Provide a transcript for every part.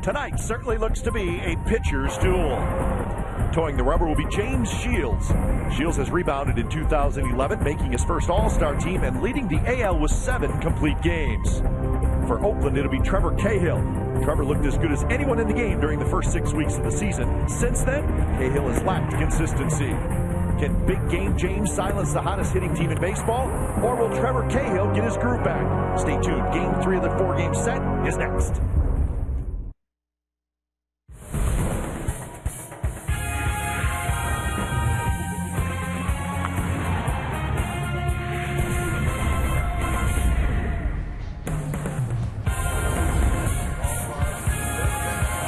Tonight certainly looks to be a pitcher's duel. Towing the rubber will be James Shields. Shields has rebounded in 2011, making his first All-Star team and leading the AL with 7 complete games. For Oakland, it'll be Trevor Cahill. Trevor looked as good as anyone in the game during the first 6 weeks of the season. Since then, Cahill has lacked consistency. Can big game James silence the hottest hitting team in baseball? Or will Trevor Cahill get his groove back? Stay tuned. Game 3 of the 4-game set is next.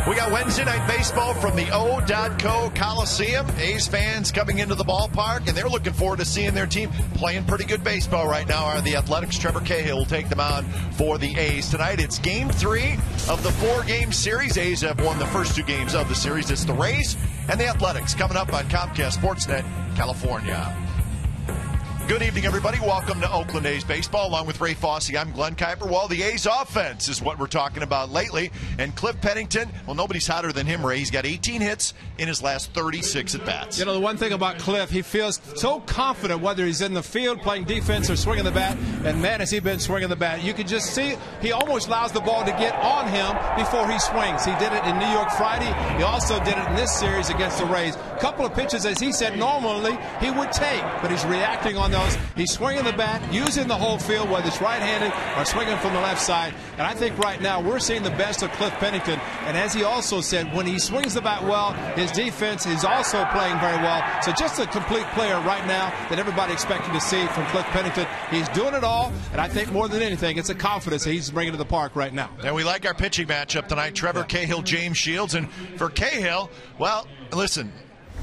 We got Wednesday night baseball from the O.Co Coliseum. A's fans coming into the ballpark, and they're looking forward to seeing their team playing pretty good baseball right now. Are the Athletics? Trevor Cahill will take them on for the A's tonight. It's Game 3 of the 4-game series. A's have won the first 2 games of the series. It's the Rays and the Athletics coming up on Comcast Sportsnet, California. Good evening, everybody. Welcome to Oakland A's baseball. Along with Ray Fosse, I'm Glenn Kuiper. Well, the A's offense is what we're talking about lately. And Cliff Pennington, well, nobody's hotter than him, Ray. He's got 18 hits in his last 36 at-bats. You know, the one thing about Cliff, he feels so confident whether he's in the field playing defense or swinging the bat. And, man, has he been swinging the bat. You can just see he almost allows the ball to get on him before he swings. He did it in New York Friday. He also did it in this series against the Rays. A couple of pitches, as he said, normally he would take, but he's reacting on those. He's swinging the bat, using the whole field, whether it's right-handed or swinging from the left side. And I think right now we're seeing the best of Cliff Pennington. And as he also said, when he swings the bat well, his defense is also playing very well. So just a complete player right now that everybody expected to see from Cliff Pennington. He's doing it all, and I think more than anything, it's a confidence that he's bringing to the park right now. And we like our pitching matchup tonight. Trevor Cahill, James Shields. And for Cahill, well, listen,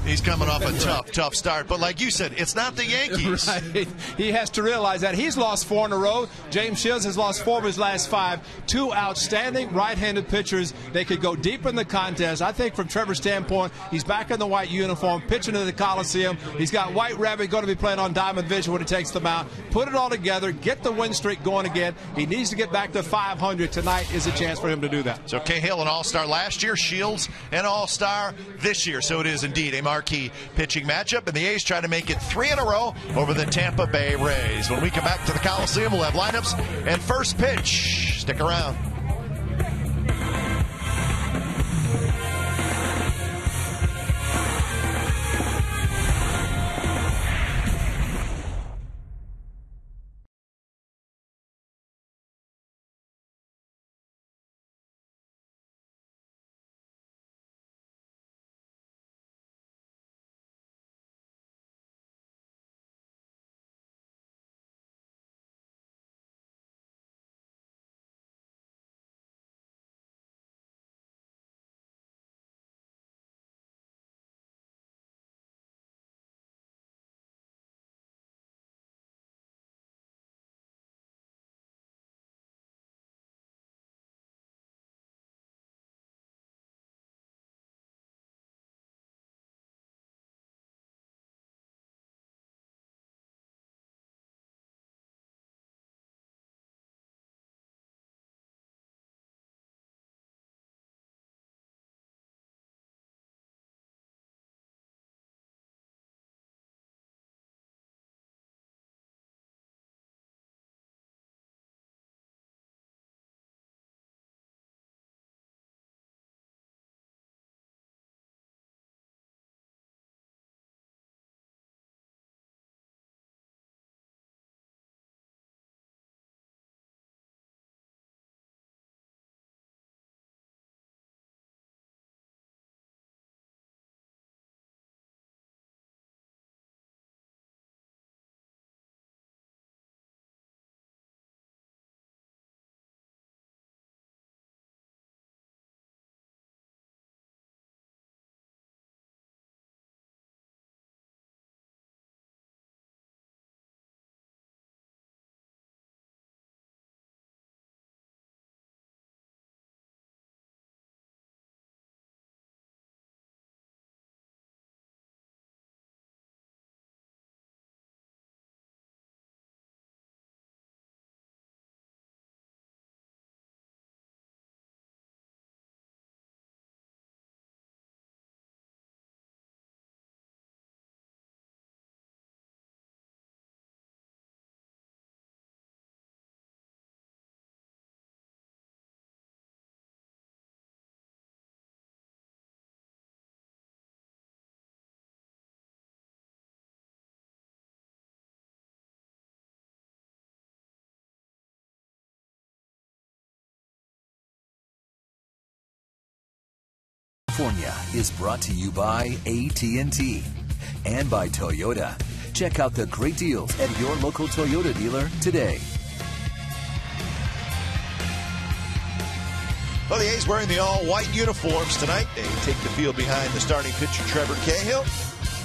he's coming off a tough start. But like you said, it's not the Yankees. Right. He has to realize that. He's lost 4 in a row. James Shields has lost 4 of his last 5. 2 outstanding right-handed pitchers. They could go deep in the contest. I think from Trevor's standpoint, he's back in the white uniform, pitching to the Coliseum. He's got White Rabbit going to be playing on Diamond Vision when he takes them out. Put it all together, get the win streak going again. He needs to get back to 500. Tonight is a chance for him to do that. So Cahill, an all-star last year. Shields, an all-star this year. So it is indeed a marquee pitching matchup, and the A's try to make it 3 in a row over the Tampa Bay Rays. When we come back to the Coliseum, we'll have lineups and first pitch. Stick around. California is brought to you by AT&T and by Toyota. Check out the great deals at your local Toyota dealer today. Well, the A's wearing the all-white uniforms tonight. They take the field behind the starting pitcher, Trevor Cahill.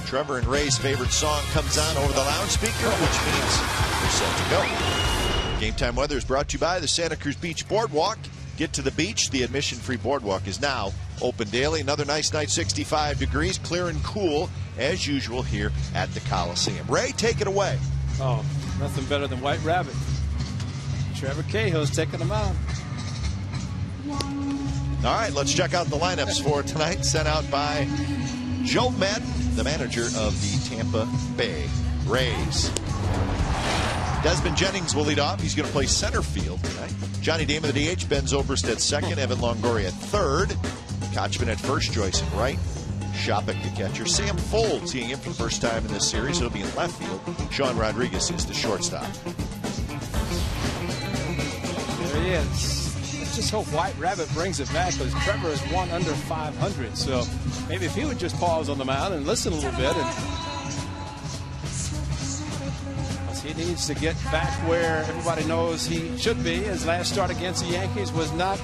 Trevor and Ray's favorite song comes on over the loudspeaker, which means they're set to go. Game Time Weather is brought to you by the Santa Cruz Beach Boardwalk. Get to the beach. The admission-free boardwalk is now open daily. Another nice night, 65 degrees, clear and cool, as usual here at the Coliseum. Ray, take it away. Oh, nothing better than White Rabbit. Trevor Cahill's taking them out. All right, let's check out the lineups for tonight, sent out by Joe Madden, the manager of the Tampa Bay Rays. Desmond Jennings will lead off. He's going to play center field tonight. Johnny Damon, the DH. Ben Zobrist at second. Evan Longoria at third. Kochman at first. Joyce at right. Shopik the catcher. Sam Folds teeing in for the first time in this series. He'll be in left field. Sean Rodriguez is the shortstop. There he is. Let's just hope White Rabbit brings it back, because Trevor is 1 under 500. So maybe if he would just pause on the mound and listen a little bit. He needs to get back where everybody knows he should be. His last start against the Yankees was not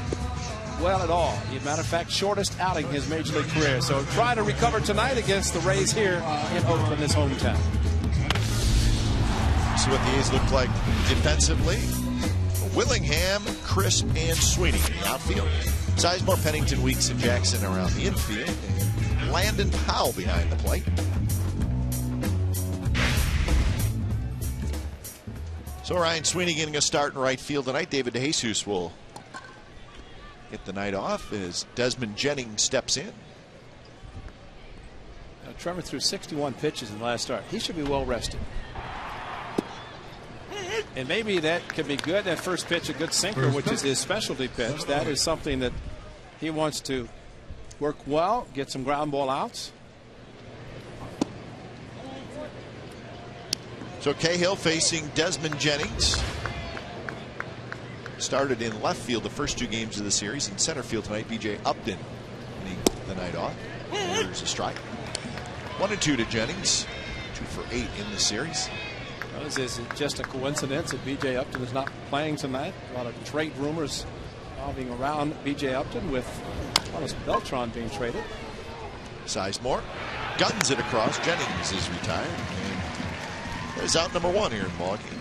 well at all. As a matter of fact, shortest outing his major league career. So try to recover tonight against the Rays here in Oakland, his hometown. See what the A's look like defensively. Willingham, Crisp, and Sweeney in the outfield. Sizemore, Pennington, Weeks, and Jackson around the infield. And Landon Powell behind the plate. So Ryan Sweeney getting a start in right field tonight. David DeJesus will get the night off as Desmond Jennings steps in. Now, Trevor threw 61 pitches in the last start. He should be well rested. And maybe that could be good. That first pitch, a good sinker, which is his specialty pitch. That is something that he wants to work well, get some ground ball outs. So Cahill facing Desmond Jennings. Started in left field the first 2 games of the series. In center field tonight, B.J. Upton getting the night off. There's a strike. 1-2 to Jennings. 2 for 8 in the series. Well, is it just a coincidence that B.J. Upton is not playing tonight? A lot of trade rumors revolving around B.J. Upton, with Carlos Beltran being traded. Sizemore guns it across. Jennings is retired. Is out number 1 here in the ball game.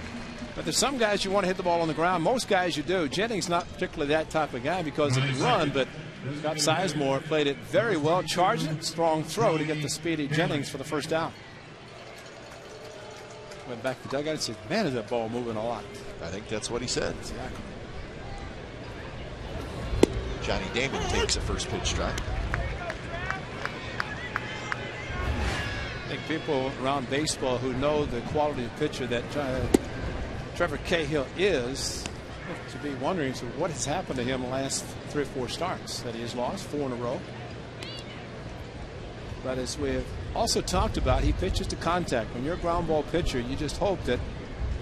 But there's some guys you want to hit the ball on the ground. Most guys you do. Jennings not particularly that type of guy because he can run, but Scott Sizemore played it very well, charged it, strong throw to get the speedy Jennings for the first down. Went back to the dugout and said, man, is that ball moving a lot. I think that's what he said. Exactly. Johnny Damon takes a first pitch strike. I think people around baseball who know the quality of pitcher that Trevor Cahill is to be wondering, so what has happened to him the last 3 or 4 starts that he has lost 4 in a row. But as we have also talked about, he pitches to contact. When you're a ground ball pitcher, you just hope that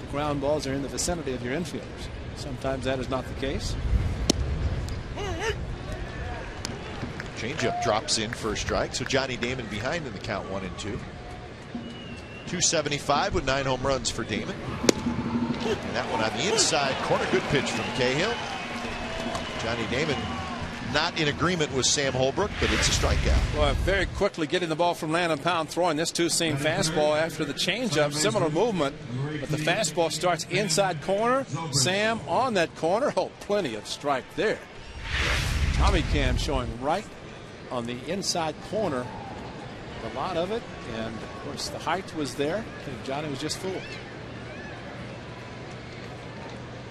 the ground balls are in the vicinity of your infielders. Sometimes that is not the case. Changeup drops in for a strike. So Johnny Damon behind in the count, 1-2. 275 with 9 home runs for Damon. And that one on the inside corner. Good pitch from Cahill. Johnny Damon not in agreement with Sam Holbrook, but it's a strikeout. Well, very quickly getting the ball from Landon Pound, throwing this 2-seam fastball after the changeup. Similar movement, but the fastball starts inside corner. Sam on that corner. Oh, plenty of strike there. Tommy Cam showing right on the inside corner. A lot of it, and of course the height was there. I think Johnny was just fooled.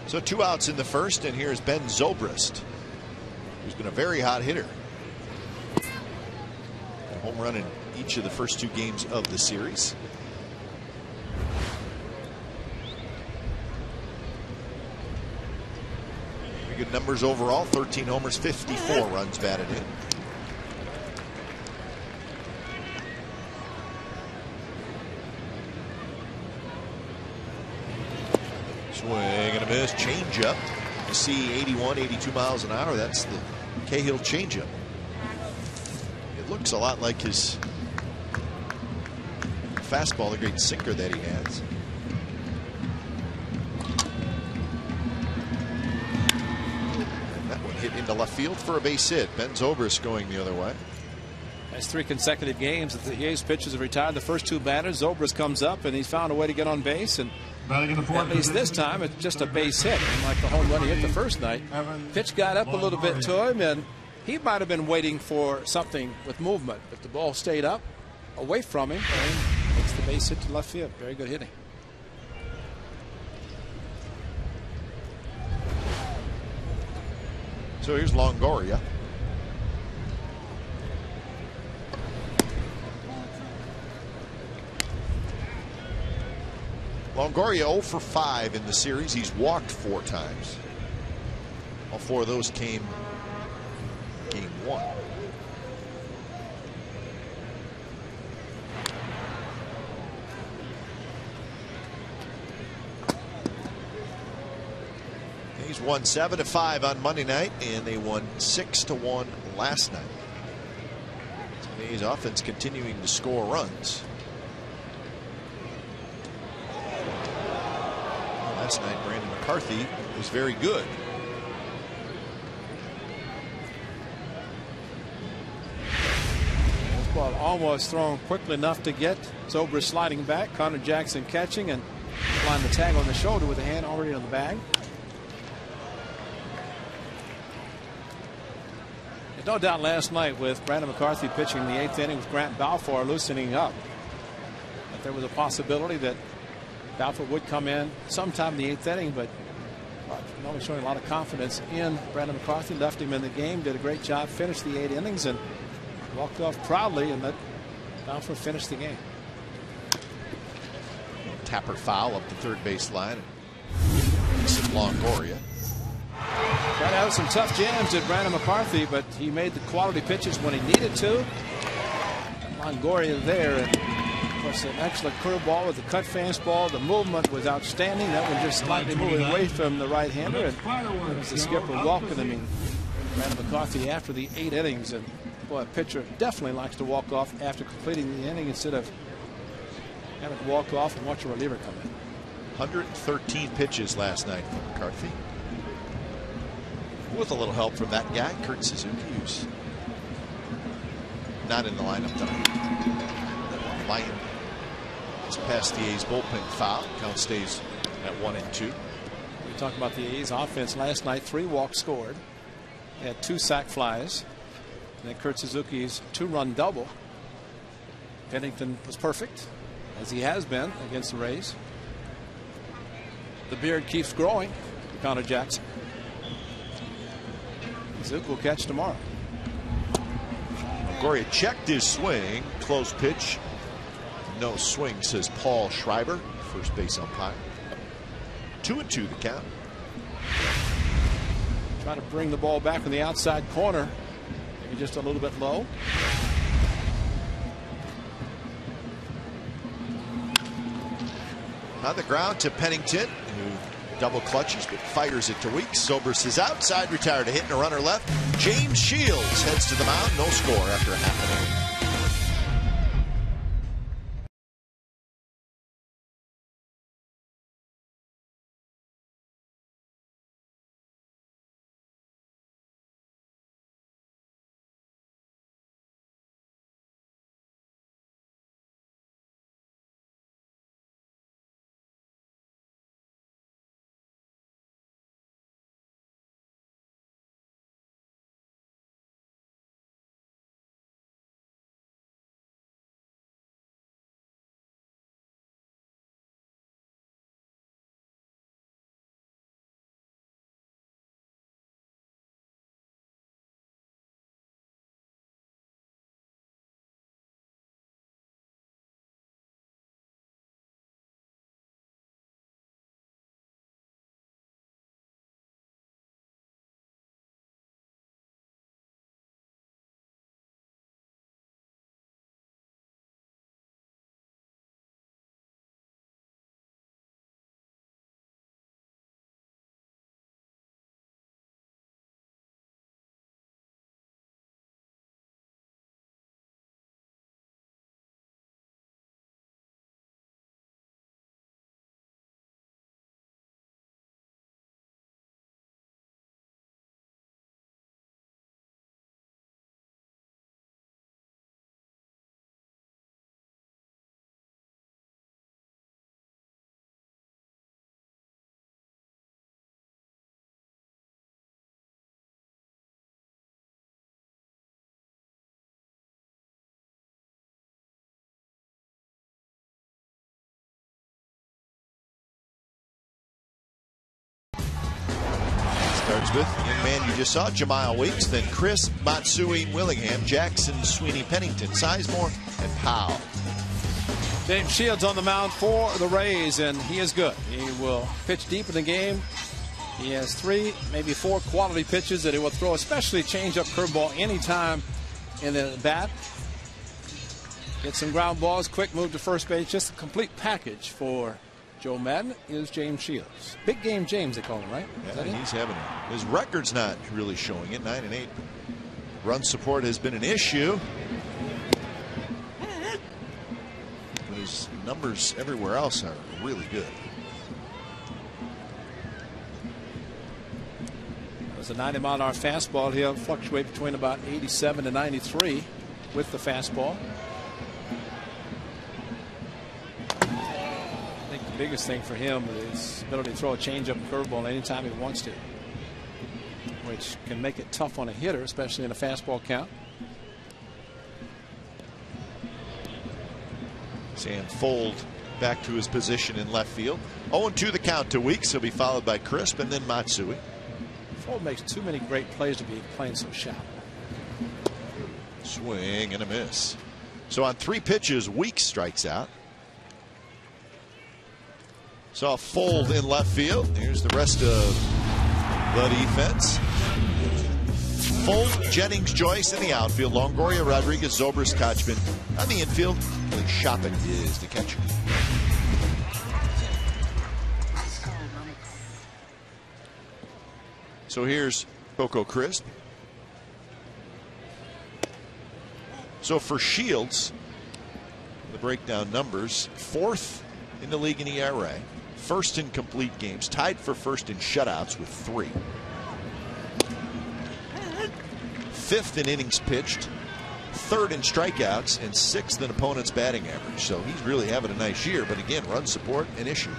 So 2 outs in the first, and here's Ben Zobrist, who's been a very hot hitter. A home run in each of the first 2 games of the series. Very good numbers overall. 13 homers, 54 runs batted in. Swing and a miss. Changeup. You see 81, 82 miles an hour. That's the Cahill changeup. looks a lot like his fastball, the great sinker that he has. And that one hit into left field for a base hit. Ben Zobrist going the other way. That's 3 consecutive games that the A's pitchers have retired the first 2 batters. Zobrist comes up and he's found a way to get on base, and at least this time it's just a base hit, unlike the home run he hit the first night. Pitch got up a little bit to him, and he might have been waiting for something with movement, but the ball stayed up away from him and makes the base hit to left field. Very good hitting. So here's Longoria. Longoria 0 for 5 in the series. He's walked 4 times. All 4 of those came game 1. He's won 7-5 on Monday night, and they won 6-1 last night. Today's offense continuing to score runs. Last night, Brandon McCarthy was very good. This ball almost thrown quickly enough to get Zobrist sliding back. Connor Jackson catching and applying the tag on the shoulder with the hand already on the bag. There's no doubt last night with Brandon McCarthy pitching in the 8th inning with Grant Balfour loosening up, that there was a possibility that Balfour would come in sometime in the 8th inning, but always showing a lot of confidence in Brandon McCarthy. Left him in the game, did a great job, finished the 8 innings, and walked off proudly and let Balfour finish the game. Tapper foul up the third base line. Some Longoria. Tried out some tough jams at Brandon McCarthy, but he made the quality pitches when he needed to. Longoria there, and of course an excellent curveball with the cut fastball. The movement was outstanding. That one just slightly moving away from the right-hander, and it was the skipper welcoming Brandon McCarthy after the 8 innings. And boy, a pitcher definitely likes to walk off after completing the inning instead of having to walk off and watch a reliever come in. 113 pitches last night for McCarthy, with a little help from that guy, Kurt Suzuki, who's not in the lineup tonight. Lyon just past the A's bullpen foul. Count stays at 1-2. We talked about the A's offense last night. 3 walks scored. They had 2 sac flies. And then Kurt Suzuki's 2-run double. Pennington was perfect, as he has been against the Rays. The beard keeps growing. Connor Jackson. Zook will catch tomorrow. Longoria checked his swing. Close pitch. No swing, says Paul Schreiber, first base umpire. 2-2 the count. Trying to bring the ball back from the outside corner. Maybe just a little bit low. On the ground to Pennington, who double clutches but fires it to Weeks. Zobrist is outside, retired, a hit and a runner left. James Shields heads to the mound. No score after a half an inning. starts with the young man you just saw, Jamiel Weeks, then Chris, Matsui, Willingham, Jackson, Sweeney, Pennington, Sizemore, and Powell. James Shields on the mound for the Rays, and he is good. He will pitch deep in the game. He has 3, maybe 4 quality pitches that he will throw, especially change-up curveball anytime in the bat. Get some ground balls, quick move to first base, just a complete package for Joe Madden is James Shields. Big game James, they call him, right? Yeah, he's having it. His record's not really showing it, 9-8. Run support has been an issue. But his numbers everywhere else are really good. It's a 90-mile-an-hour fastball. He'll fluctuate between about 87 to 93 with the fastball. I think the biggest thing for him is his ability to throw a changeup and curveball anytime he wants to, which can make it tough on a hitter, especially in a fastball count. Sam Fold back to his position in left field. 0-2 the count to Weeks. He'll be followed by Crisp and then Matsui. Fold makes too many great plays to be playing so shallow. Swing and a miss. So on 3 pitches, Weeks strikes out. Saw Fold in left field. Here's the rest of the defense. Fold, Jennings, Joyce in the outfield. Longoria, Rodriguez, Zobrist, Kochman on the infield. Shopping is the catcher. So here's Coco Crisp. So for Shields, the breakdown numbers: 4th in the league in ERA, 1st in complete games, tied for 1st in shutouts with 3, 5th in innings pitched, 3rd in strikeouts, and 6th in opponent's batting average. So he's really having a nice year, but again, run support an issue.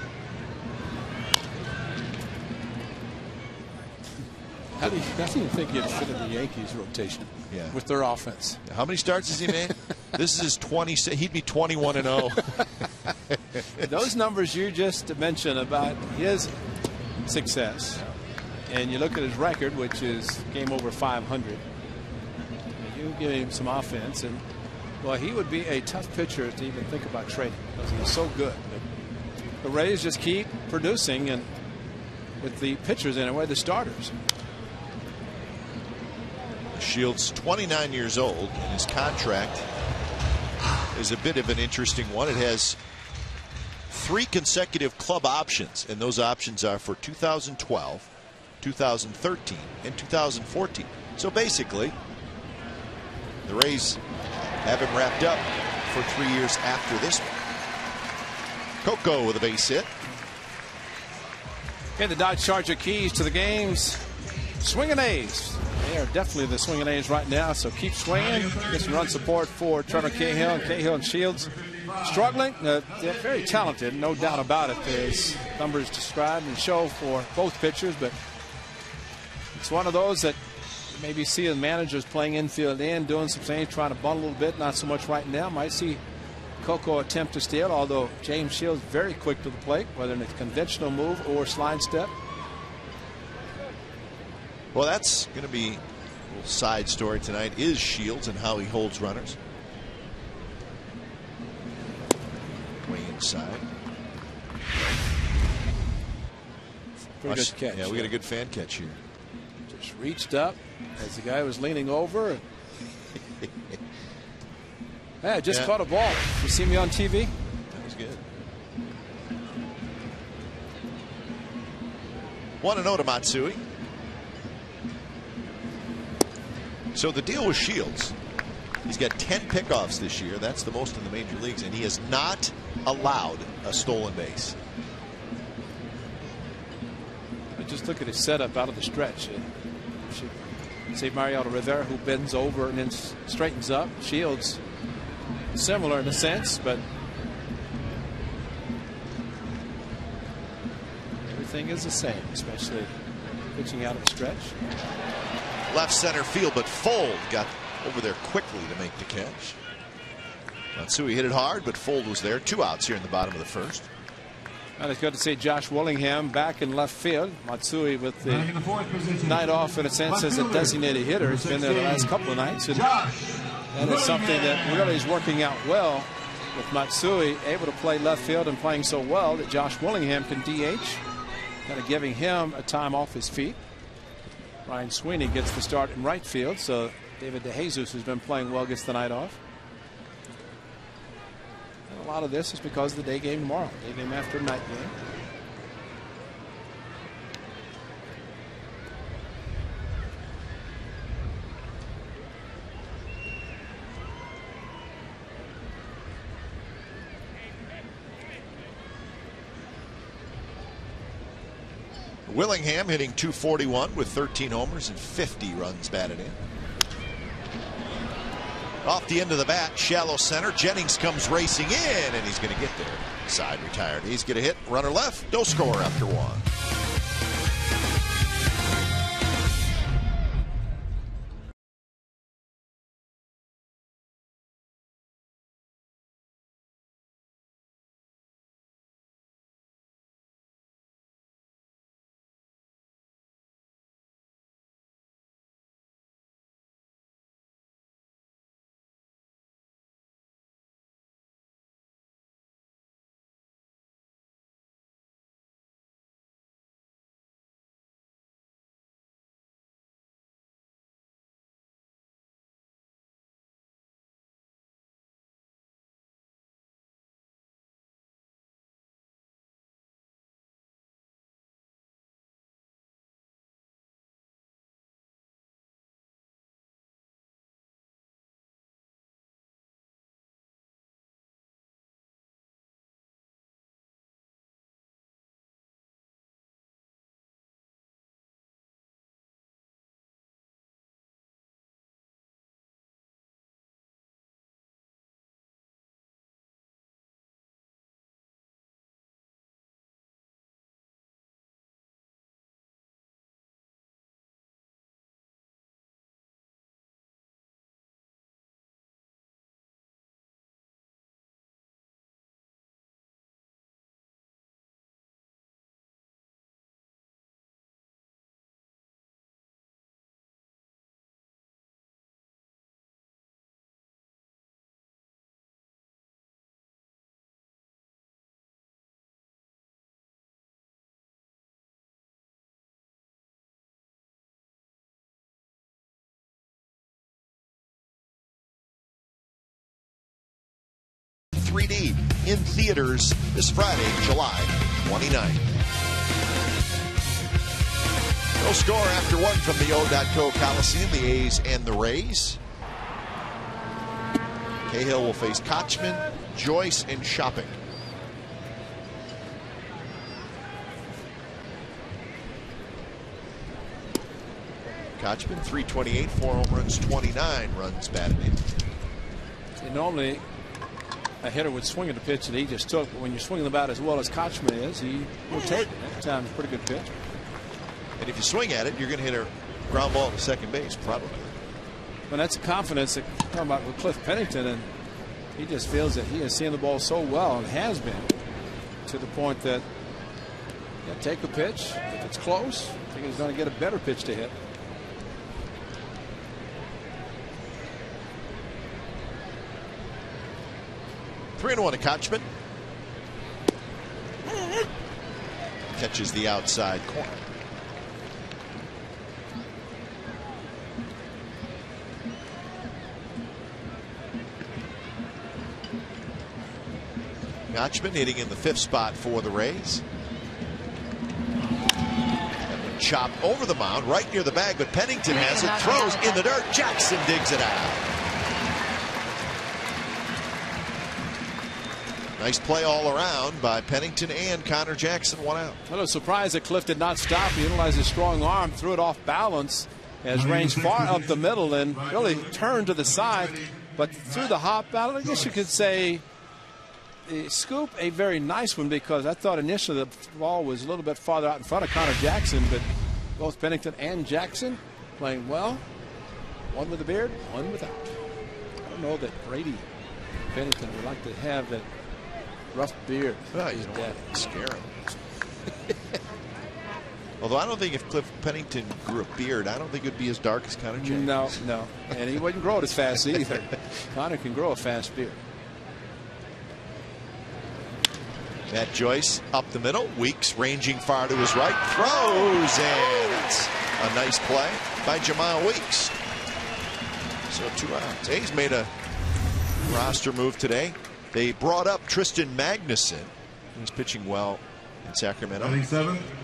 How do you think he'd fit in the Yankees rotation with their offense? How many starts has he made? This is his 20. He'd be 21-0. Those numbers you just mentioned about his success, and you look at his record, which is game over 500. You give him some offense, and well, he would be a tough pitcher to even think about trading because he's so good. But the Rays just keep producing, and with the pitchers anyway, the starters. Shields, 29 years old, and his contract is a bit of an interesting one. It has 3 consecutive club options, and those options are for 2012, 2013, and 2014. So basically, the Rays have him wrapped up for 3 years after this one. Coco with a base hit. Okay, the Dodge Charger keys to the games. Swinging A's. They are definitely the swinging A's right now, so keep swinging. Get some run support for Trevor Cahill. Cahill and Shields struggling. They're very talented, no doubt about it. There's numbers described and show for both pitchers, but it's one of those that maybe see the managers playing infield in, doing some things, trying to bunt a little bit. Not so much right now. Might see Coco attempt to steal, although James Shields very quick to the plate, whether it's a conventional move or slide step. Well, that's going to be a little side story tonight, is Shields and how he holds runners. Way inside. Pretty good catch. Yeah, we got a good fan catch here. Just reached up as the guy was leaning over. Hey, I just caught a ball. You see me on TV? That was good. 1-0 to Matsui. So the deal with Shields, he's got 10 pickoffs this year. That's the most in the major leagues, and he has not allowed a stolen base. But just look at his setup out of the stretch. See Mariano Rivera, who bends over and then straightens up. Shields, similar in a sense, but everything is the same, especially pitching out of the stretch. Left center field, but Fold got over there quickly to make the catch. Matsui hit it hard, but Fold was there. 2 outs here in the bottom of the 1st. And it's good to see Josh Willingham back in left field. Matsui with the night off, in a sense, as a designated hitter. He's been there the last couple of nights. And it's something that really is working out well with Matsui able to play left field and playing so well that Josh Willingham can DH, kind of giving him a time off his feet. Ryan Sweeney gets the start in right field, so David DeJesus has been playing well, gets the night off. And a lot of this is because of the day game tomorrow, day game after night game. Willingham hitting .241 with 13 homers and 50 runs batted in. Off the end of the bat, shallow center. Jennings comes racing in, and he's going to get there. Side retired. He's going to hit. Runner left. No score after one. .3D in theaters this Friday, July 29th. No score after one from the O.Co Coliseum, the A's and the Rays. Cahill will face Kochman, Joyce, and Shopping. Kochman, 328, 4 home runs, 29 runs batted in. See, normally a hitter would swing at the pitch that he just took, but when you're swinging the bat as well as Kochman is, he will take it. That time's a pretty good pitch. And if you swing at it, you're going to hit a ground ball to second base, probably. Well, that's the confidence that we're talking about with Cliff Pennington, and he just feels that he has seen the ball so well and has been to the point that take the pitch. If it's close, I think he's going to get a better pitch to hit. Three and one to Kochman. Catches the outside corner. Kochman hitting in the 5th spot for the Rays. Chopped over the mound right near the bag, but Pennington has it, throws in the dirt. Jackson digs it out. Nice play all around by Pennington and Connor Jackson. 1 out. I was surprised that Cliff did not stop. He utilized his strong arm, threw it off balance, as ranged far up the middle and really turned to the side. But through the hop out, I guess you could say scoop, a very nice one, because I thought initially the ball was a little bit farther out in front of Connor Jackson, but both Pennington and Jackson playing well. One with a beard, one without. I don't know that Brady Pennington would like to have that rough beard. Oh, you don't want to scare him. Although I don't think if Cliff Pennington grew a beard, I don't think it would be as dark as Connor James. No, no. And he wouldn't grow it as fast either. Connor can grow a fast beard. Matt Joyce up the middle. Weeks ranging far to his right. Throws, and that's a nice play by Jamal Weeks. So 2 outs. A's made a roster move today. They brought up Tristan Magnuson, who's pitching well in Sacramento.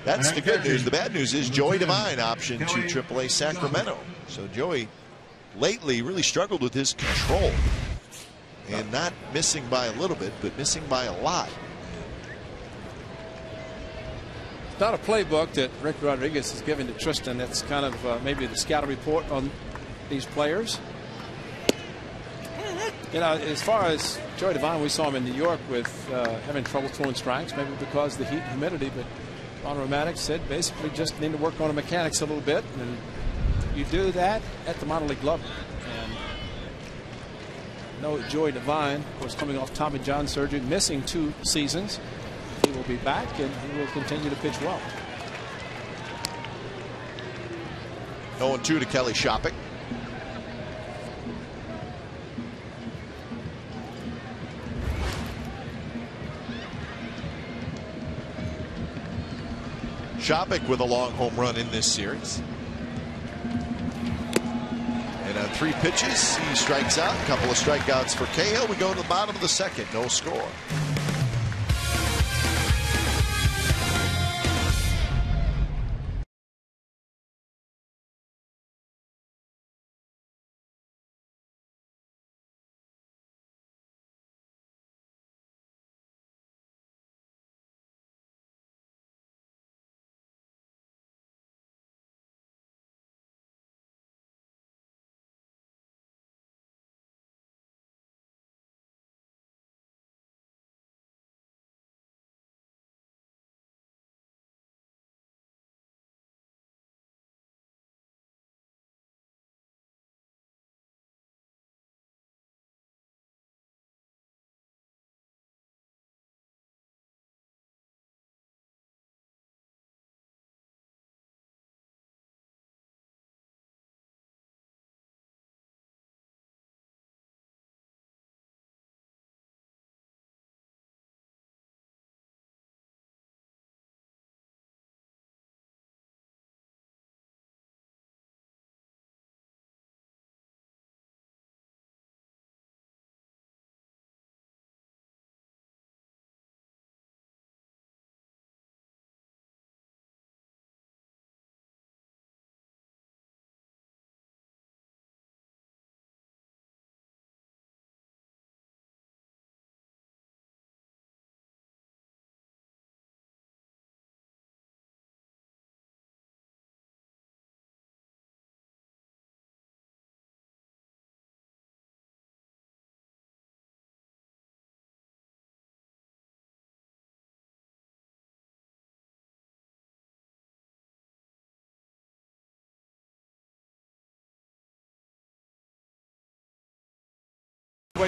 That's the good news. The bad news is Joey Devine option to AAA Sacramento. So Joey lately really struggled with his control, and not missing by a little bit, but missing by a lot. It's not a playbook that Rick Rodriguez is giving to Tristan. That's kind of maybe the scouting report on these players. You know, as far as Joey Devine, we saw him in New York with having trouble throwing strikes, maybe because of the heat and humidity. But Ron Romanek said basically just need to work on the mechanics a little bit. And you do that at the minor league level. And no, Joey Devine, of course, coming off Tommy John surgery, missing 2 seasons. He will be back and he will continue to pitch well. 0-2 to Kelly Shopping. Shopping with a long home run in this series. And on 3 pitches, he strikes out. A couple of strikeouts for Cahill. We go to the bottom of the second. No score.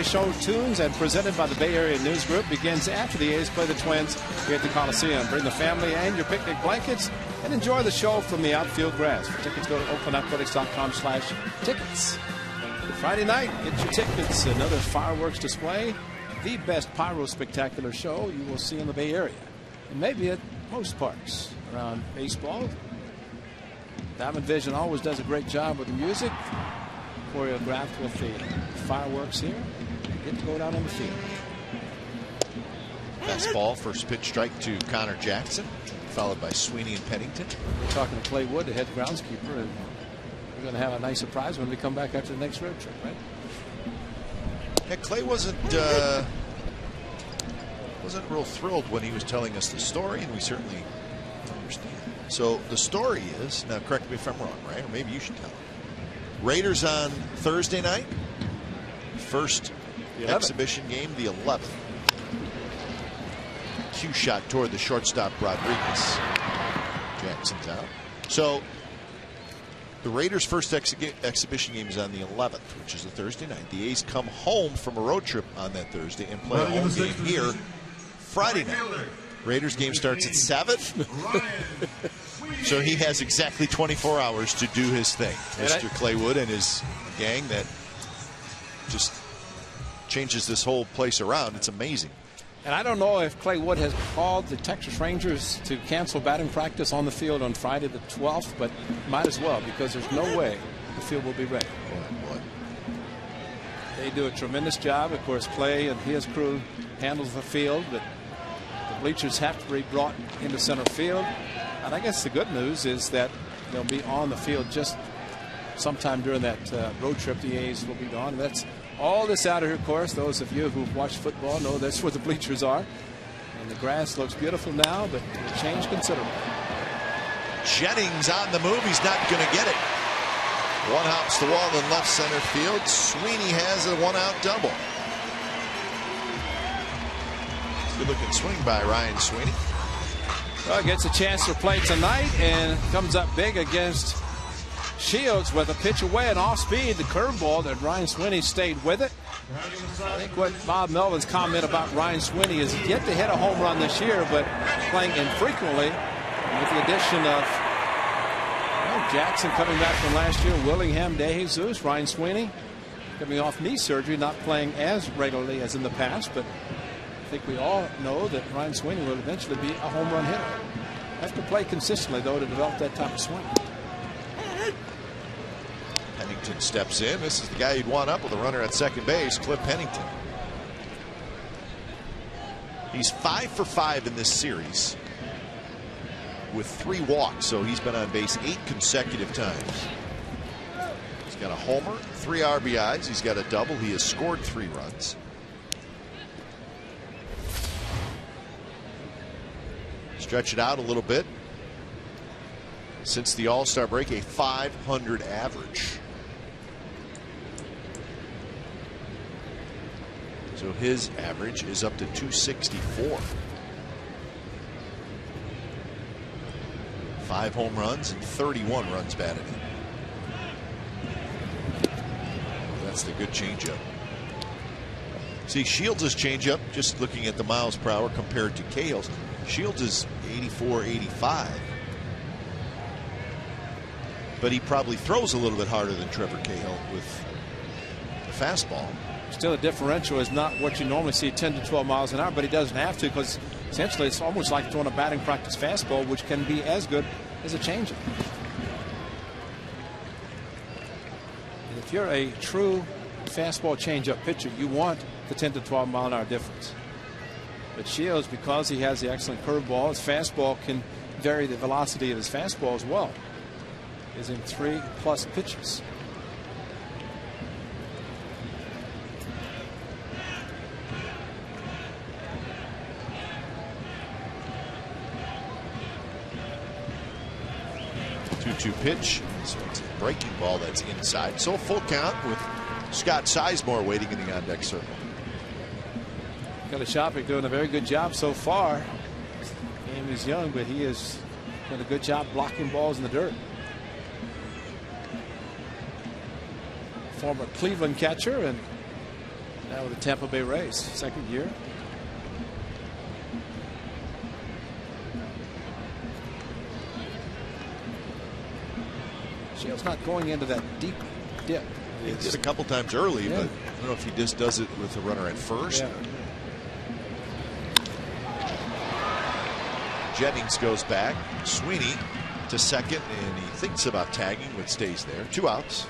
Show tunes and presented by the Bay Area News Group begins after the A's play the Twins here at the Coliseum. Bring the family and your picnic blankets and enjoy the show from the outfield grass. For tickets, go to oaklandathletics.com/tickets. Friday night, get your tickets. Another fireworks display. The best pyro spectacular show you will see in the Bay Area. And maybe at most parks around baseball. Diamond Vision always does a great job with the music. Choreographed with the fireworks here. Get to go down on the field. Fastball, first pitch strike to Connor Jackson, followed by Sweeney and Pennington. We're talking to Clay Wood, the head groundskeeper, and we're going to have a nice surprise when we come back after the next road trip, right? Yeah, Clay wasn't real thrilled when he was telling us the story, and we certainly understand. So the story is, now correct me if I'm wrong, right? Or maybe you should tell it. Raiders on Thursday night. First exhibition game, the 11th. Cue shot toward the shortstop Rodriguez. Jackson's out. So the Raiders' first exhibition game is on the 11th, which is a Thursday night. The A's come home from a road trip on that Thursday and play a home game here Friday night. Raiders game starts at 7. So he has exactly 24 hours to do his thing. Mr. Clay Wood and his gang that just changes this whole place around. It's amazing. And I don't know if Clay Wood has called the Texas Rangers to cancel batting practice on the field on Friday the 12th, but might as well, because there's no way the field will be ready. Oh, boy. They do a tremendous job. Of course, Clay and his crew handles the field, but the bleachers have to be brought into center field. And I guess the good news is that they'll be on the field just sometime during that road trip. The A's will be gone. That's all this out of here, of course. Those of you who've watched football know that's where the bleachers are. And the grass looks beautiful now, but it'll change considerably. Jennings on the move. He's not going to get it. One hops the wall in left center field. Sweeney has a one-out double. Good looking swing by Ryan Sweeney. Well, gets a chance to play tonight and comes up big against Shields with a pitch away and off speed. The curveball that Ryan Sweeney stayed with it. I think what Bob Melvin's comment about Ryan Sweeney is yet to hit a home run this year, but playing infrequently with the addition of Jackson coming back from last year, Willingham, De Jesus, Ryan Sweeney coming off knee surgery, not playing as regularly as in the past, but I think we all know that Ryan Sweeney will eventually be a home run hitter. Have to play consistently, though, to develop that type of swing. Pennington steps in. This is the guy you'd want up with a runner at second base, Cliff Pennington. He's 5 for 5 in this series with 3 walks, so he's been on base 8 consecutive times. He's got a homer, 3 RBIs. He's got a double. He has scored 3 runs. Stretch it out a little bit. Since the All-Star break, a .500 average. So his average is up to .264. 5 home runs and 31 runs batted in. That's the good changeup. See, Shields' changeup, just looking at the miles per hour compared to Cahill's, Shields is 84, 85. But he probably throws a little bit harder than Trevor Cahill with the fastball. Still, the differential is not what you normally see, 10 to 12 miles an hour, but he doesn't have to, because essentially it's almost like throwing a batting practice fastball, which can be as good as a changeup. If you're a true fastball changeup pitcher, you want the 10 to 12 mile an hour difference. But Shields, because he has the excellent curveball, his fastball can vary the velocity of his fastball as well. Is in 3+ pitches. Two pitch. So it's a breaking ball that's inside. So full count with Scott Sizemore waiting in the on deck circle. Kelly Shopping doing a very good job so far. The game is young, but he has done a good job blocking balls in the dirt. Former Cleveland catcher and now with the Tampa Bay Rays, second year. Shields not going into that deep dip. He did a couple times early, but I don't know if he just does it with a runner at first. Yeah. Jennings goes back. Sweeney to second, and he thinks about tagging, but stays there. 2 outs.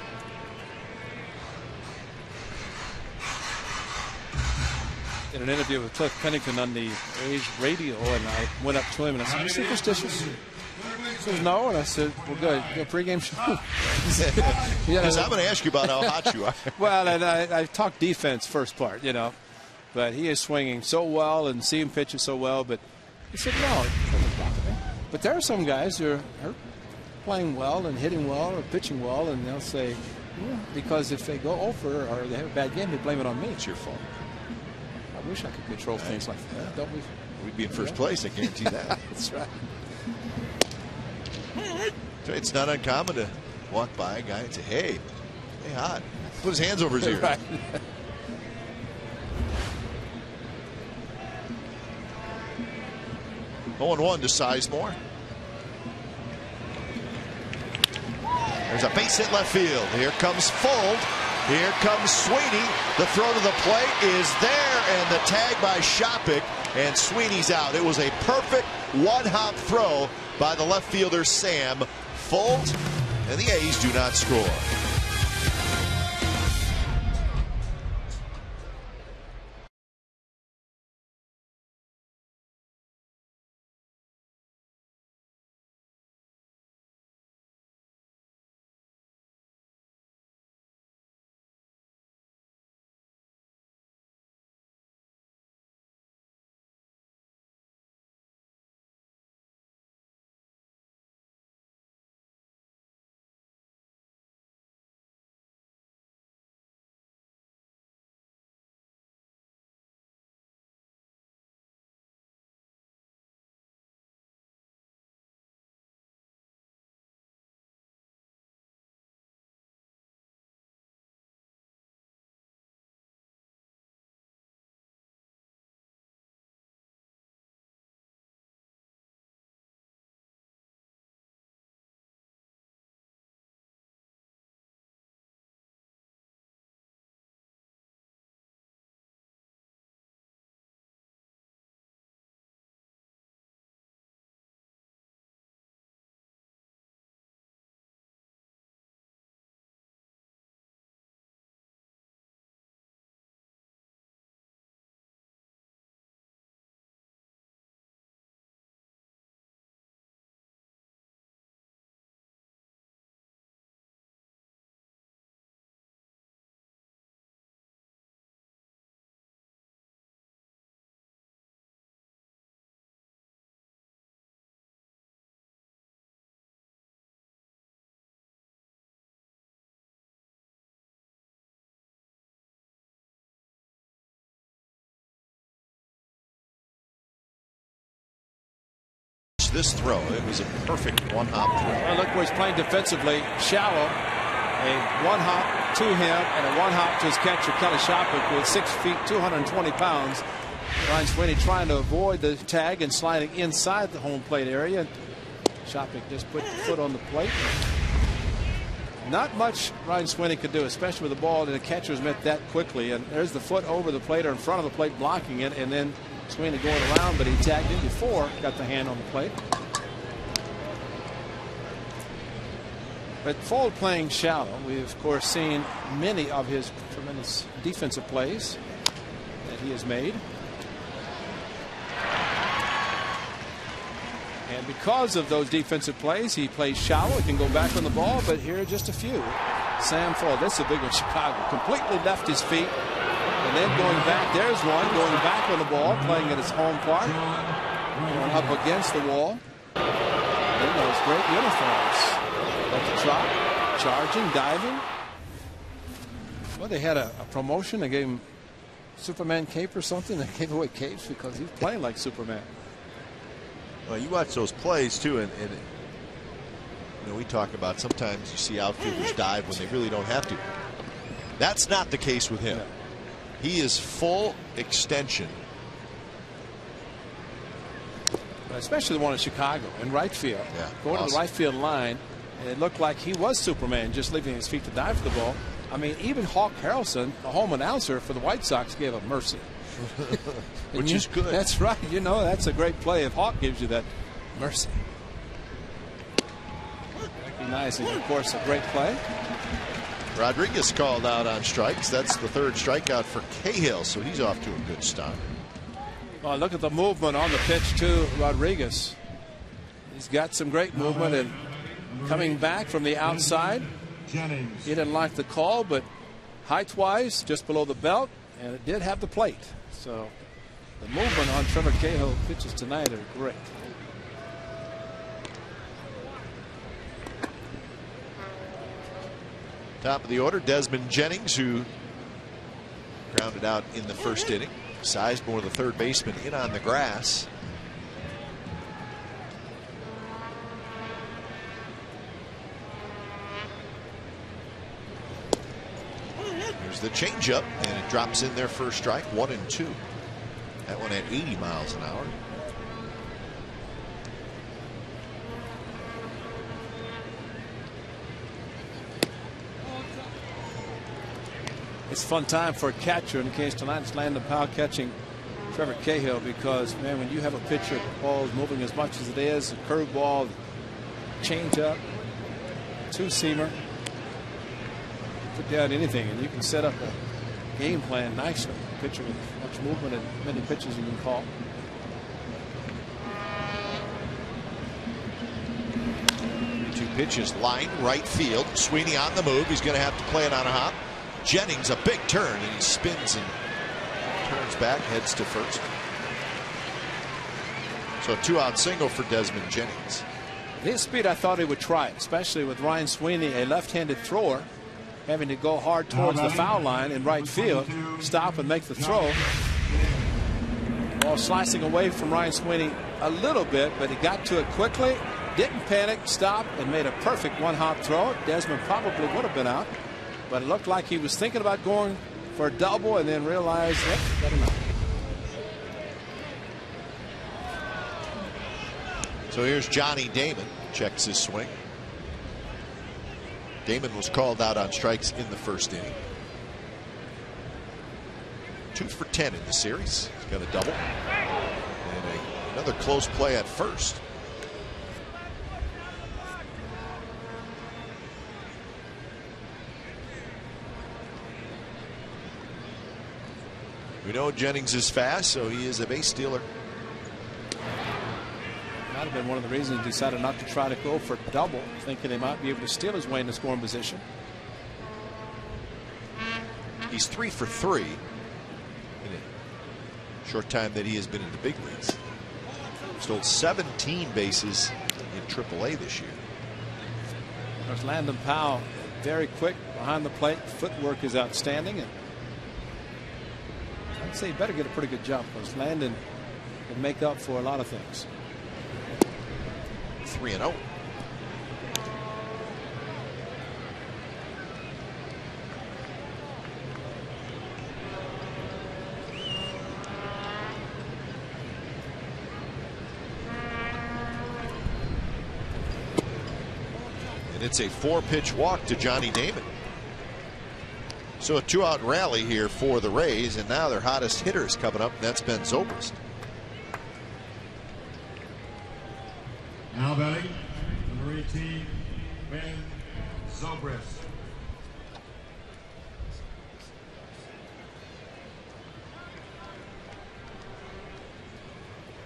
In an interview with Cliff Pennington on the A's radio, and I went up to him and I said, "You superstitious?" He said, "No," and I said, "Well, good. You got a pregame show." Because I'm going to ask you about how hot you are. Well, and I talked defense first part, you know, but he is swinging so well and seeing pitches so well. But he said, "No, it doesn't bother me." But there are some guys who are playing well and hitting well or pitching well, and they'll say, "Yeah," because if they go over or they have a bad game, they blame it on me. It's your fault. I wish I could control things like that. Don't we? We'd be in first place, I guarantee that. That's right. So it's not uncommon to walk by a guy and say, hey, hot. Put his hands over his ear. Right. 0-1 to Sizemore. There's a base hit left field. Here comes Fuld. Here comes Sweeney. The throw to the plate is there, and the tag by Shopik, and Sweeney's out. It was a perfect one-hop throw by the left fielder Sam Fuld, and the A's do not score. This throw, it was a perfect one-hop throw. Well, look where he's playing defensively, shallow. A one-hop to him and a one-hop to his catcher, Kelly Shopik, with 6 feet, 220 pounds. Ryan Sweeney trying to avoid the tag and sliding inside the home plate area. Shopik just put the foot on the plate. Not much Ryan Sweeney could do, especially with the ball, and the catcher was met that quickly. And there's the foot over the plate or in front of the plate blocking it, and then Sweeney going around, but he tagged in before, got the hand on the plate. But Fuld playing shallow, we've of course seen many of his tremendous defensive plays that he has made. And because of those defensive plays, he plays shallow. He can go back on the ball, but here are just a few. Sam Fuld, this is a big one, Chicago. Completely left his feet. And then going back, there's one, going back on the ball, playing at his home park. Going up against the wall. In those great uniforms. At the trot, charging, diving. Well, they had a promotion. They gave him Superman cape or something. They gave away capes because he was playing like Superman. Well, you watch those plays too, and you know, we talk about sometimes you see outfielders dive when they really don't have to. That's not the case with him. Yeah. He is full extension. Especially the one in Chicago in right field. Yeah, going awesome. to the right field line, and it looked like he was Superman, just leaving his feet to dive for the ball. I mean, even Hawk Harrelson, the home announcer for the White Sox, gave him mercy. Which is good. That's right. You know, that's a great play if Hawk gives you that mercy. Recognizing, of course, a great play. Rodriguez called out on strikes. That's the third strikeout for Cahill, so he's off to a good start. Oh, look at the movement on the pitch to Rodriguez. He's got some great movement and coming back from the outside. He didn't like the call, but height-wise, just below the belt, and it did have the plate. So the movement on Trevor Cahill pitches tonight are great. Top of the order, Desmond Jennings, who grounded out in the first inning. Sizemore, the third baseman, in on the grass. Here's the changeup, and it drops in there for a strike, 1-2. That one at 80 miles an hour. It's a fun time for a catcher. In the case tonight, it's Landon Powell catching Trevor Cahill, because, man, when you have a pitcher, the ball's moving as much as it is, a curveball, changeup, two-seamer, put down anything, and you can set up a game plan nicely. A pitcher with much movement and many pitches you can call. Two pitches, line right field. Sweeney on the move. He's going to have to play it on a hop. Jennings, a big turn, and he spins and turns back, heads to first. So a 2-out single for Desmond Jennings. His speed, I thought he would try it, especially with Ryan Sweeney, a left-handed thrower, having to go hard towards the foul line in right field, stop and make the throw. Ball slicing away from Ryan Sweeney a little bit, but he got to it quickly, didn't panic, stopped, and made a perfect one-hop throw. Desmond probably would have been out, but it looked like he was thinking about going for a double and then realized, yep, got enough. So here's Johnny Damon, checks his swing. Damon was called out on strikes in the first inning. 2 for 10 in the series. He's got a double. And another close play at first. We know Jennings is fast, so he is a base stealer. Might have been one of the reasons he decided not to try to go for double, thinking he might be able to steal his way in the scoring position. He's 3 for 3 in a short time that he has been in the big leagues. Stole 17 bases in AAA this year. There's Landon Powell, very quick behind the plate. Footwork is outstanding, and I'd say he better get a pretty good jump, because Landon can make up for a lot of things. 3-0. And it's a 4-pitch walk to Johnny Damon. So a 2-out rally here for the Rays, and now their hottest hitter is coming up, and that's Ben Zobrist. Now batting, number 18, Ben Zobrist.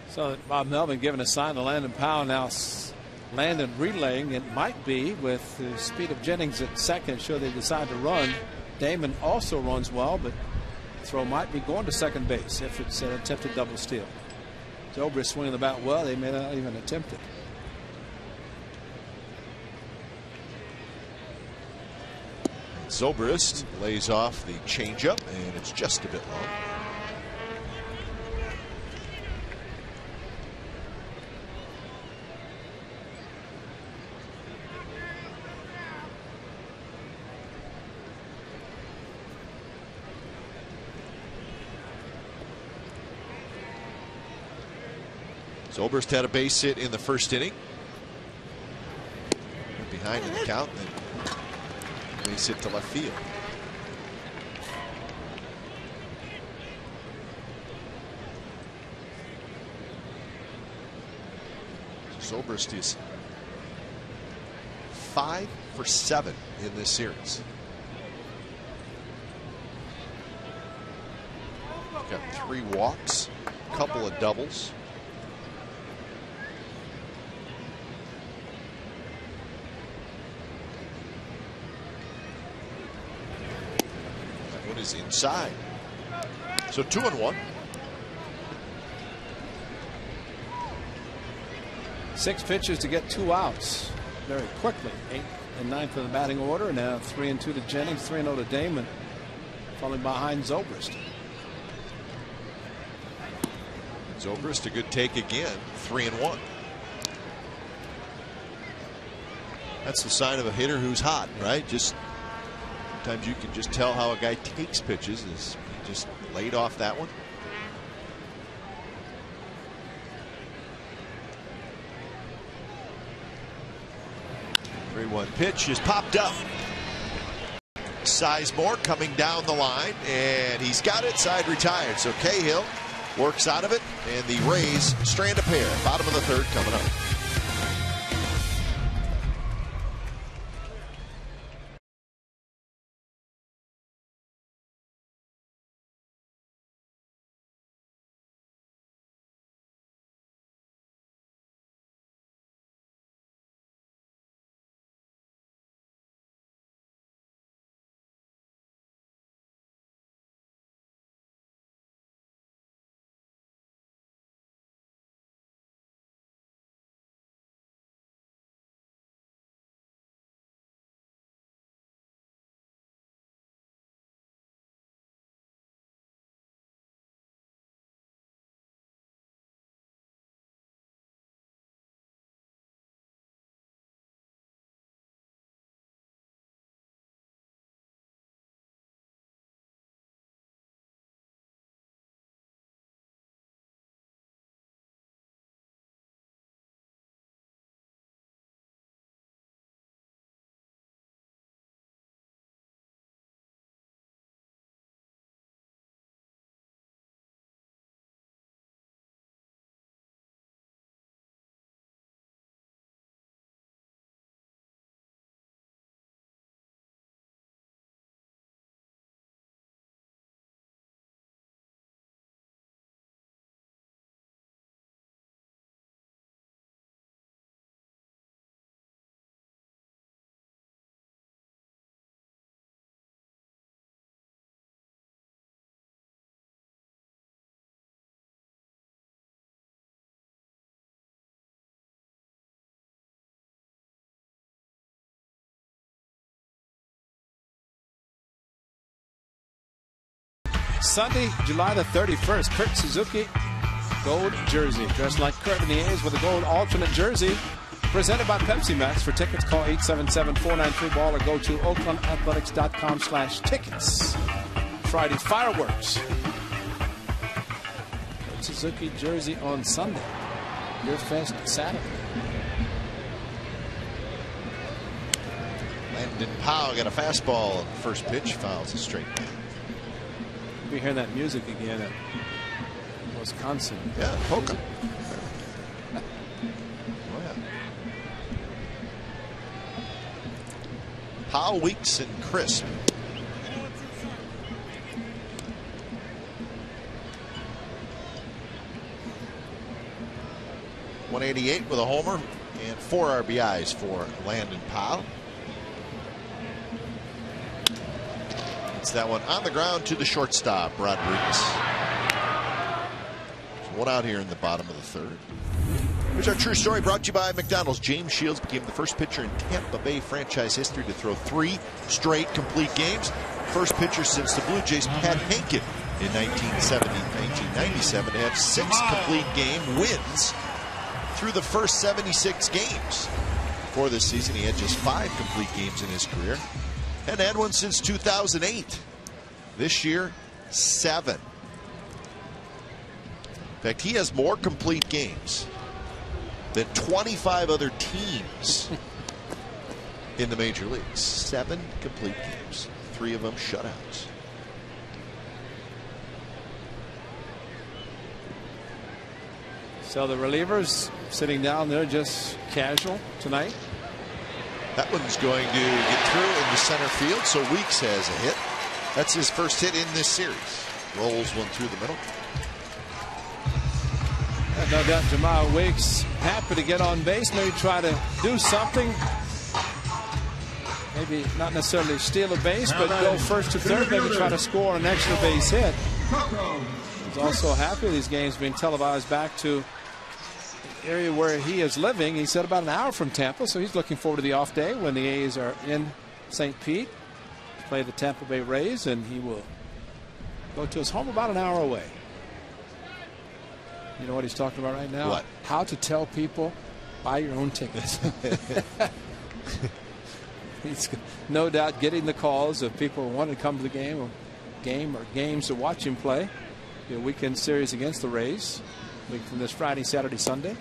So Bob Melvin giving a sign to Landon Powell. Now Landon relaying. It might be with the speed of Jennings at second, should they decide to run. Damon also runs well, but throw might be going to second base if it's an attempted double steal. Zobrist swinging the bat well. They may not even attempt it. Zobrist lays off the changeup, and it's just a bit long. Zobrist had a base hit in the first inning. Behind in the count, and base hit to left field. Zobrist is 5 for 7 in this series. Got 3 walks, a couple of doubles. Is inside. So 2-1. 6 pitches to get 2 outs very quickly. 8th and 9th in the batting order. Now 3-2 to Jennings, 3-0 to Damon, falling behind Zobrist. Zobrist a good take again. 3-1. That's the sign of a hitter who's hot, right? Just sometimes you can just tell how a guy takes pitches. Is he just laid off that one? The 3-1 pitch is popped up. Sizemore coming down the line, and he's got it. Side retired. So Cahill works out of it, and the Rays strand a pair. Bottom of the third coming up. Sunday, July the 31st, Kurt Suzuki, gold jersey. Dressed like Kurt in the A's with a gold alternate jersey. Presented by Pepsi Max. For tickets, call 877-493-BALL or go to oaklandathletics.com/tickets. Friday, fireworks. Kurt Suzuki jersey on Sunday. Your Fest Saturday. Landon Powell got a fastball on the first pitch. Fouls a straight. Be hearing that music again at Wisconsin. Yeah, polka. Oh, yeah. Powell, Weeks, and Crisp. .188 with a homer and 4 RBIs for Landon Powell. It's that one on the ground to the shortstop, Rodriguez. So one out here in the bottom of the third. Here's our true story brought to you by McDonald's. James Shields became the first pitcher in Tampa Bay franchise history to throw 3 straight complete games. First pitcher since the Blue Jays' Pat Henkin in 1997 to have 6 complete game wins through the first 76 games. Before this season, he had just 5 complete games in his career. And had one since 2008. This year, 7. In fact, he has more complete games than 25 other teams in the major leagues. 7 complete games. 3 of them shutouts. So the relievers sitting down there just casual tonight. That one's going to get through in the center field, so Weeks has a hit. That's his first hit in this series. Rolls one through the middle. And no doubt Jamal Weeks happy to get on base, maybe try to do something. Maybe not necessarily steal a base, but go first to third, maybe try to score an extra base hit. He's also happy these games being televised back to area where he is living. He said about an hour from Tampa, so he's looking forward to the off day when the A's are in St. Pete to play the Tampa Bay Rays, and he will go to his home about an hour away. You know what he's talking about right now? What? How to tell people buy your own tickets. He's no doubt getting the calls of people who want to come to the game or games to watch him play. The weekend series against the Rays. Week from this Friday, Saturday, Sunday.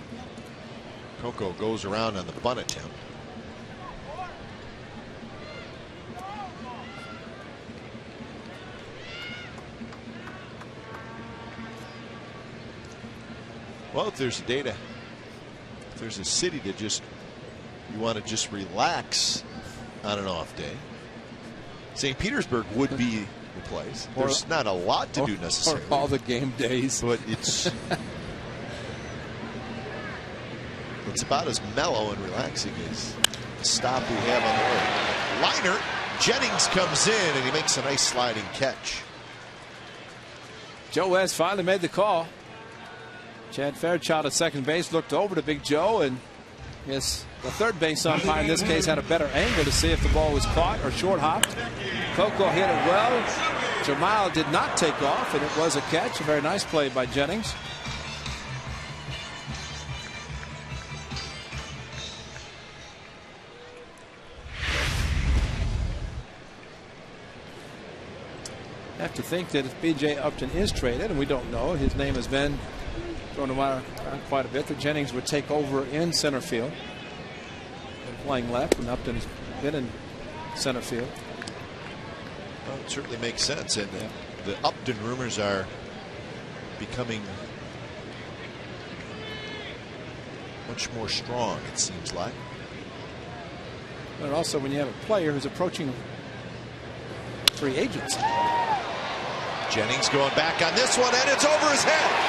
Coco goes around on the bunt attempt. Well, if there's if there's a city that you want to just relax on an off day, St. Petersburg would be the place. There's not a lot to do necessarily. Or all the game days. But it's about as mellow and relaxing as the stop we have on the way. Liner, Jennings comes in and he makes a nice sliding catch. Joe West finally made the call. Chad Fairchild at second base looked over to Big Joe, and yes, the third base umpire in this case had a better angle to see if the ball was caught or short hopped. Coco hit it well. Jamal did not take off, and it was a catch. A very nice play by Jennings. I have to think that if B.J. Upton is traded, and we don't know, his name has been thrown around quite a bit, that Jennings would take over in center field. Playing left, and Upton's been in center field. Well, it certainly makes sense, and the Upton rumors are becoming much more strong, it seems like. But also, when you have a player who's approaching free agency. Jennings going back on this one, and it's over his head.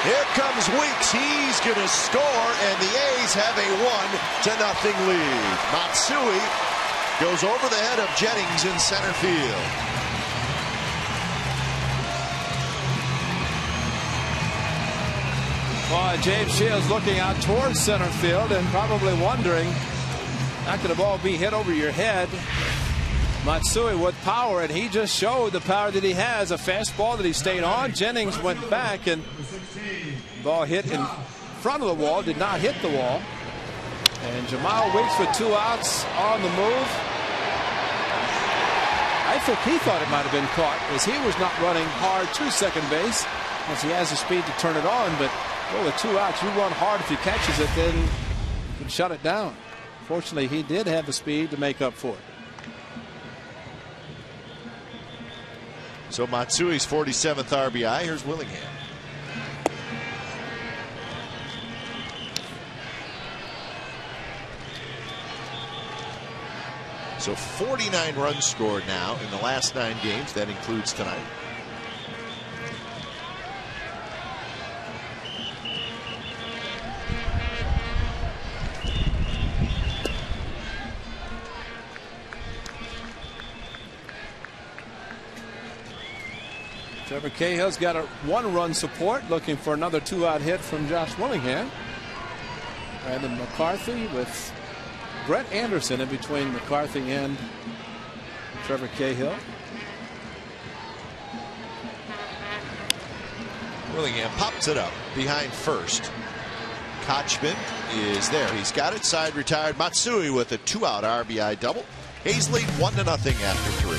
Here comes Weeks. He's going to score, and the A's have a 1-0 lead. Matsui goes over the head of Jennings in center field. Boy, James Shields looking out towards center field and probably wondering, how could the ball be hit over your head? Matsui with power, and he just showed the power that he has. A fastball that he stayed on. Jennings went back, and the ball hit in front of the wall, did not hit the wall. And Jamal Weeks with 2 outs on the move. I think he thought it might have been caught, as he was not running hard to second base, as he has the speed to turn it on. But well, with 2 outs, you run hard. If he catches it, then you can shut it down. Fortunately, he did have the speed to make up for it. So Matsui's 47th RBI. Here's Willingham. So 49 runs scored now in the last 9 games. That includes tonight. Trevor Cahill's got a 1-run support, looking for another 2-out hit from Josh Willingham. Brandon McCarthy with Brett Anderson in between McCarthy and Trevor Cahill. Willingham pops it up behind first. Kochman is there. He's got it. Side retired. Matsui with a 2-out RBI double. A's lead 1-0 after 3.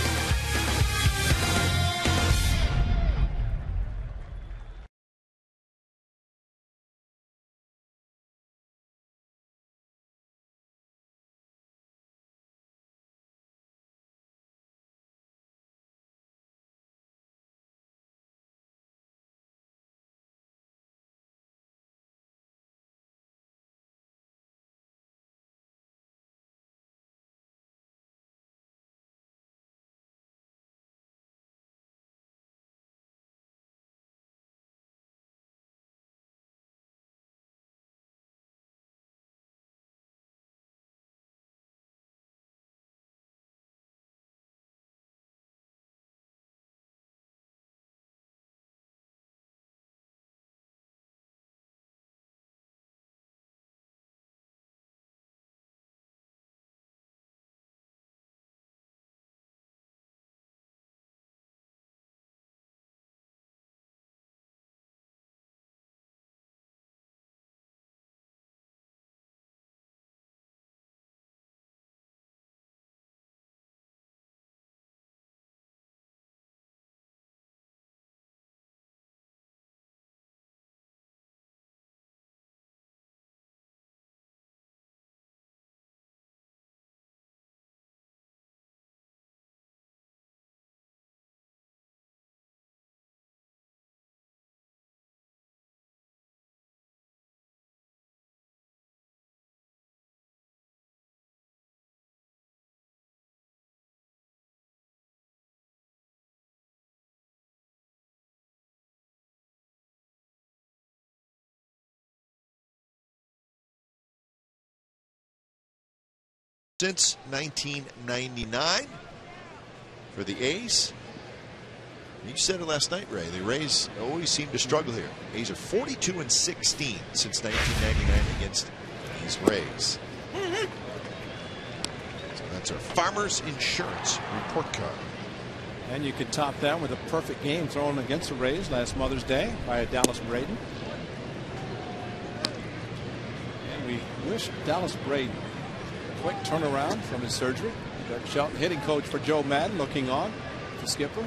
since 1999 for the A's. You said it last night, Ray. The Rays always seem to struggle here. A's are 42-16 since 1999 against these Rays. So that's our Farmers Insurance report card. And you could top that with a perfect game thrown against the Rays last Mother's Day by Dallas Braden. And we wish Dallas Braden a quick turnaround from his surgery. Doug Shelton, hitting coach for Joe Madden, looking on, the skipper.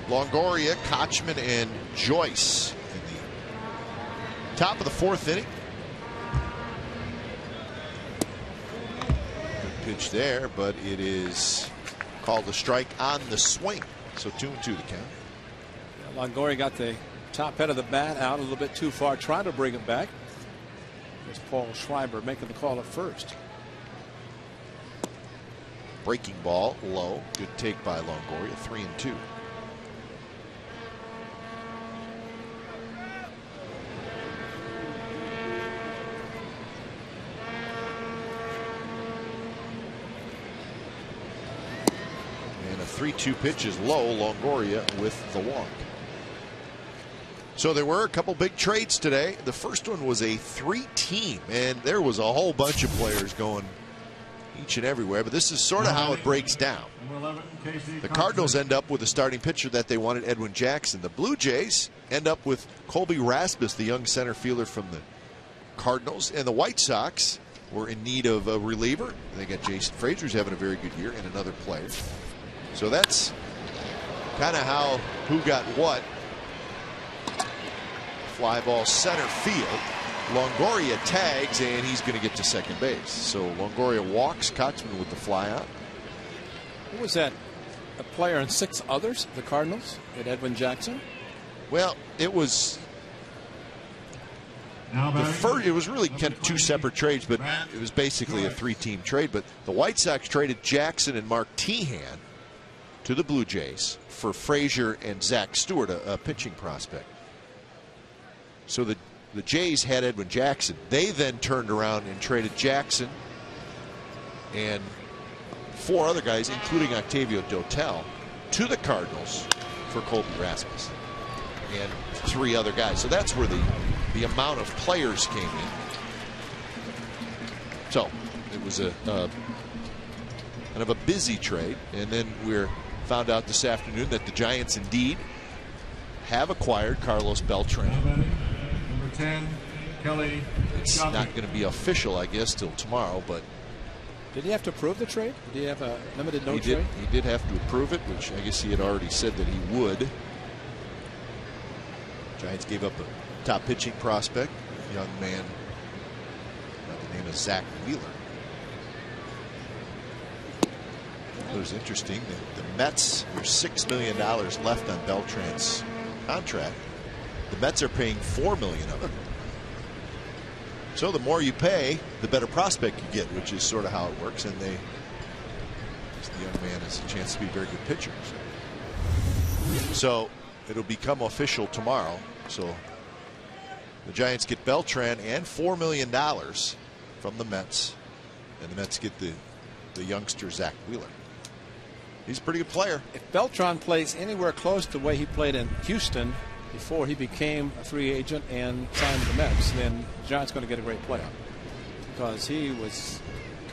Longoria, Kochman, and Joyce in the top of the fourth inning. Good pitch there, but it is called a strike on the swing. So 2-2 the count. Yeah, Longoria got the top head of the bat out a little bit too far, trying to bring it back. There's Paul Schreiber making the call at first. Breaking ball low. Good take by Longoria. 3-2. And a 3-2 pitch is low. Longoria with the walk. So there were a couple big trades today. The first one was a 3-team, and there was a whole bunch of players going each and everywhere, but this is sort of how it breaks down. The Cardinals end up with a starting pitcher that they wanted, Edwin Jackson. The Blue Jays end up with Colby Rasmus, the young center fielder from the Cardinals, and the White Sox were in need of a reliever. They got Jason Frazier, who's having a very good year, and another player. So that's kind of how who got what. Fly ball center field. Longoria tags, and he's going to get to second base. So Longoria walks. Kochman with the fly out. What was that? A player and 6 others, the Cardinals, at Edwin Jackson? Well, it was the first. It was really kind of 2 separate trades, but it was basically a 3-team trade. But the White Sox traded Jackson and Mark Tehan to the Blue Jays for Frazier and Zach Stewart, a pitching prospect. So the Jays had Edwin Jackson. They then turned around and traded Jackson and 4 other guys, including Octavio Dotel, to the Cardinals for Colby Rasmus and 3 other guys. So that's where the amount of players came in. So it was a kind of a busy trade, and then we're found out this afternoon that the Giants indeed have acquired Carlos Beltran. 10, Kelly. It's not going to be official, I guess, till tomorrow, but did he have to approve the trade? Did he have a limited no trade? He did have to approve it, which I guess he had already said that he would. Giants gave up a top pitching prospect, a young man by the name of Zach Wheeler. It was interesting that the Mets, there's $6 million left on Beltran's contract. The Mets are paying $4 million of it. So the more you pay, the better prospect you get, which is sort of how it works. And the young man has a chance to be a very good pitcher. So it'll become official tomorrow. So the Giants get Beltran and $4 million from the Mets, and the Mets get the youngster Zach Wheeler. He's a pretty good player. If Beltran plays anywhere close to the way he played in Houston before he became a free agent and signed with the Mets, then the Giants going to get a great player, because he was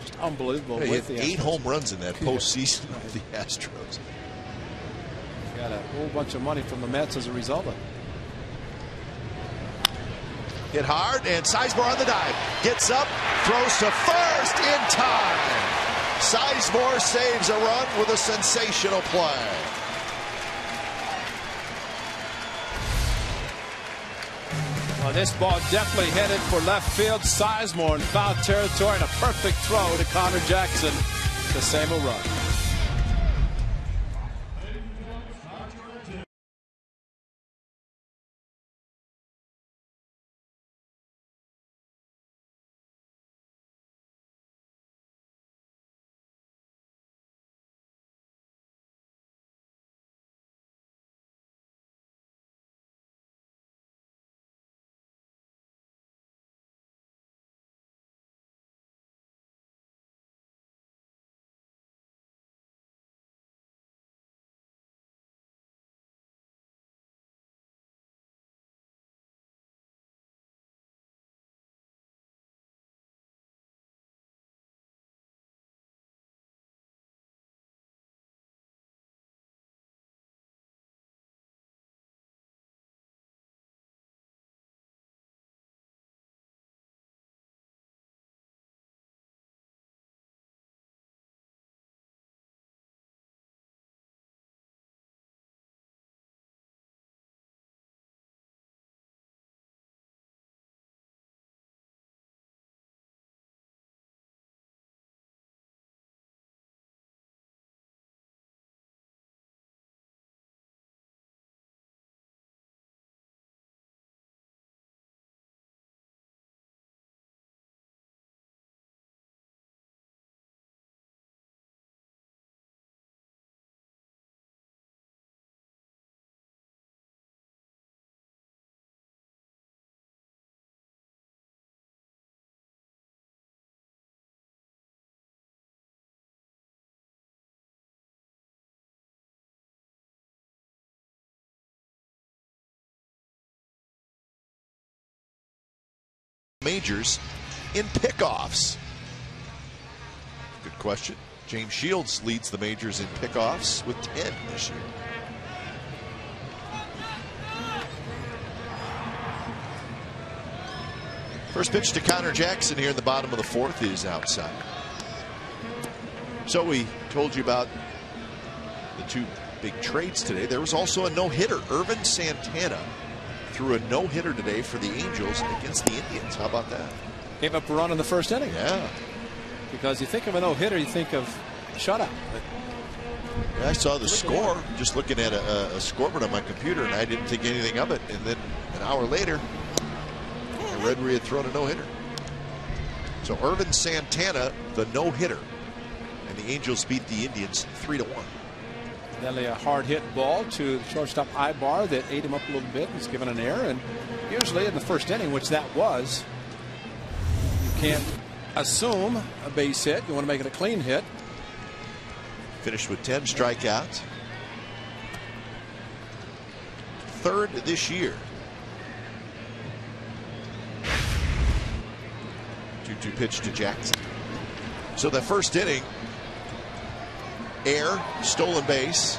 just unbelievable. He with had the 8 Astros. home runs in that postseason with the Astros. Got a whole bunch of money from the Mets as a result of it. Hit hard, and Sizemore on the dive. Gets up, throws to first in time. Sizemore saves a run with a sensational play. Well, this ball definitely headed for left field. Sizemore in foul territory, and a perfect throw to Connor Jackson to save a run. majors in pickoffs? Good question. James Shields leads the majors in pickoffs with 10 this year. First pitch to Connor Jackson here in the bottom of the fourth is outside. So we told you about the two big trades today. There was also a no-hitter. Irvin Santana threw a no-hitter today for the Angels against the Indians. How about that? Gave up a run in the first inning. Yeah. Because you think of a no-hitter, you think of shutout. Yeah, I saw the score just looking at a scoreboard on my computer, and I didn't think anything of it. And then an hour later, I read where he had thrown a no-hitter. So Irvin Santana, the no-hitter, and the Angels beat the Indians 3-1. Then a hard hit ball to shortstop Ibar that ate him up a little bit. He's given an error, and usually in the first inning, which that was, you can't assume a base hit. You want to make it a clean hit. Finished with 10 strikeouts. Third this year. 2-2 pitch to Jackson. So the first inning, error, stolen base,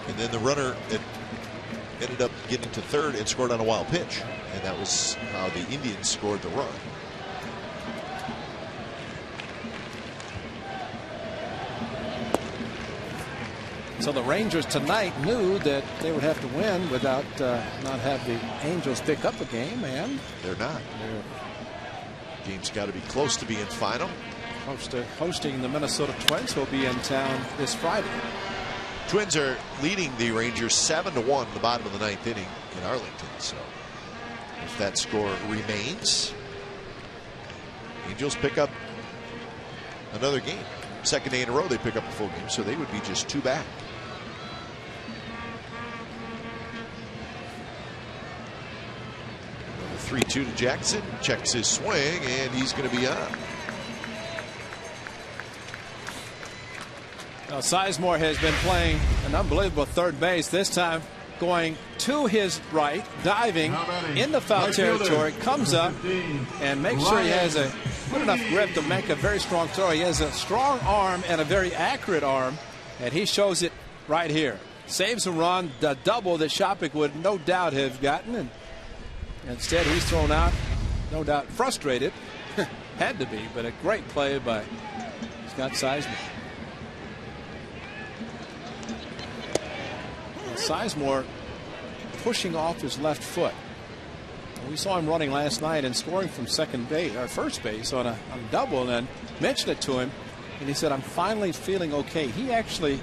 and then the runner that ended up getting to third and scored on a wild pitch, and that was how the Indians scored the run. So the Rangers tonight knew that they would have to win without not have the Angels pick up a game, and they're not. Game's got to be close to being final. Hosting the Minnesota Twins, who will be in town this Friday. Twins are leading the Rangers 7-1 in the bottom of the ninth inning in Arlington. So if that score remains, Angels pick up another game. Second day in a row they pick up a full game, so they would be just 2 back. The 3-2 to Jackson, checks his swing, and he's going to be up. Now, Sizemore has been playing an unbelievable third base, this time going to his right, diving in the foul territory, comes up and makes sure he has a good enough grip to make a very strong throw. He has a strong arm and a very accurate arm, and he shows it right here. Saves a run, the double that Shopik would no doubt have gotten, and instead he's thrown out, no doubt frustrated. Had to be, but a great play by Scott Sizemore. Sizemore pushing off his left foot. We saw him running last night and scoring from first base on a double, and then mentioned it to him, and he said, "I'm finally feeling okay." He actually,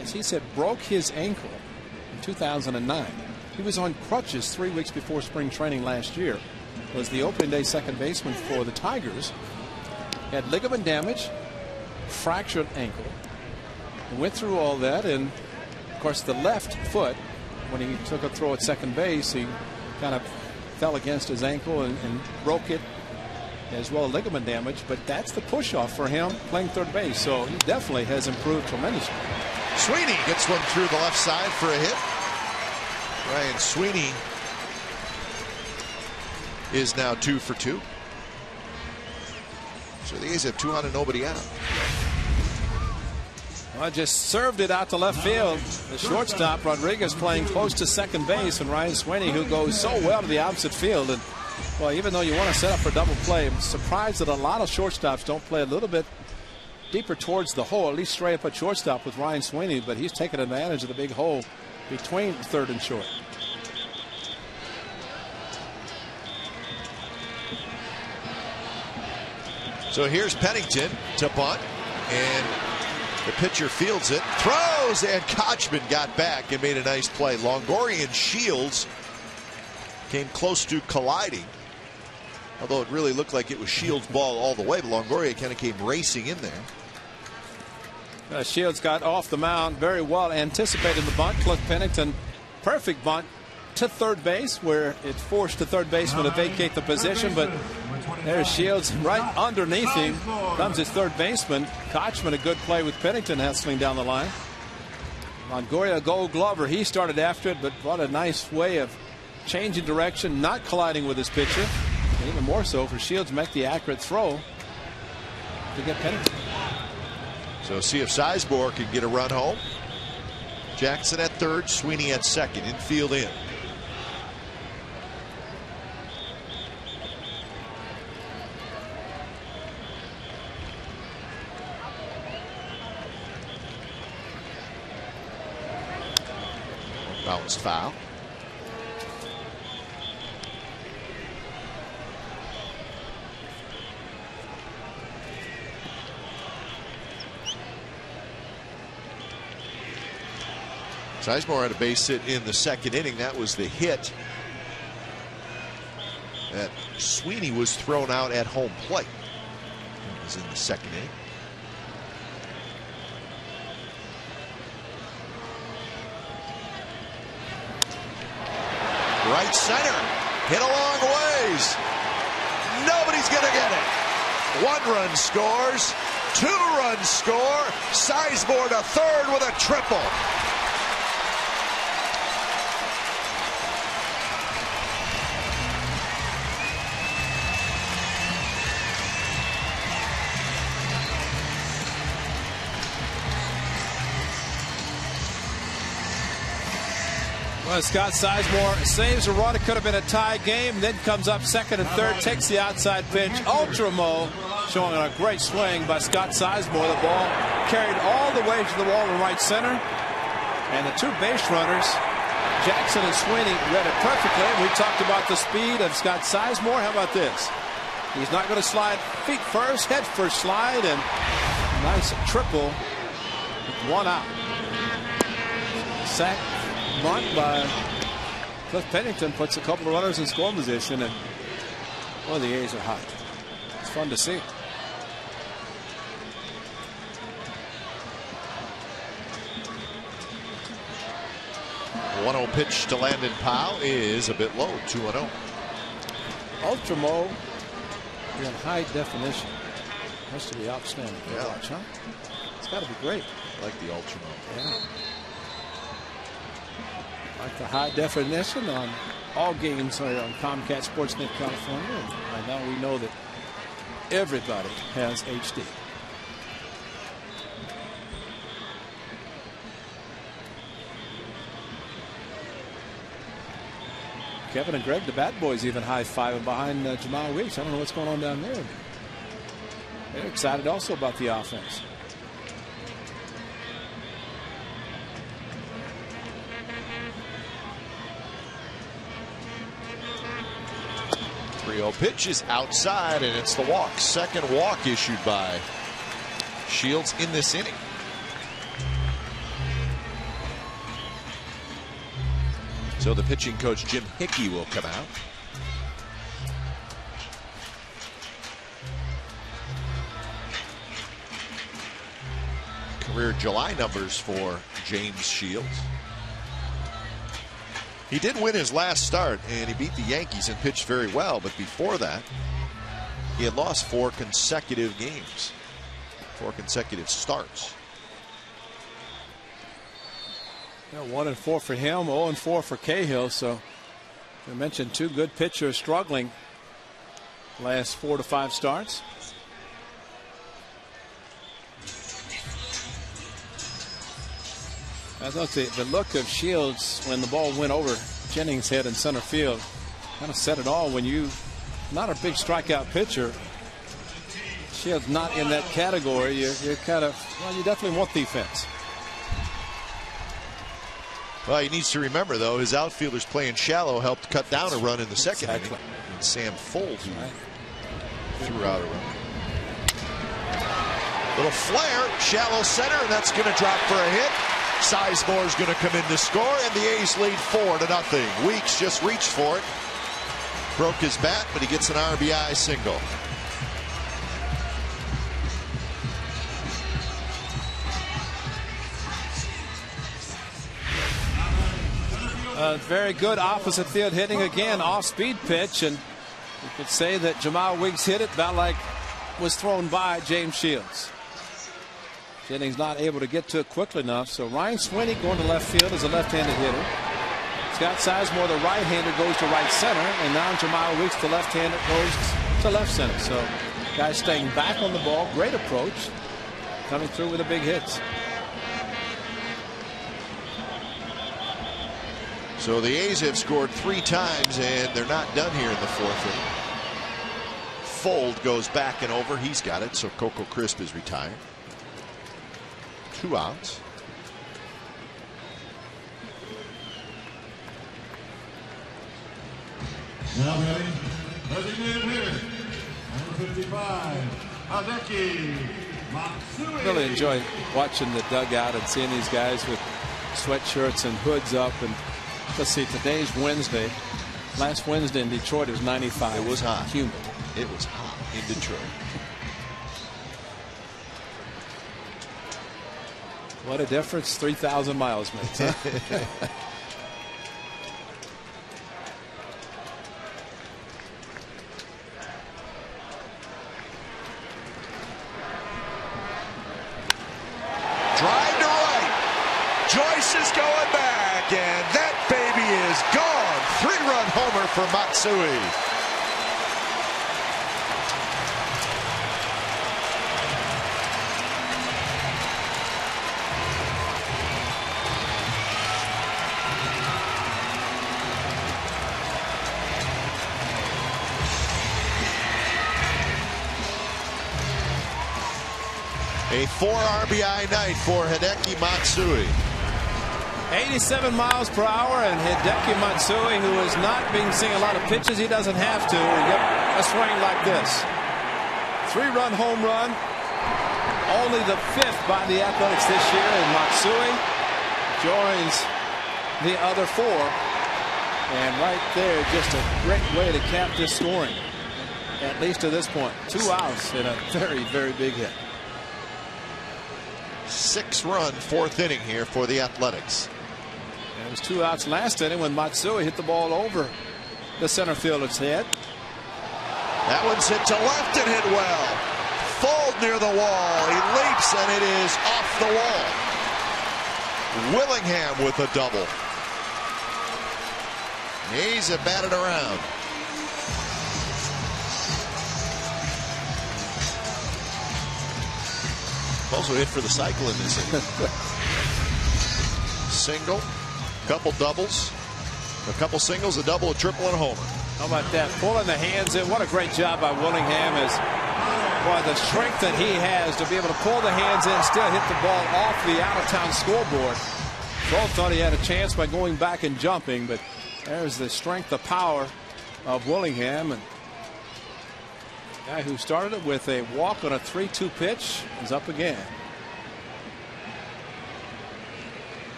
as he said, broke his ankle in 2009. He was on crutches 3 weeks before spring training last year. Was the opening day second baseman for the Tigers. Had ligament damage, fractured ankle, and went through all that, and of course, the left foot, when he took a throw at second base, he kind of fell against his ankle and broke it, as well as ligament damage. But that's the push-off for him playing third base. So he definitely has improved tremendously. Sweeney gets one through the left side for a hit. Ryan Sweeney is now 2 for 2. So the A's have 2 on and nobody out. Well, just served it out to left field. The shortstop, Rodriguez, playing close to second base, and Ryan Sweeney, who goes so well to the opposite field. And well, even though you want to set up for double play, I'm surprised that a lot of shortstops don't play a little bit deeper towards the hole, at least straight up at shortstop with Ryan Sweeney, but he's taken advantage of the big hole between third and short. So here's Pennington to bunt, and the pitcher fields it, throws, and Kochman got back and made a nice play. Longoria and Shields came close to colliding, although it really looked like it was Shields' ball all the way, but Longoria kind of came racing in there. Shields got off the mound very well, anticipated the bunt. Cliff Pennington, perfect bunt to third base, where it forced the third baseman to vacate the position, but there's Shields right underneath him. Comes his third baseman. Kochman, a good play with Pennington hustling down the line. Longoria, a Gold Glover. He started after it, but what a nice way of changing direction, not colliding with his pitcher. Even more so for Shields to make the accurate throw to get Pennington. So see if Sizemore can get a run home. Jackson at third, Sweeney at second, infield in. Bounced foul. Sizemore had a base hit in the second inning. That was the hit that Sweeney was thrown out at home plate. That was in the second inning. Right center, hit a long ways. Nobody's gonna get it. 1 run scores, 2 runs score. Sizemore to third with a triple. Well, Scott Sizemore saves a run. It could have been a tie game. Then comes up second and third, takes the outside pitch. Ultramo showing a great swing by Scott Sizemore. The ball carried all the way to the wall in right center. And the 2 base runners, Jackson and Sweeney, read it perfectly. We talked about the speed of Scott Sizemore. How about this? He's not going to slide feet first, head first slide, and nice triple. 1 out. Sack bunt by Cliff Pennington puts a couple of runners in scoring position, and well, the A's are hot. It's fun to see. The 1-0 pitch to Landon Powell is a bit low, 2-0. Ultramo in high definition. Has to be outstanding. Yeah. Watch, huh? It's got to be great. I like the Ultramo. Yeah. Like the high definition on all games on Comcast Sportsnet California. And right now we know that everybody has HD. Kevin and Greg, the Bat Boys, even high-fiving behind Jamal Weeks. I don't know what's going on down there. They're excited also about the offense. Pitch is outside, and it's the walk. Second walk issued by Shields in this inning. So the pitching coach Jim Hickey will come out. Career July numbers for James Shields. He did win his last start, and he beat the Yankees and pitched very well. But before that, he had lost 4 consecutive games, 4 consecutive starts. Yeah, 1-4 for him, 0-4 for Cahill. So I mentioned 2 good pitchers struggling last 4 to 5 starts. I thought the look of Shields when the ball went over Jennings' head in center field kind of said it all. When you not a big strikeout pitcher, Shields not in that category, you're kind of, well, you definitely want defense. Well, he needs to remember, though, his outfielders playing shallow helped cut down a run in the second inning. And Sam Fold threw out a run. Little flare, shallow center, and that's going to drop for a hit. Sizemore's going to come in to score, and the A's lead 4-0. Weeks just reached for it. Broke his bat, but he gets an RBI single. Very good opposite field hitting again, off-speed pitch, and you could say that Jamal Weeks hit it about like was thrown by James Shields. Jennings not able to get to it quickly enough, so Ryan Sweeney going to left field as a left-handed hitter. Scott Sizemore, the right-hander, goes to right center, and now Jamal Weeks, the left-hander, goes to left center. So guys staying back on the ball. Great approach. Coming through with the big hits. So the A's have scored 3 times, and they're not done here in the 4th inning. Fold goes back and over. He's got it. So Coco Crisp is retired. 2 outs. Now ready. Designated hitter, number 55, Hideki Matsui. Really enjoy watching the dugout and seeing these guys with sweatshirts and hoods up. And let's see, today's Wednesday. Last Wednesday in Detroit it was 95. It was hot. Humid. It was hot in Detroit. What a difference 3,000 miles makes. Huh? Drive to right. Joyce is going back, and that baby is gone. 3-run homer for Matsui. A 4 RBI night for Hideki Matsui. 87 miles per hour, and Hideki Matsui, who is not being seeing a lot of pitches, he doesn't have to get a swing like this. 3-run home run, only the 5th by the Athletics this year, and Matsui joins the other 4. And right there, just a great way to cap this scoring, at least to this point. 2 outs in a very, very big hit. 6-run 4th inning here for the Athletics. And it was 2 outs last inning when Matsui hit the ball over the center fielder's head. That one's hit to left and hit well. Fold near the wall. He leaps and it is off the wall. Willingham with a double. A's have batted around. Also hit for the cycle in this inning. Single, couple doubles, a couple singles, a double, a triple, and a homer. How about that? Pulling the hands in. What a great job by Willingham. As boy, the strength that he has to be able to pull the hands in, still hit the ball off the out-of-town scoreboard. Both thought he had a chance by going back and jumping, but there's the strength, the power of Willingham. And guy who started it with a walk on a 3-2 pitch is up again.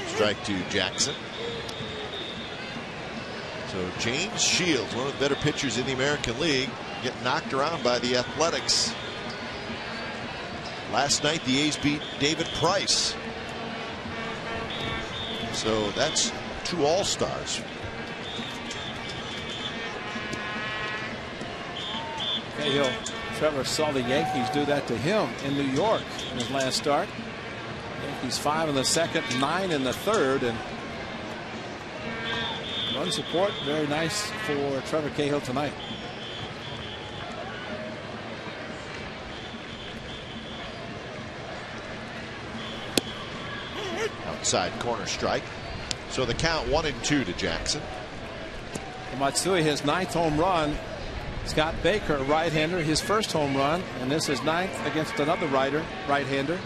Strike to Jackson. So James Shields, one of the better pitchers in the American League, getting knocked around by the Athletics. Last night the A's beat David Price. So that's 2 All-Stars. Cahill, Trevor saw the Yankees do that to him in New York in his last start. Yankees 5 in the 2nd, 9 in the 3rd, and run support very nice for Trevor Cahill tonight. Outside corner strike. So the count 1-2 to Jackson. Matsui, his 9th home run. Scott Baker, a right-hander, his first home run, and this is 9th against another right-hander.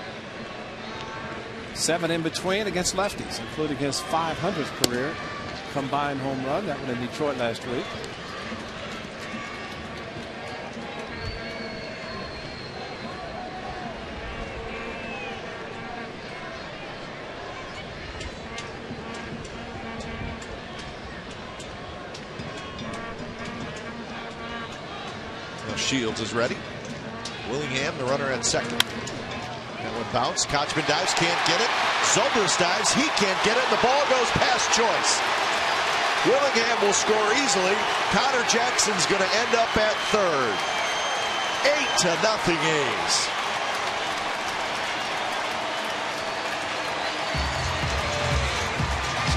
7 in between against lefties, including his 500th career combined home run. That one in Detroit last week. Shields is ready. Willingham, the runner at 2nd. That one bounced. Kochman dives, can't get it. Zobrist dives, he can't get it. The ball goes past Joyce. Willingham will score easily. Connor Jackson's going to end up at 3rd. 8-0 A's.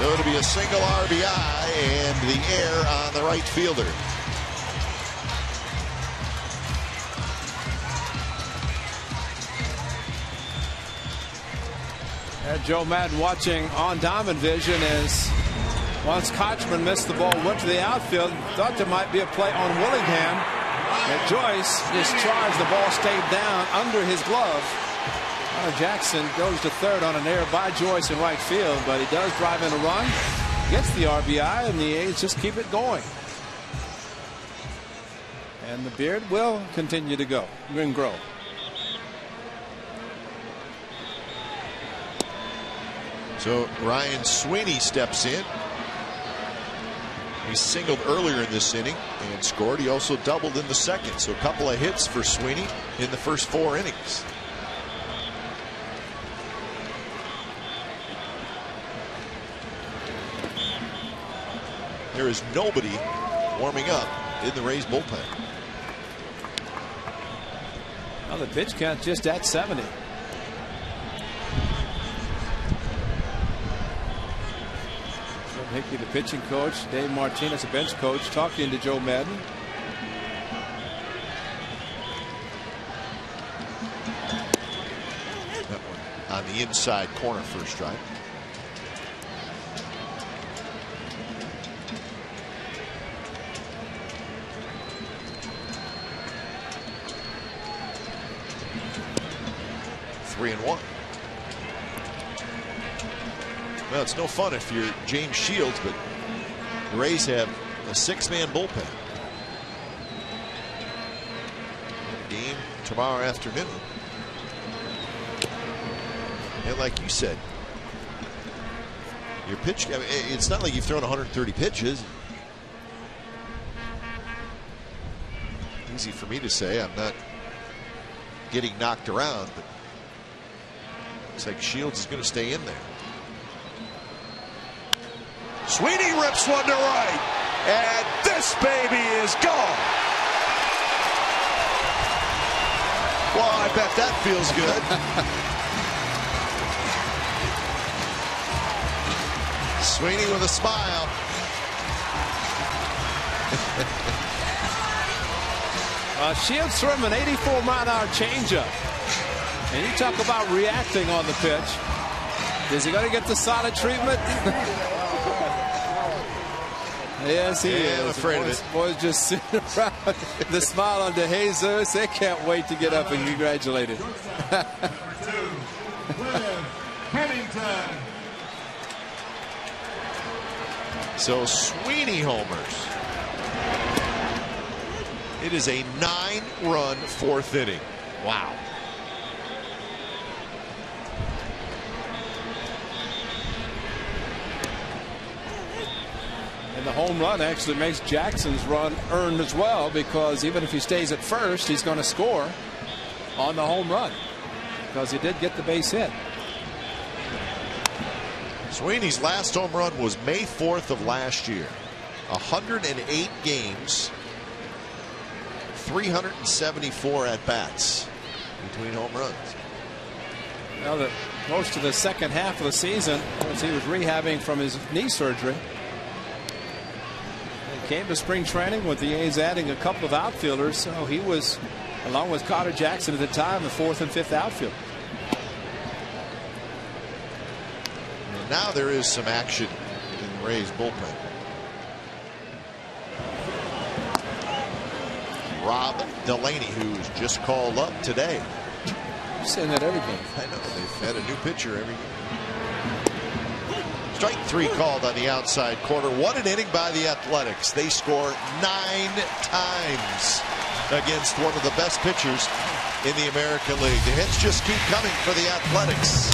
So So it'll be a single RBI and the air on the right fielder. Joe Madden watching on Diamond Vision as once Kochman missed the ball, went to the outfield, thought there might be a play on Willingham. And Joyce discharged, the ball stayed down under his glove. Jackson goes to third on an error by Joyce in right field, but he does drive in a run, gets the RBI, and the A's just keep it going. And the beard will continue to go and grow. So Ryan Sweeney steps in. He singled earlier in this inning and scored. He also doubled in the second. So a couple of hits for Sweeney in the first 4 innings. There is nobody warming up in the Rays bullpen. Well, the pitch count just at 70. Hickey, the pitching coach, Dave Martinez, the bench coach, talking to Joe Madden. That one on the inside corner, first strike. Three and one. Well, it's no fun if you're James Shields, but the Rays have a 6-man bullpen. Game tomorrow afternoon. And like you said, your pitch, I mean, it's not like you've thrown 130 pitches. Easy for me to say. I'm not getting knocked around, but it's like Shields is going to stay in there. Sweeney rips one to right, and this baby is gone. Well, I bet that feels good. Sweeney with a smile. Shields threw him an 84-mile-an-hour changeup. And you talk about reacting on the pitch. Is he going to get the solid treatment? Yes, he is. I'm afraid of it. Boys just sitting around. The smile on DeJesus. They can't wait to get up and congratulate him. So Sweeney homers. It is a 9-run 4th inning. Wow. And the home run actually makes Jackson's run earned as well, because even if he stays at first, he's going to score on the home run because he did get the base hit. Sweeney's last home run was May 4th of last year. 108 games, 374 at bats between home runs. Well, most of the second half of the season, as he was rehabbing from his knee surgery, came to spring training with the A's adding a couple of outfielders, so he was, along with Carter Jackson at the time, the 4th and 5th outfield. And now there is some action in the Rays bullpen. Rob Delaney, who's just called up today. You're saying that every game. I know, they've had a new pitcher every game. Strike 3 called on the outside corner. What an inning by the Athletics. They score 9 times against one of the best pitchers in the American League. The hits just keep coming for the Athletics.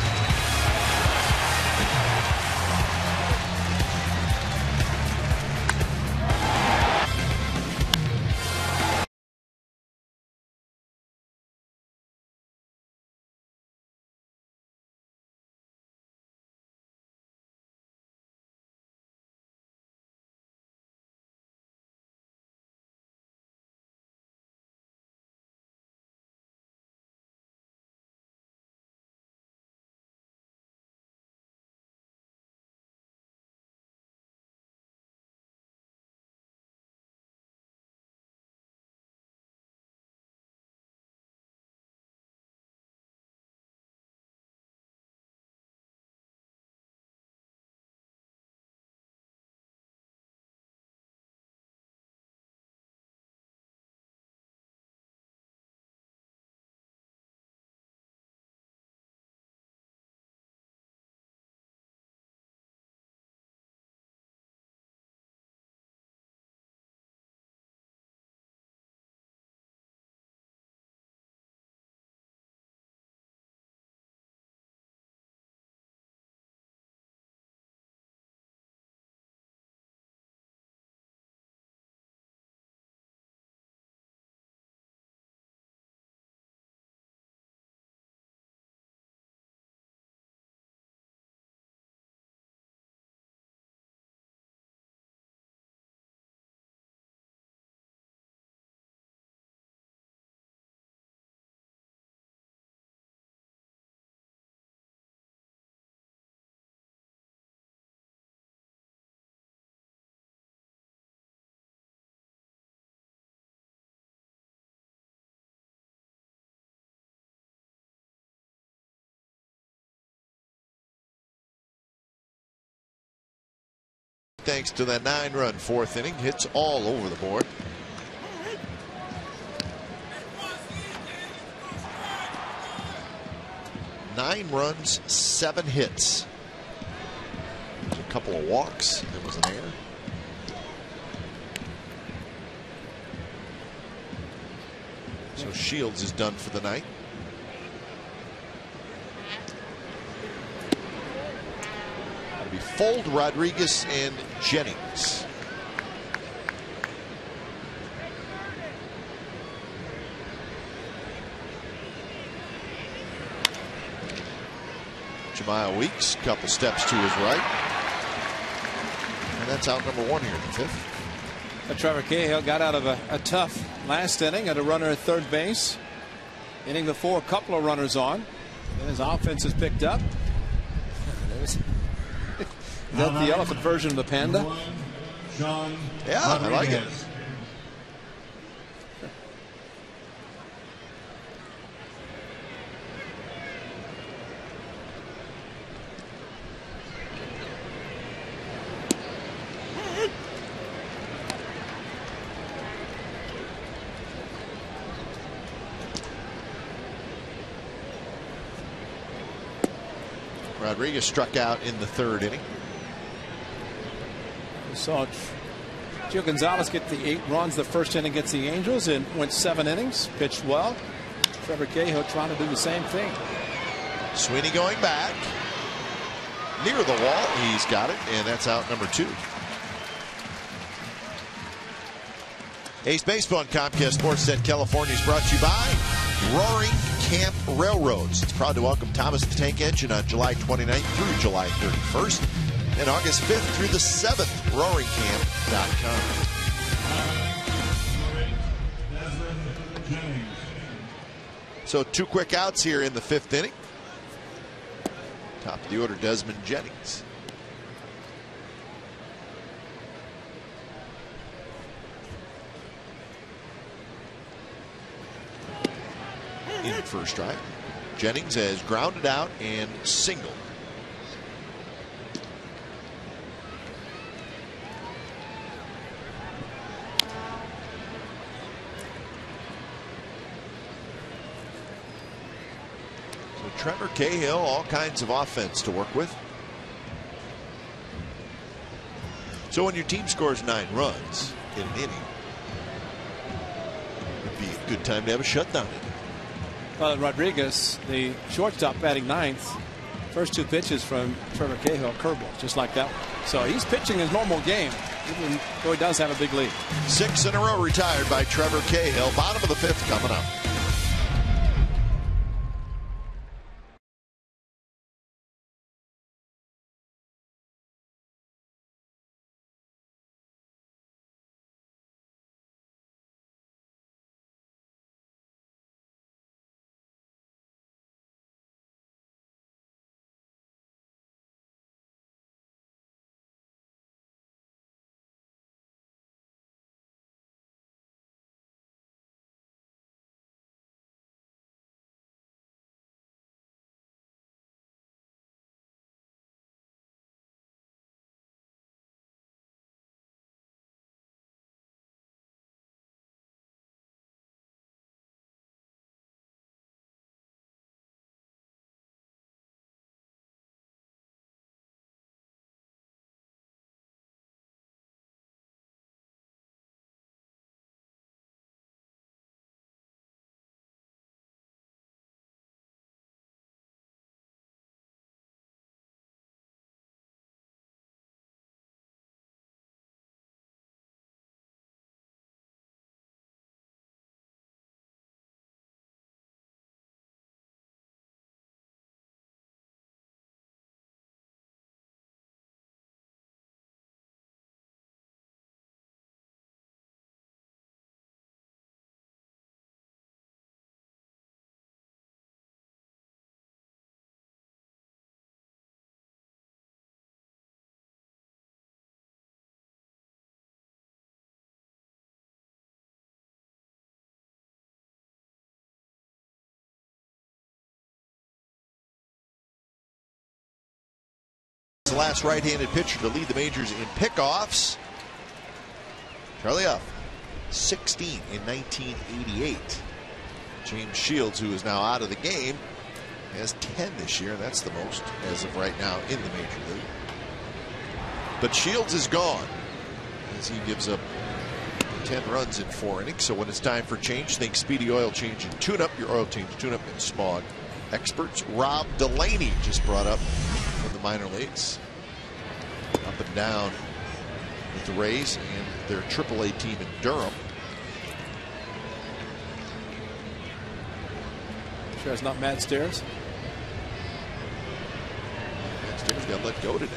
thanks to that 9-run fourth inning. Hits all over the board. Nine runs, 7 hits. There's a couple of walks. There was an error. So Shields is done for the night. It'll be Fold, Rodriguez, and Jennings. Jemiah Weeks, couple steps to his right. And that's out number 1 here in the 5th. Trevor Cahill got out of a tough last inning, had a runner at third base. Inning before, a couple of runners on. And his offense has picked up. Is that the elephant version of the panda? Yeah, I like it. Rodriguez struck out in the 3rd inning. We saw Gio Gonzalez get the 8 runs the first inning against the Angels and went 7 innings, pitched well. Trevor Cahill trying to do the same thing. Sweeney going back near the wall. He's got it, and that's out number 2. Ace Baseball and Comcast Sports at California is brought to you by Roaring Camp Railroads. It's proud to welcome Thomas the Tank Engine on July 29th through July 31st and August 5th through the 7th. RoaringCamp.com. So 2 quick outs here in the 5th inning. Top of the order, Desmond Jennings. In first strike. Jennings has grounded out and singled. So Trevor Cahill, all kinds of offense to work with. So when your team scores 9 runs in an inning, it'd be a good time to have a shutdown inning. Rodriguez, the shortstop, batting 9th. First 2 pitches from Trevor Cahill, curveball, just like that one. So he's pitching his normal game, even though he does have a big lead. 6 in a row retired by Trevor Cahill. Bottom of the 5th coming up. The last right-handed pitcher to lead the majors in pickoffs. Charlie Huff, 16 in 1988. James Shields, who is now out of the game, has 10 this year, and that's the most as of right now in the major league. But Shields is gone as he gives up 10 runs in 4 innings. So when it's time for change, think Speedy Oil Change and Tune-Up, your oil change tune-up and smog experts. Rob Delaney just brought up from the minor leagues. Up and down with the Rays and their AAA team in Durham. Sure it's not Matt Stairs. Matt Stairs got let go today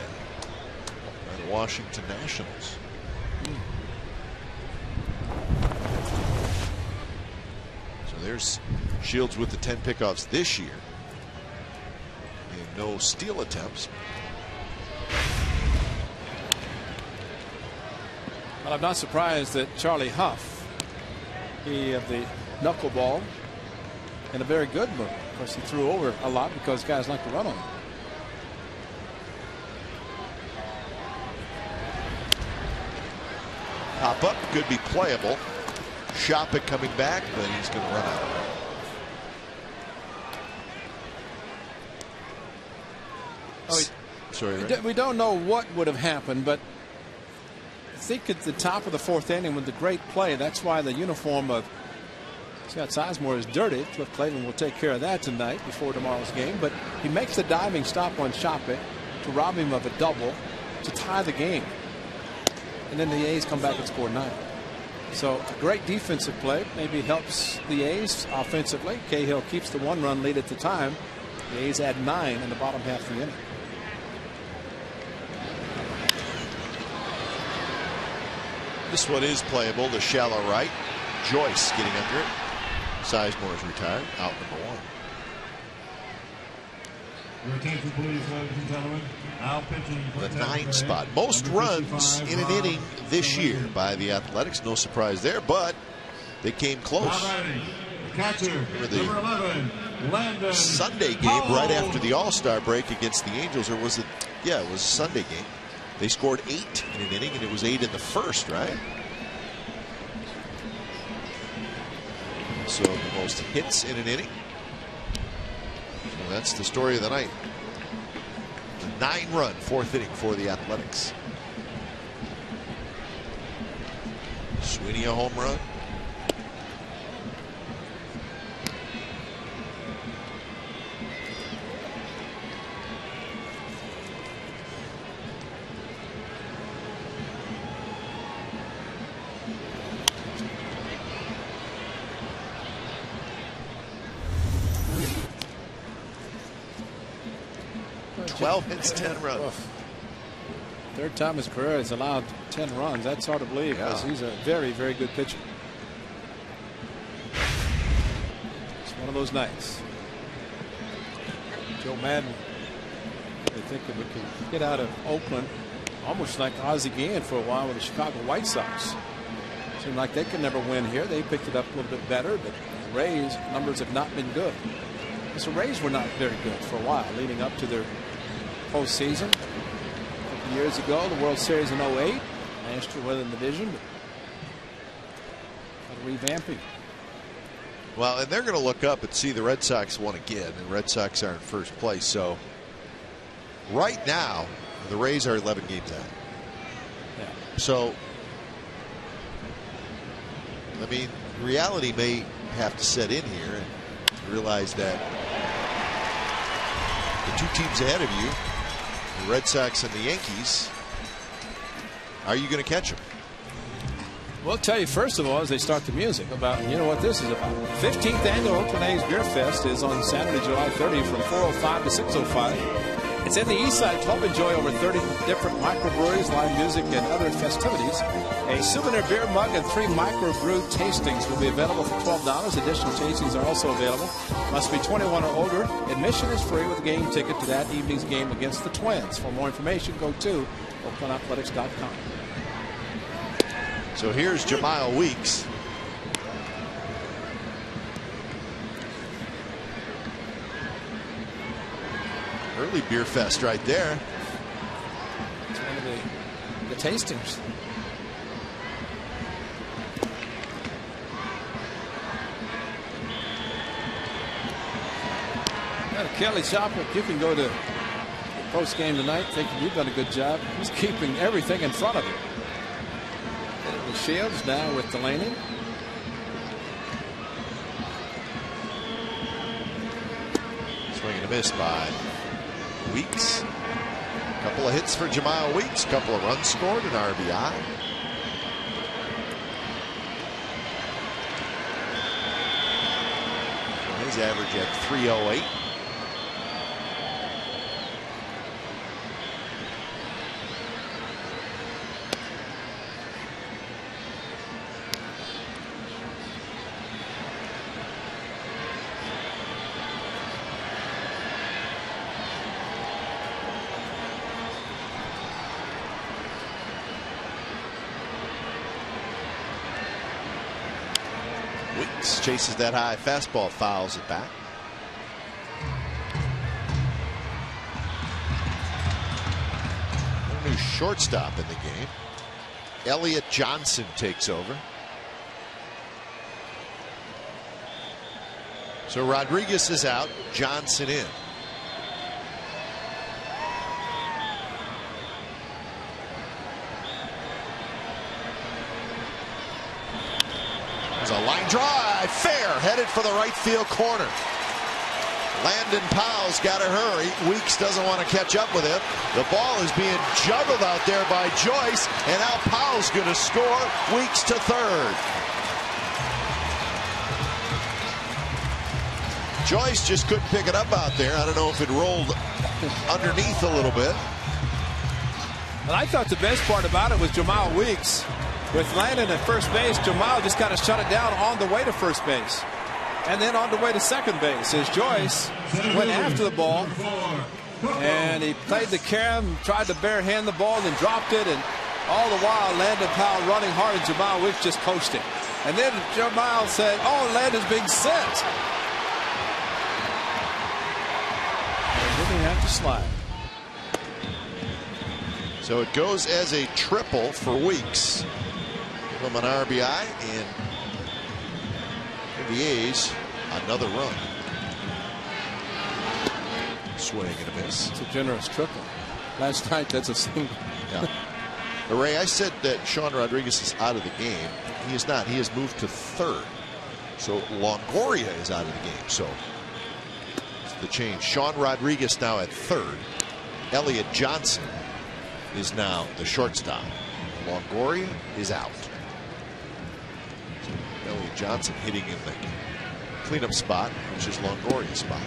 by the Washington Nationals. So there's Shields with the 10 pickoffs this year. And no steal attempts. Well, I'm not surprised that Charlie Huff, he of the knuckleball, in a very good mood. Of course, he threw over a lot because guys like to run on him. Pop up could be playable. Shopping coming back, but he's going to run out. Oh, sorry, we don't know what would have happened, but I think at the top of the 4th inning with the great play, that's why the uniform of Scott Sizemore is dirty. Cliff Clavin will take care of that tonight before tomorrow's game. But he makes the diving stop on Shopping to rob him of a double to tie the game. And then the A's come back and score 9. So a great defensive play maybe helps the A's offensively. Cahill keeps the 1-run lead at the time. The A's add 9 in the bottom half of the inning. This one is playable. The shallow right. Joyce getting under it. Sizemore is retired. Out number 1. Your attention, please, ladies and gentlemen. Now pitching for The 9 spot. Most runs in an inning this year by the Athletics. No surprise there, but they came close. Catcher, Remember number 11, Landon Sunday game right after the All-Star break against the Angels, or was it? Yeah, it was a Sunday game. They scored 8 in an inning, and it was 8 in the first, right? So the most hits in an inning. So that's the story of the night. The 9-run 4th inning for the Athletics. Sweeney a home run. Hits, 10 runs. Third time his career has allowed 10 runs. That's hard to believe because he's a very, very good pitcher. It's one of those nights. Joe Madden, they think that we can get out of Oakland almost like Ozzie Guillen for a while with the Chicago White Sox. Seemed like they could never win here. They picked it up a little bit better, but the Rays numbers have not been good. So Rays were not very good for a while leading up to their postseason. A couple years ago, the World Series in 08. Last year won the division, but revamping. Well, and they're going to look up and see the Red Sox won again, and Red Sox are in first place. So right now, the Rays are 11 games out. Yeah. So, I mean, reality may have to set in here and realize that the 2 teams ahead of you, the Red Sox and the Yankees, are you going to catch them? We'll tell you first of all as they start the music about, you know what this is about. 15th annual Oakland A's Beer Fest is on Saturday, July 30 from 4:05 to 6:05. It's in the East Side Club. Enjoy over 30 different microbreweries, live music, and other festivities. A souvenir beer mug and 3 microbrew tastings will be available for $12. Additional tastings are also available. Must be 21 or older. Admission is free with a game ticket to that evening's game against the Twins. For more information, go to OaklandAthletics.com. So here's Jamile Weeks. Early beer fest right there. tastings. Kelly Shopper, you can go to post game tonight thinking you've done a good job. He's keeping everything in front of him. With Shields now with Delaney. Swing and a miss by Weeks. Couple of hits for Jamal Weeks. Couple of runs scored, an RBI. His average at 308. Weeks chases that high fastball, fouls it back. A new shortstop in the game. Elliot Johnson takes over. So Rodriguez is out, Johnson in. A line drive, fair, headed for the right field corner. Landon Powell's got to hurry. Weeks doesn't want to catch up with him. The ball is being juggled out there by Joyce, and now Powell's going to score. Weeks to third. Joyce just couldn't pick it up out there. I don't know if it rolled underneath a little bit. And I thought the best part about it was Jamal Weeks. With Landon at first base, Jamal just kind of shut it down on the way to first base. And then on the way to second base as Joyce went after the ball. And he played the carom, tried to barehand the ball, and then dropped it. And all the while, Landon Powell running hard and Jamal Weeks just coasting. And then Jamal said, oh, Landon's being sent. And then he had to slide. So it goes as a triple for Weeks. From an RBI, and the A's another run. Swing and a miss. It's a generous triple. Last night, that's a single. Yeah. Ray, I said that Sean Rodriguez is out of the game. He is not. He has moved to third. So Longoria is out of the game. So it's the change. Sean Rodriguez now at third. Elliot Johnson is now the shortstop. Longoria is out. Elliot Johnson hitting in the cleanup spot, which is Longoria's spot.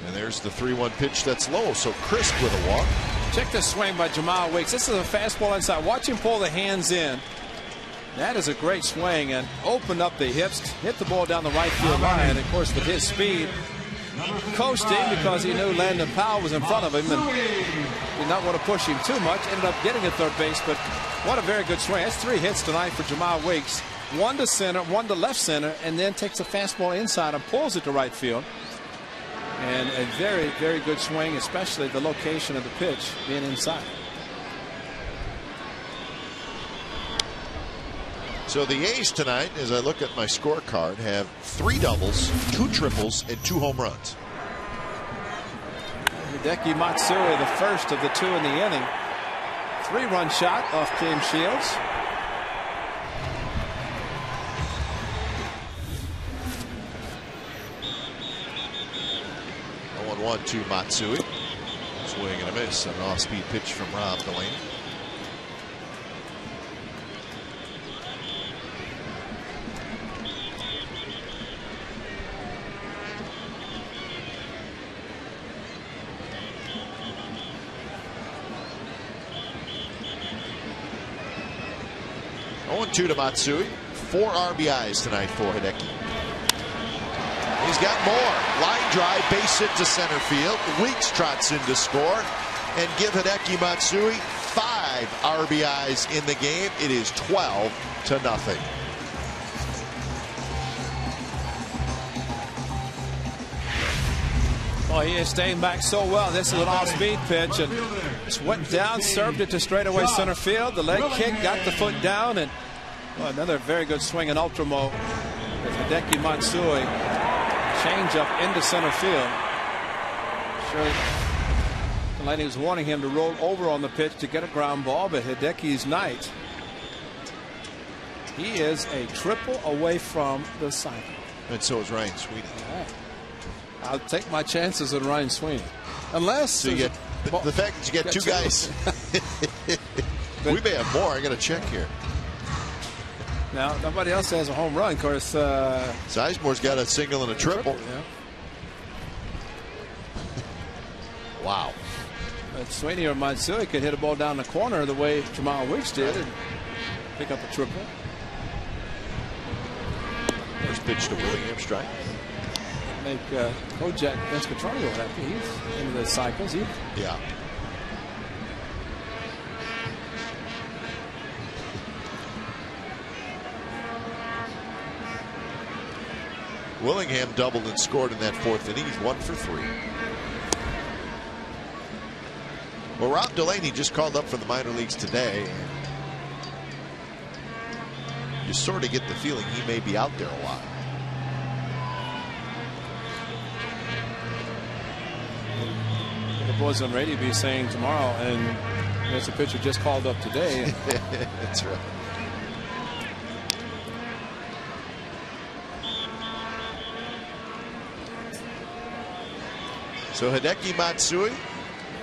And there's the 3-1 pitch that's low, so crisp with a walk. Check this swing by Jamal Weeks. This is a fastball inside. Watch him pull the hands in. That is a great swing and opened up the hips, hit the ball down the right field line. And of course, with his speed, coasting because he knew Landon Powell was in front of him and did not want to push him too much. Ended up getting at third base, but what a very good swing. That's 3 hits tonight for Jamal Weeks. 1 to center, 1 to left center, and then takes a fastball inside and pulls it to right field. And a very, very good swing, especially the location of the pitch being inside. So the A's tonight, as I look at my scorecard, have 3 doubles, 2 triples, and 2 home runs. Hideki Matsui, the first of the 2 in the inning. 3-run shot off James Shields. A 1-1 to Matsui. Swing and a miss. An off-speed pitch from Rob Delaney. Two to Matsui. 4 RBIs tonight for Hideki. He's got more. Line drive, base hit to center field. Weeks trots in to score and give Hideki Matsui 5 5 RBIs in the game. It is 12-0. Oh, he is staying back so well. This is an off-speed pitch, and just went down, served it to straightaway center field. The leg kick, got the foot down, and another very good swing in ultra mode with Hideki Matsui. Change up into center field. Sure, Delaney was wanting him to roll over on the pitch to get a ground ball, but Hideki's night. He is a triple away from the cycle. And so is Ryan Sweeney. All right. I'll take my chances on Ryan Sweeney. Unless so you get the fact that you get two guys. We may have more. I got to check here. Now, nobody else has a home run. Of course, Sizemore's got a single and a triple. Yeah. Wow. But Sweeney or Matsui could hit a ball down the corner the way Jamal Weeks did and pick up a triple. First pitch to Willingham, strike. Make Kojak Pescatronio happy. He's into the cycles. Yeah. Willingham doubled and scored in that 4th inning. He's 1 for 3. Well, Rob Delaney just called up from the minor leagues today. You sort of get the feeling he may be out there a while. The boys on radio be saying tomorrow, and there's a pitcher just called up today. That's right. So Hideki Matsui,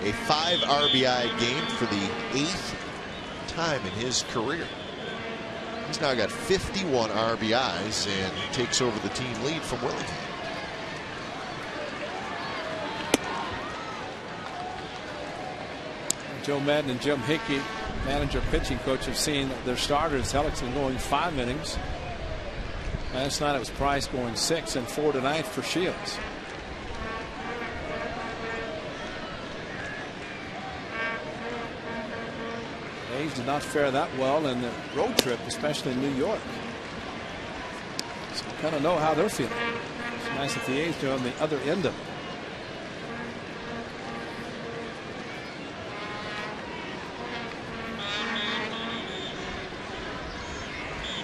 a 5 RBI game for the 8th time in his career. He's now got 51 RBIs and takes over the team lead from Willingham. Joe Madden and Jim Hickey, manager pitching coach, have seen their starters, Hellickson, going 5 innings. Last night it was Price going 6, and 4 tonight for Shields. A's did not fare that well in the road trip, especially in New York. So we kind of know how they're feeling. It's nice that the A's are on the other end of it.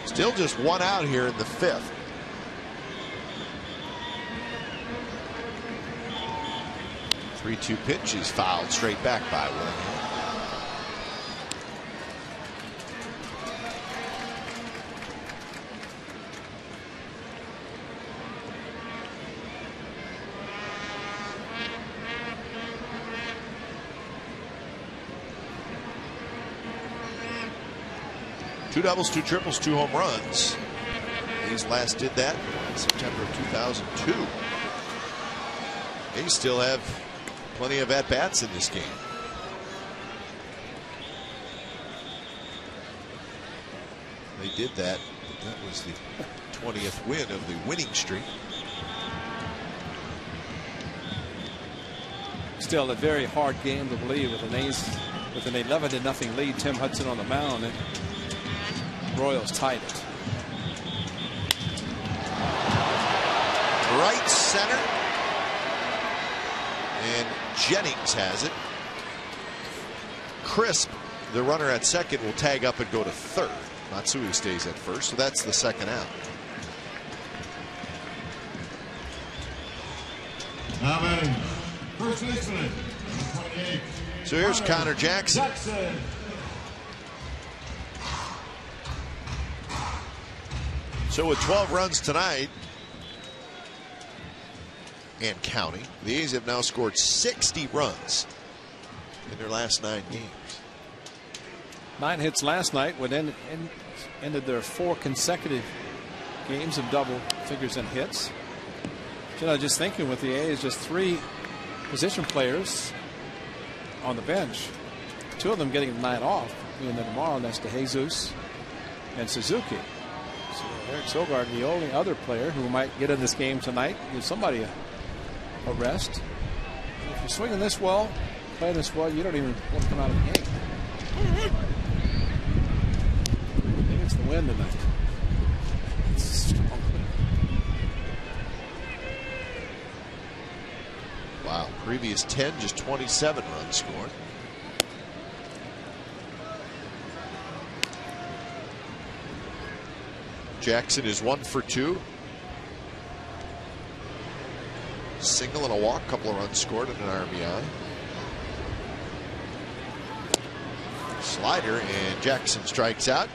Still just 1 out here in the 5th. The 3-2 pitch is fouled straight back by Willingham. Two doubles, 2 triples, 2 home runs. A's last did that in September of 2002. They still have plenty of at-bats in this game. They did that. That was the 20th win of the winning streak. Still a very hard game to believe with an A's with an 11-0 lead. Tim Hudson on the mound. And Royals tied it. Right center. And Jennings has it. Crisp, the runner at second, will tag up and go to third. Matsui stays at first, so that's the 2nd out. Now batting, first baseman, 28. So here's Connor Jackson. So with 12 runs tonight and counting, the A's have now scored 60 runs in their last 9 games. 9 hits last night would ended their 4 consecutive games of double figures in hits. You know, just thinking with the A's, just 3 position players on the bench, 2 of them getting the night off, and then tomorrow that's DeJesus and Suzuki. So Eric Sogard, the only other player who might get in this game tonight, give somebody a rest. If you're swinging this well, playing this well, you don't even want to come out of the game. think it's the wind tonight. It's strong. Wow, previous 10, just 27 runs scored. Jackson is 1 for 2. Single and a walk, couple of runs scored and an RBI. Slider, and Jackson strikes out.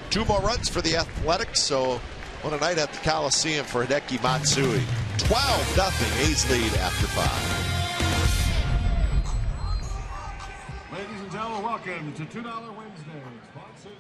2 more runs for the Athletics, so what a night at the Coliseum for Hideki Matsui. 12-0, A's lead after 5. Ladies and gentlemen, welcome to $2 Wednesday. Sponsored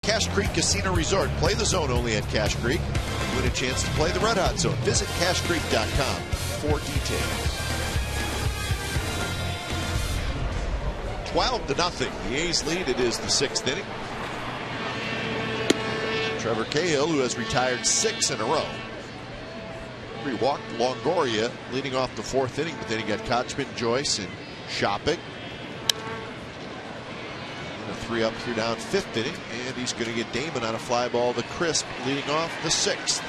Cache Creek Casino Resort. Play the zone only at Cache Creek. Win a chance to play the Red Hot Zone. Visit CacheCreek.com for details. 12-0. The A's lead. It is the 6th inning. Trevor Cahill, who has retired 6 in a row. He walked Longoria leading off the 4th inning, but then he got Kochman, Joyce, and Shopping. 3 up, 3 down, 5th inning, and he's going to get Damon on a fly ball to Crisp leading off the 6th.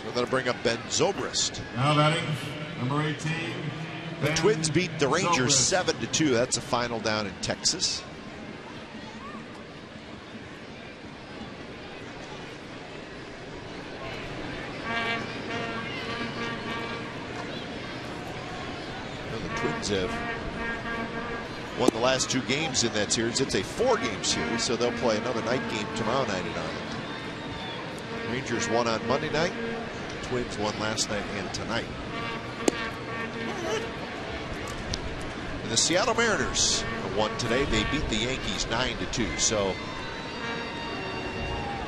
So that'll bring up Ben Zobrist. now batting, number 18. The Ben Twins beat the Rangers Zobrist. 7-2. That's a final down in Texas. Twins have won the last 2 games in that series. It's a 4-game series, so they'll play another night game tomorrow night in Arlington. Rangers won on Monday night. Twins won last night and tonight. And the Seattle Mariners won today. They beat the Yankees 9-2. So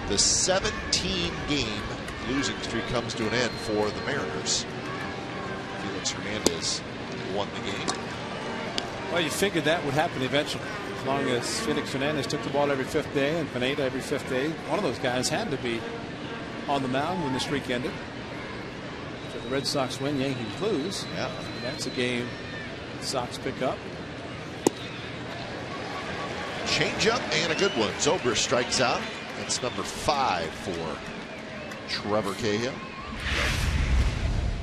the 17-game losing streak comes to an end for the Mariners. Felix Hernandez won the game. Well, you figured that would happen eventually. As long as Felix Hernandez took the ball every 5th day and Pineda every 5th day, one of those guys had to be on the mound when the streak ended. So the Red Sox win, Yankees lose. Yeah. That's a game the Sox pick up. Change up and a good one. Zobrist strikes out. That's number 5 for Trevor Cahill.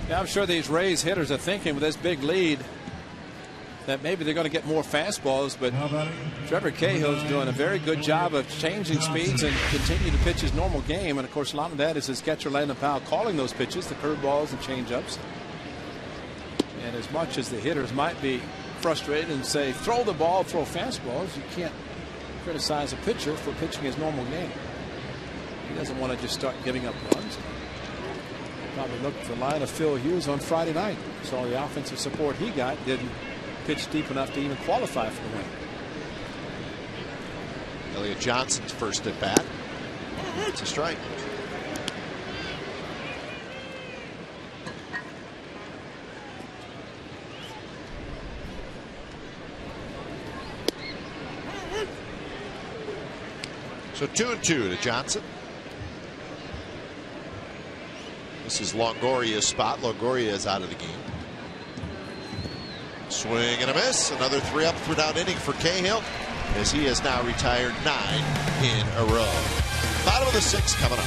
Yeah, I'm sure these Rays hitters are thinking with this big lead that maybe they're going to get more fastballs, but Trevor Cahill's doing a very good job of changing speeds and continue to pitch his normal game. And of course, a lot of that is his catcher Landon Powell calling those pitches, the curveballs and changeups. And as much as the hitters might be frustrated and say, throw the ball, throw fastballs, you can't criticize a pitcher for pitching his normal game. He doesn't want to just start giving up runs. Probably looked at the line of Phil Hughes on Friday night. Saw the offensive support he got. Didn't pitch deep enough to even qualify for the win. Elliott Johnson's first at bat. It's a strike. So 2-2 to Johnson. This is Longoria's spot. Longoria is out of the game. Swing and a miss. Another 3-up, 3-down inning for Cahill, as he has now retired 9 in a row. Bottom of the 6th coming up.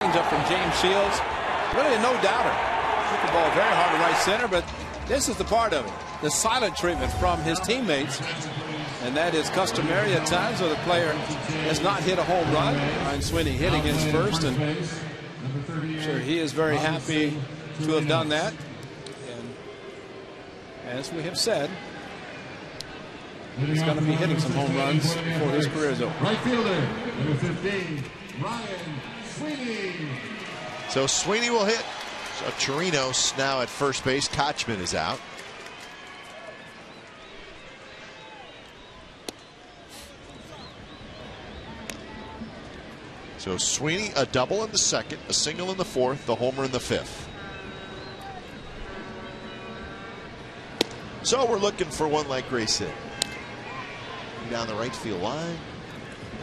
Up from James Shields. Really a no-doubter. Hit the ball very hard to right center, but this is the part of it. The silent treatment from his teammates. And that is customary at times where the player has not hit a home run. Ryan Sweeney hitting his first, and I'm sure he is very happy to have done that. And as we have said, he's going to be hitting some home runs before his career is over. Right fielder, number 15, Ryan Sweeney. So Sweeney will hit. So Chirinos now at first base. Kochman is out. So Sweeney, a double in the second, a single in the fourth, the homer in the fifth. So we're looking for one like Gray said. Down the right field line,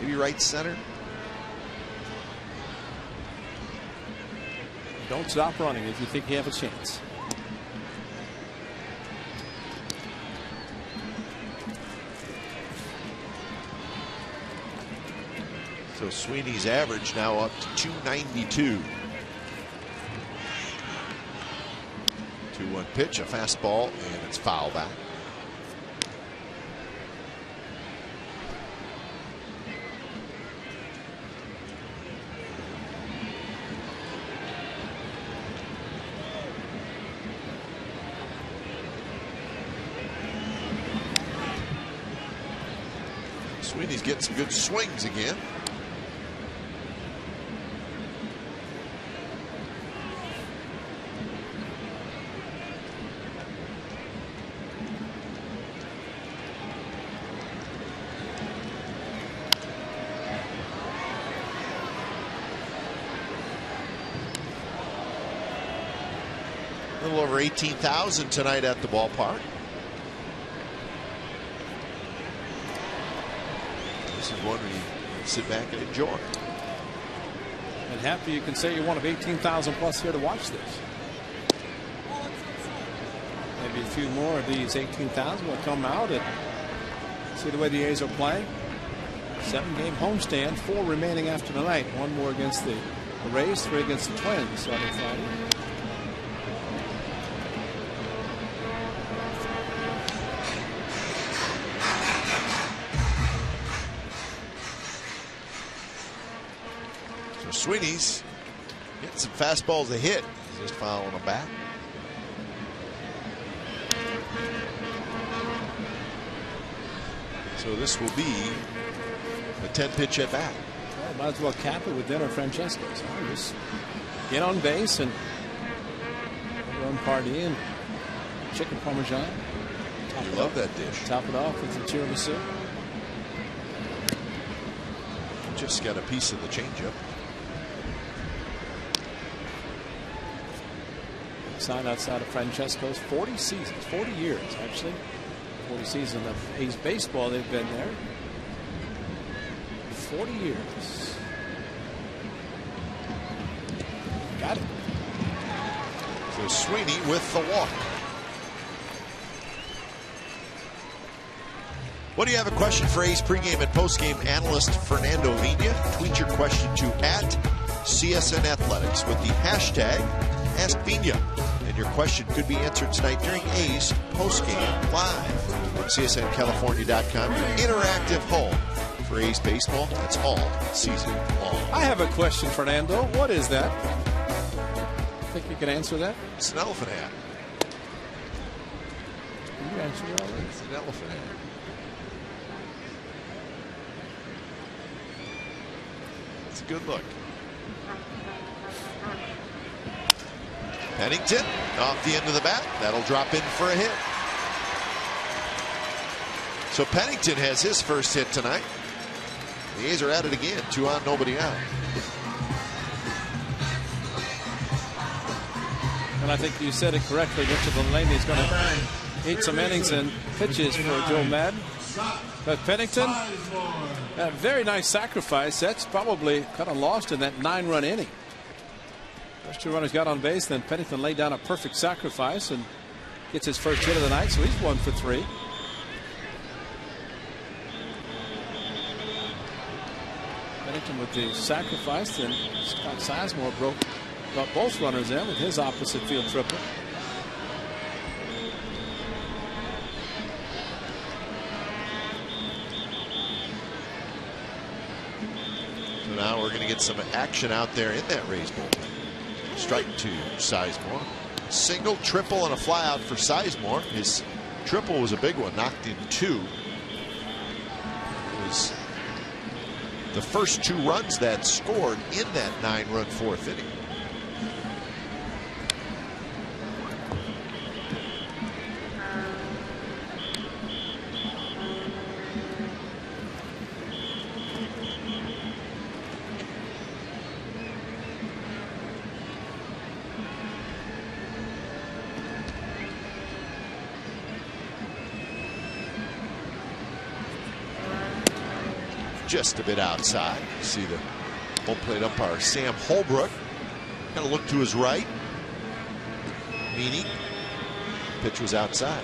maybe right center. Don't stop running if you think you have a chance. So Sweeney's average now up to 292. 2-1 pitch, a fastball, and it's foul back. Sweeney's getting some good swings again. A little over 18,000 tonight at the ballpark. This is one where you sit back and enjoy. And happy you can say you're one of 18,000 plus here to watch this. Maybe a few more of these 18,000 will come out and see the way the A's are playing. 7-game homestand, 4 remaining after tonight. 1 more against the Rays, 3 against the Twins starting Friday. Sweeney's getting some fastballs to hit. He's just following them back. So this will be a 10-pitch at bat. Well, might as well cap it with dinner Francesco's. Just get on base and run party and chicken parmesan. You love that dish. Top it off with some tiramisu. Just got a piece of the changeup. Signed outside of Francesco's. 40 seasons, 40 years actually. 40 seasons of A's baseball they've been there. 40 years. Got it. So Sweeney with the walk. What do you have a question for A's pregame and postgame analyst Fernando Vina? Tweet your question to @CSN Athletics with the hashtag AskVina. And your question could be answered tonight during A's postgame live on CSNCalifornia.com, your interactive home for A's baseball. That's all season long. I have a question, Fernando. What is that? Think you can answer that? It's an elephant hat. You answered it already. It's an elephant hat. It's a good look. Pennington off the end of the bat. That'll drop in for a hit. So Pennington has his first hit tonight. The A's are at it again. 2 on, nobody out. And I think you said it correctly. Richard Delaney is going to eat some innings and pitches for Joe Madden. But Pennington, a very nice sacrifice. That's probably kind of lost in that 9-run inning. First 2 runners got on base, then Pennington laid down a perfect sacrifice and gets his first hit of the night, so he's 1 for 3. Pennington with the sacrifice, then Scott Sizemore brought both runners in with his opposite field triple. So now we're going to get some action out there in that Rays bullpen. Strike to Sizemore. Single, triple, and a flyout for Sizemore. His triple was a big one, knocked in 2. It was the first 2 runs that scored in that 9-run 4th inning. Just a bit outside. See the home plate umpire Sam Holbrook kind of look to his right, meaning pitch was outside.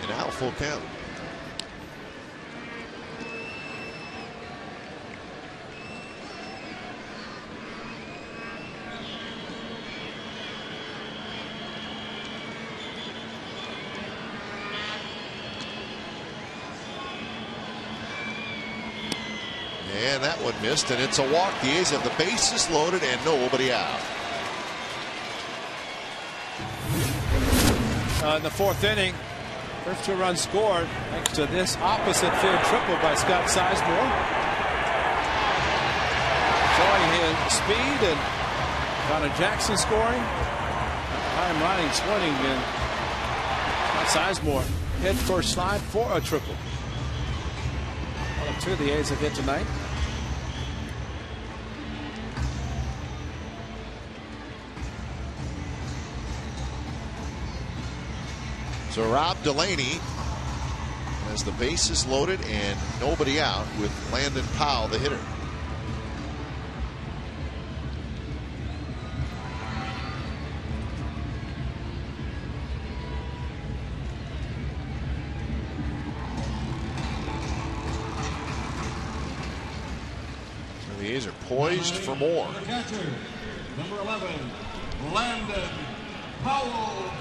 And now full count. And that one missed, and it's a walk. The A's have the bases loaded and nobody out. In the 4th inning, first 2 runs scored thanks to this opposite field triple by Scott Sizemore. Showing his speed, and Connor Jackson scoring. High riding swinging, and Scott Sizemore head first slide for a triple. One of 2 the A's have hit tonight. So Rob Delaney has the bases loaded and nobody out with Landon Powell, the hitter. So the A's are poised for more. The catcher, number 11, Landon Powell.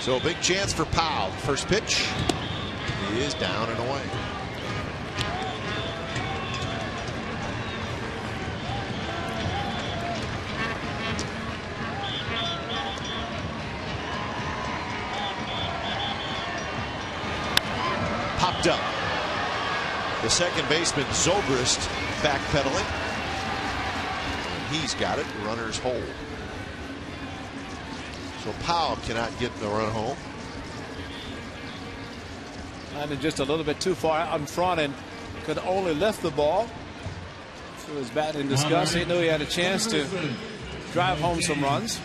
So a big chance for Powell. First pitch is down and away. Popped up. The second baseman Zobrist backpedaling. He's got it. Runners hold. So Powell cannot get the run home. And just a little bit too far out in front and could only lift the ball. So his bat in disgust. He knew he had a chance to drive home some runs.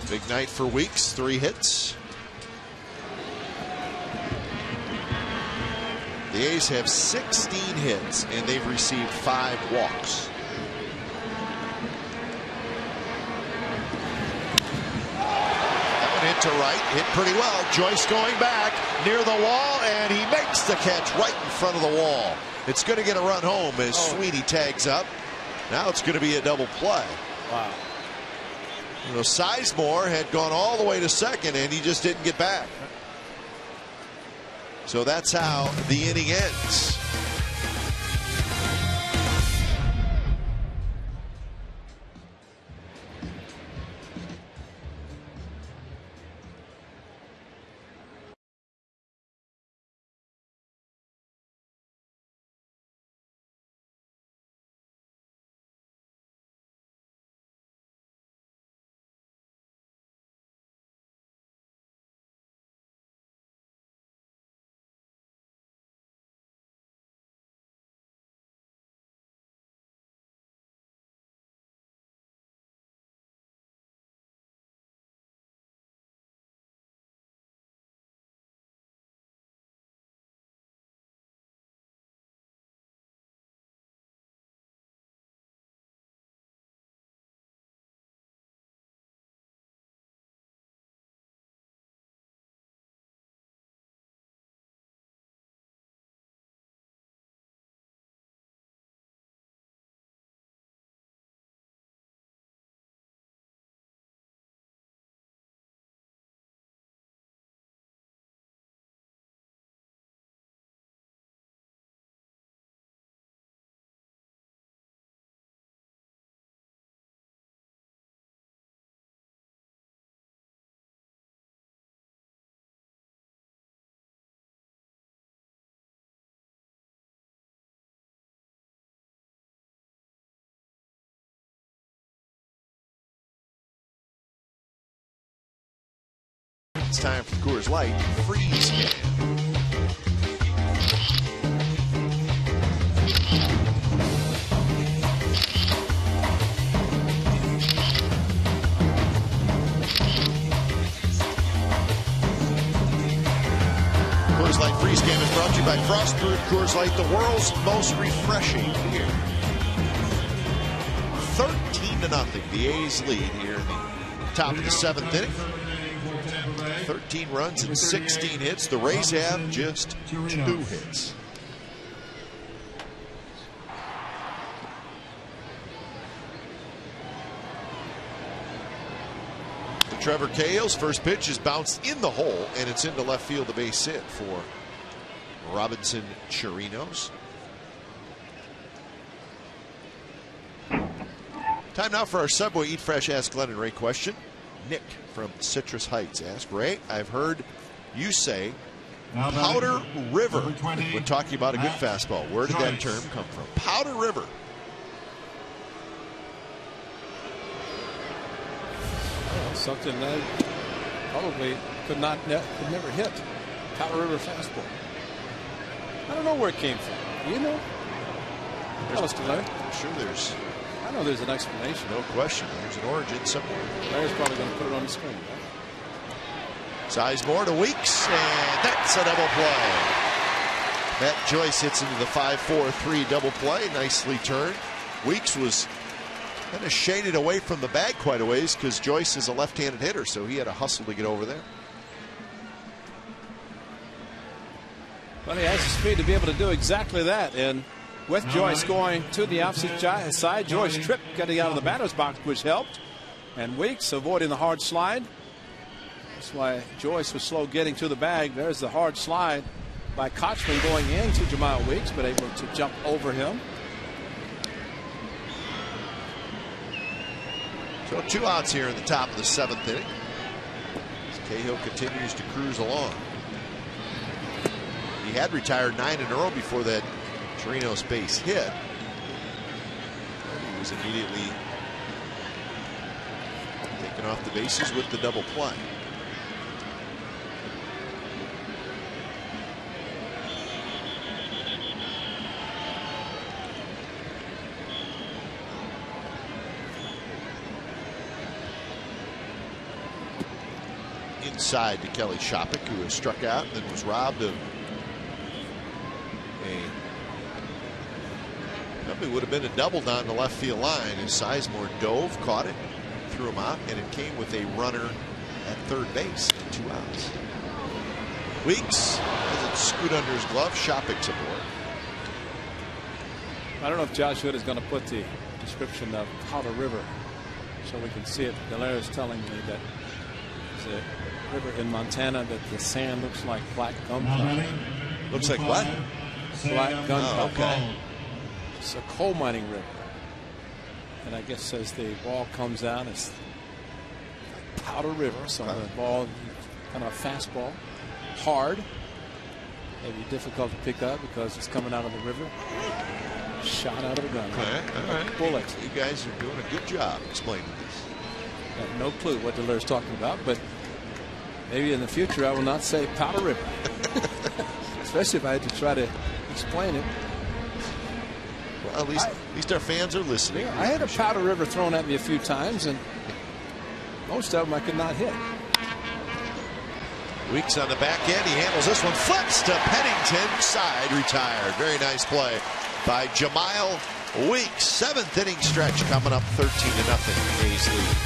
Big night for Weeks, 3 hits. The A's have 16 hits and they've received 5 walks. That one hit to right, hit pretty well. Joyce going back near the wall and he makes the catch right in front of the wall. It's going to get a run home as Sweeney tags up. Now it's going to be a double play. Wow. You know, Sizemore had gone all the way to second and he just didn't get back. So that's how the inning ends. It's time for Coors Light Freeze Game. Coors Light Freeze Game is brought to you by Frost Brewed Coors Light, the world's most refreshing beer. 13-0, the A's lead here in the top of the 7th inning. 13 runs and 16 hits. The Rays have just 2 hits. Trevor Cahill's first pitch is bounced in the hole, and it's into left field, the base hit for Robinson Chirinos. Time now for our Subway Eat Fresh Ask Glenn and Ray question. Nick from Citrus Heights asked, Ray, I've heard you say Powder River when talking about a good fastball. Where did that term come from? Powder River. Well, something that probably could never hit. Powder River fastball. I don't know where it came from. You know? Tell us, Glenn. I'm sure there's. I know there's an explanation. No question. There's an origin somewhere. Larry's probably going to put it on the screen. Right? Sizemore to Weeks, and that's a double play. Matt Joyce hits into the 5-4-3 double play. Nicely turned. Weeks was kind of shaded away from the bag quite a ways because Joyce is a left-handed hitter, so he had to hustle to get over there. Well, he has the speed to be able to do exactly that. And with Joyce going to the opposite side, Joyce tripped getting out of the batter's box, which helped. And Weeks avoiding the hard slide. That's why Joyce was slow getting to the bag. There's the hard slide by Kochman going into Jemiah Weeks, but able to jump over him. So 2 outs here in the top of the 7th inning. As Cahill continues to cruise along. He had retired 9 in a row before that Chirinos base hit. He was immediately taken off the bases with the double play. Inside to Kelly Shopik, who was struck out and then was robbed of probably would have been a double down the left field line as Sizemore dove, caught it, threw him out, and it came with a runner at third base. 2 outs. Weeks has it scoot under his glove. Shopik's aboard. I don't know if Josh Hood is going to put the description of Powder River so we can see it. Delaire is telling me that there's a river in Montana that the sand looks like black gunpowder. Looks like what? Black gunpowder. Oh, okay. It's a coal mining river. And I guess as the ball comes out, it's like Powder River. So the ball, kind of a fastball, hard, maybe difficult to pick up because it's coming out of the river. Shot out of a gun. All right. Bullet. You guys are doing a good job explaining this. I have no clue what Delaire's talking about, but maybe in the future I will not say Powder River. Especially if I had to try to explain it. Well, at least our fans are listening. Yeah, I had a Powder River thrown at me a few times, and most of them I could not hit. Weeks on the back end. He handles this one. Flips to Pennington. Side retired. Very nice play by Jemiah Weeks. 7th inning stretch coming up 13-0. A's lead.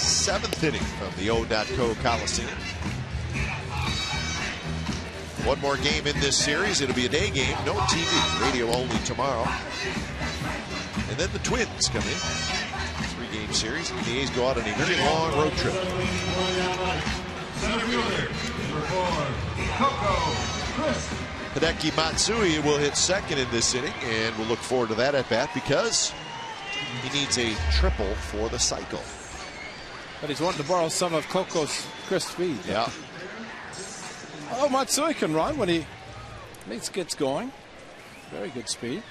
Seventh inning from the O.co Coliseum. One more game in this series. It'll be a day game, no TV, radio only tomorrow. And then the Twins come in. 3-game series. And the A's go out on a very long road trip. Hideki Matsui will hit second in this inning, and we'll look forward to that at bat because he needs a triple for the cycle. But he's wanting to borrow some of Coco's crisp speed. Yeah. Oh, Matsui can run when he Gets going. Very good speed.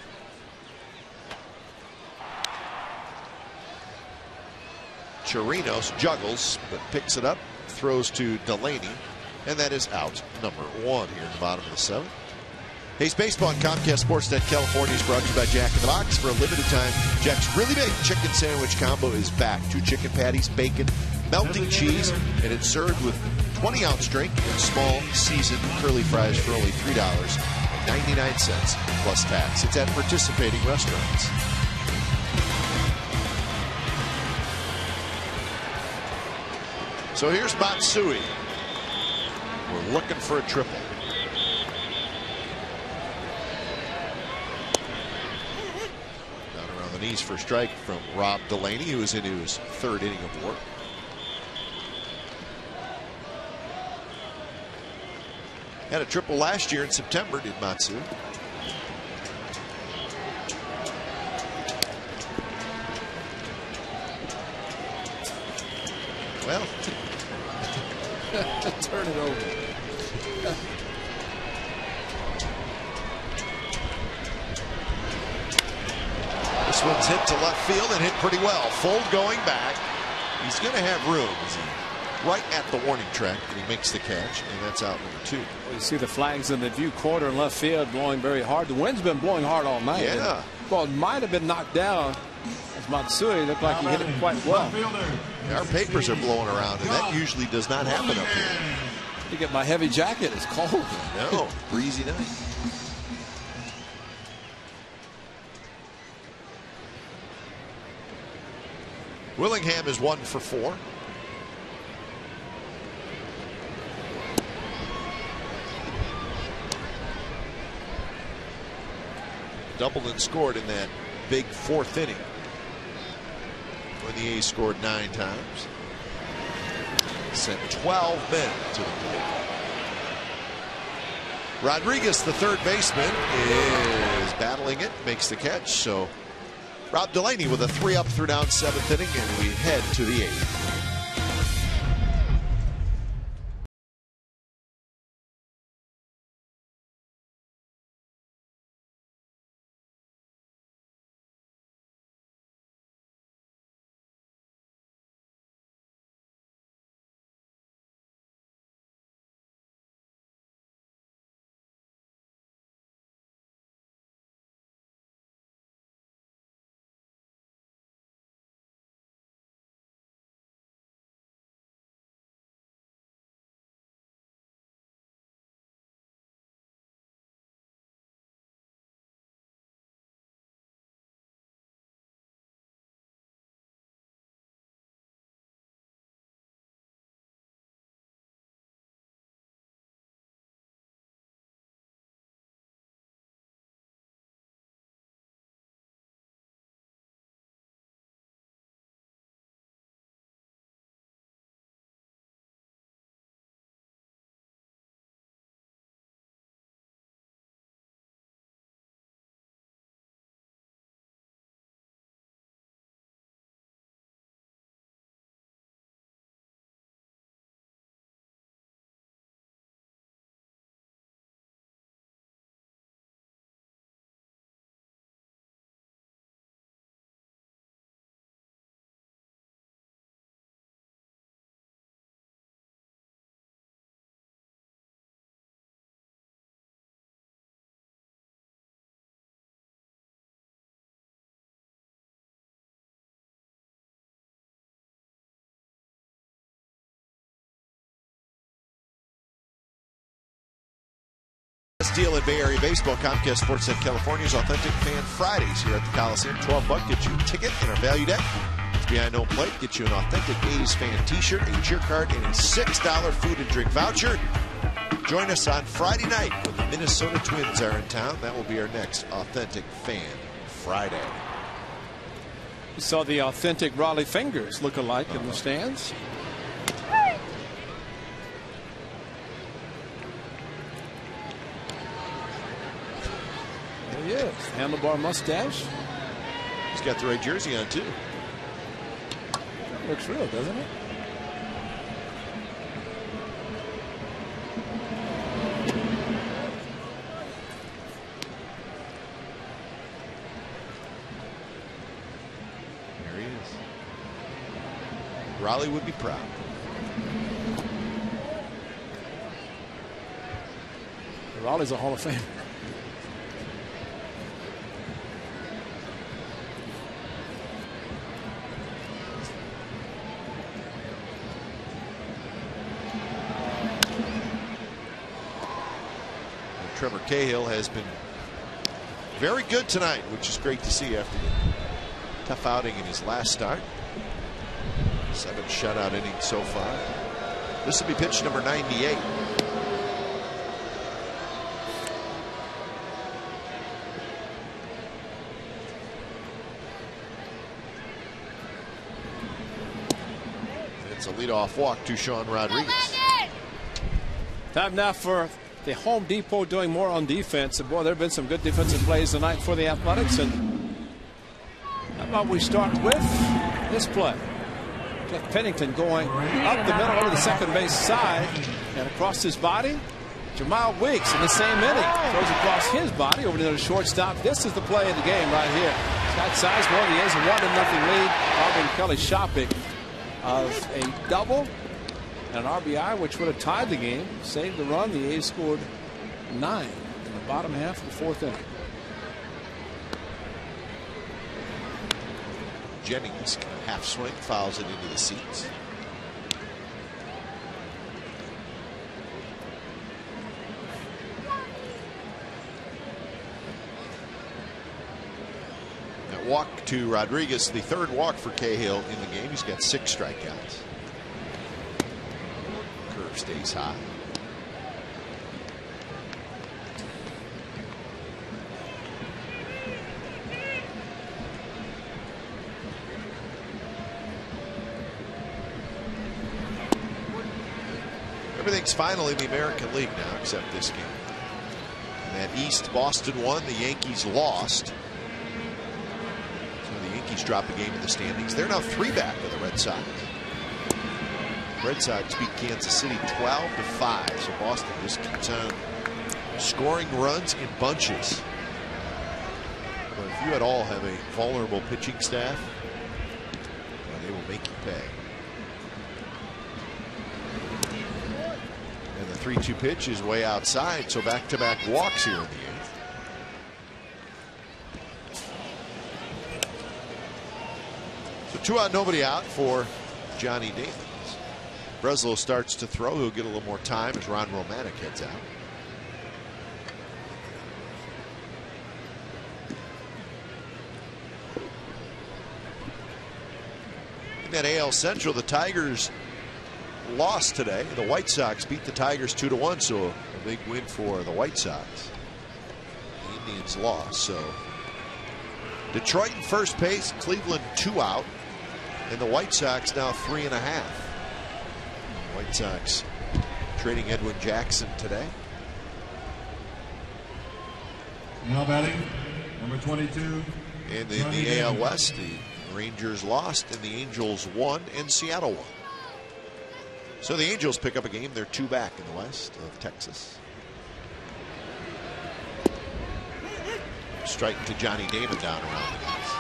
Chirinos juggles, but picks it up, throws to Delaney, and that is out number 1 here in the bottom of the 7th. Hayes Baseball on Comcast Sportsnet California is brought to you by Jack in the Box. For a limited time, Jack's really big chicken sandwich combo is back. 2 chicken patties, bacon, melting cheese, and it's served with 20-ounce drink and small seasoned curly fries for only $3.99 plus tax. It's at participating restaurants. So here's Matsui. We're looking for a triple. Down around the knees for a strike from Rob Delaney, who is into his 3rd inning of work. Had a triple last year in September, did Matsui. Well, turn it over. This one's hit to left field and hit pretty well. Fold going back. He's going to have room. Right at the warning track, and he makes the catch, and that's out number 2. Well, you see the flags in the view quarter in left field blowing very hard. The wind's been blowing hard all night. Yeah. Well, it might have been knocked down. As Matsui looked like he hit it quite well. Our papers are blowing around, and that usually does not happen up here. You get my heavy jacket. It's cold. No, breezy night. Willingham is 1 for 4. Doubled and scored in that big 4th inning when the A's scored 9 times. Sent 12 men to the plate. Rodriguez, the 3rd baseman, is battling it, makes the catch. So Rob Delaney with a 3 up through down 7th inning, and we head to the 8th. Deal at Bay Area Baseball. Comcast Sportsnet California's Authentic Fan Fridays here at the Coliseum. $12 gets you a ticket and our value deck. It's behind home plate. Gets you an authentic A's fan t-shirt, a cheer card, and a $6 food and drink voucher. Join us on Friday night when the Minnesota Twins are in town. That will be our next Authentic Fan Friday. We saw the authentic Raleigh Fingers look alike in the stands. There he is. Handlebar mustache. He's got the right jersey on, too. Looks real, doesn't it? Raleigh would be proud. Raleigh's a Hall of Famer. Trevor Cahill has been very good tonight, which is great to see after the tough outing in his last start. 7 shutout innings so far. This will be pitch number 98. It's a leadoff walk to Sean Rodriguez. Time now for the Home Depot doing more on defense. And boy, there have been some good defensive plays tonight for the Athletics. And how about we start with this play? Jeff Pennington going up the middle over the second base side and across his body. Jamal Weeks in the same inning throws across his body over to the shortstop. This is the play of the game right here. Scott Sizemore, the A's a 1-0 lead. Marvin Kelly Shopping of a double and an RBI, which would have tied the game, saved the run. The A's scored 9 in the bottom half of the fourth inning. Jennings, half swing, fouls it into the seats. That walk to Rodriguez, the third walk for Cahill in the game. He's got 6 strikeouts. Curve stays high. Everything's finally in the American League now, except this game. And that East, Boston won, the Yankees lost. So the Yankees dropped a game in the standings. They're now 3 back of the Red Sox. Red Sox beat Kansas City 12-5. So Boston just keeps on scoring runs in bunches. But if you at all have a vulnerable pitching staff, well, they will make you pay. And the 3-2 pitch is way outside, so back-to-back walks here in the 8th. So 2 out, nobody out for Johnny Damon. Breslow starts to throw. He'll get a little more time as Ron Romanek heads out. In that AL Central, the Tigers lost today. The White Sox beat the Tigers 2-1, so a big win for the White Sox. The Indians lost, so Detroit in first place, Cleveland 2 out, and the White Sox now 3.5. White Sox trading Edwin Jackson today. Now batting, number 22. And in the AL West, the Rangers lost and the Angels won and Seattle won. So the Angels pick up a game. They're 2 back in the West of Texas. Strike to Johnny Damon down around the knees.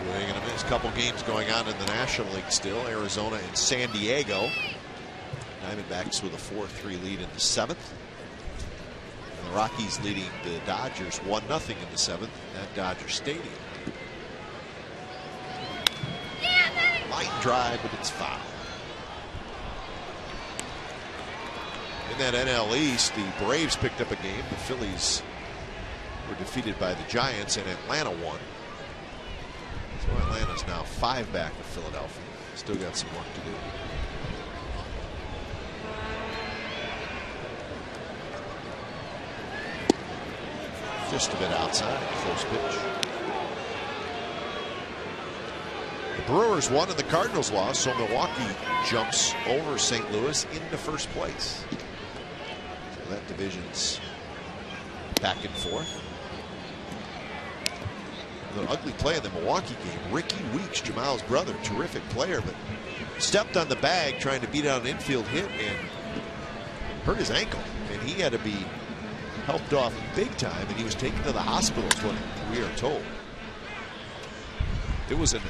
They're going to miss a couple games going on in the National League still. Arizona and San Diego. Diamondbacks with a 4-3 lead in the 7th. And the Rockies leading the Dodgers 1-0 in the 7th at Dodger Stadium. Line drive, but it's foul. In that NL East, the Braves picked up a game. The Phillies were defeated by the Giants, and Atlanta won. So Atlanta's now 5 back of Philadelphia. Still got some work to do. Just a bit outside, first pitch. The Brewers won and the Cardinals lost, so Milwaukee jumps over St. Louis into first place. So that division's back and forth. The ugly play in the Milwaukee game. Ricky Weeks, Jamal's brother, terrific player, but stepped on the bag trying to beat out an infield hit and hurt his ankle. And he had to be helped off big time, and he was taken to the hospital, is what we are told. It was kind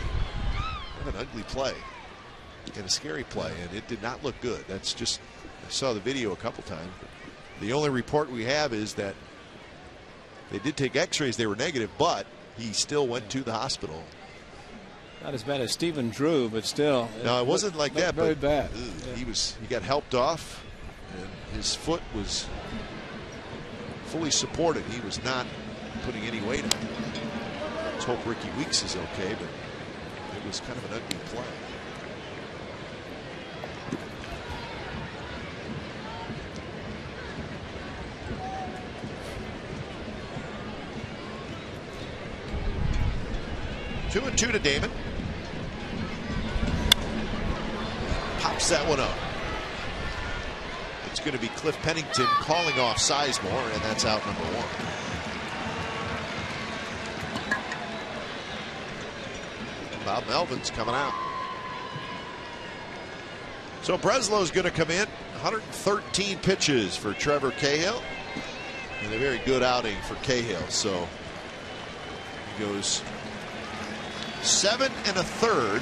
of an ugly play and a scary play, and it did not look good. That's just, I saw the video a couple times. The only report we have is that they did take x-rays, they were negative, but he still went to the hospital. Not as bad as Stephen Drew, but still. No, it wasn't like that. Very but bad. He got helped off, and his foot was fully supported. He was not putting any weight on it. Let's hope Ricky Weeks is okay, but it was kind of an ugly play. Two and two to Damon. Pops that one up. It's going to be Cliff Pennington calling off Sizemore, and that's out number one. Bob Melvin's coming out. So Breslow's going to come in. 113 pitches for Trevor Cahill, and a very good outing for Cahill. So he goes 7 1/3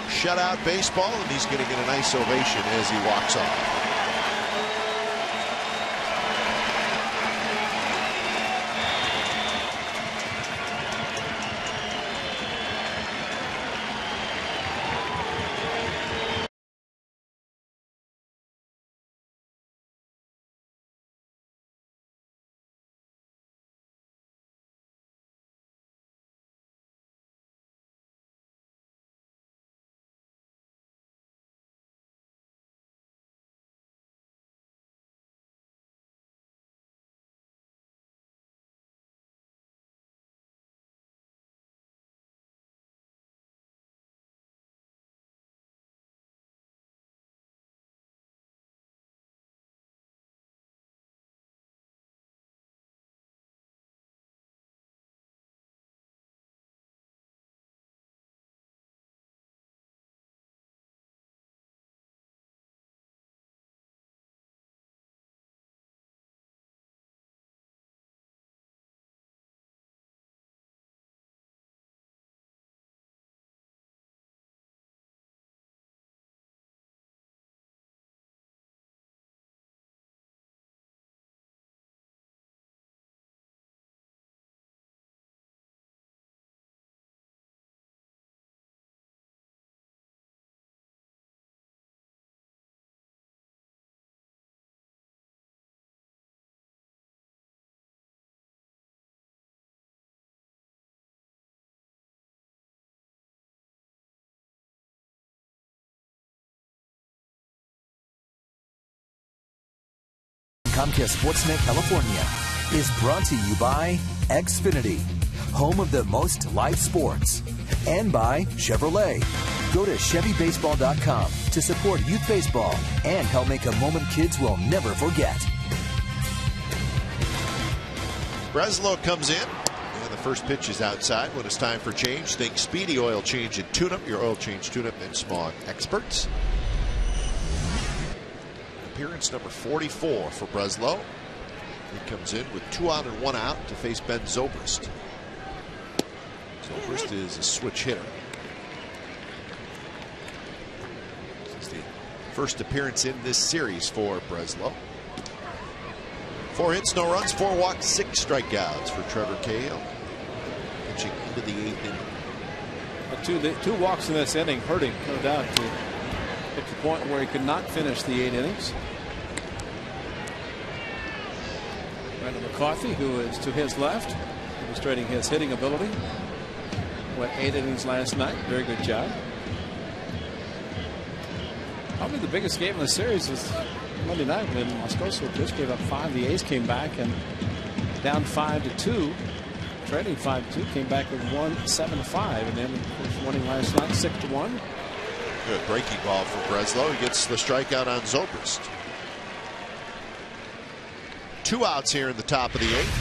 shutout baseball, and he's going to get a nice ovation as he walks off. Comcast Sportsnet California is brought to you by Xfinity, home of the most live sports, and by Chevrolet. Go to ChevyBaseball.com to support youth baseball and help make a moment kids will never forget. Breslow comes in, and the first pitch is outside. When it's time for change, think Speedy Oil Change and Tune-Up, your oil change tune-up and smog experts. Appearance number 44 for Breslow. He comes in with 2 out and 1 out to face Ben Zobrist. Zobrist is a switch hitter. This is the first appearance in this series for Breslow. 4 hits, no runs, 4 walks, 6 strikeouts for Trevor Cahill. Pitching into the 8th inning. 2 walks in this inning hurt him, no doubt, to hit the point where he could not finish the 8 innings. Brandon McCarthy, who is to his left, demonstrating his hitting ability. Went 8 innings last night. Very good job. Probably the biggest game in the series was Monday night when Moscoso just gave up 5. The A's came back and down 5-2. Trailing 5-2, came back with 1-7-5, and then of course winning last night 6-1. Good breaking ball for Breslow. He gets the strikeout on Zobrist. 2 outs here in the top of the 8th.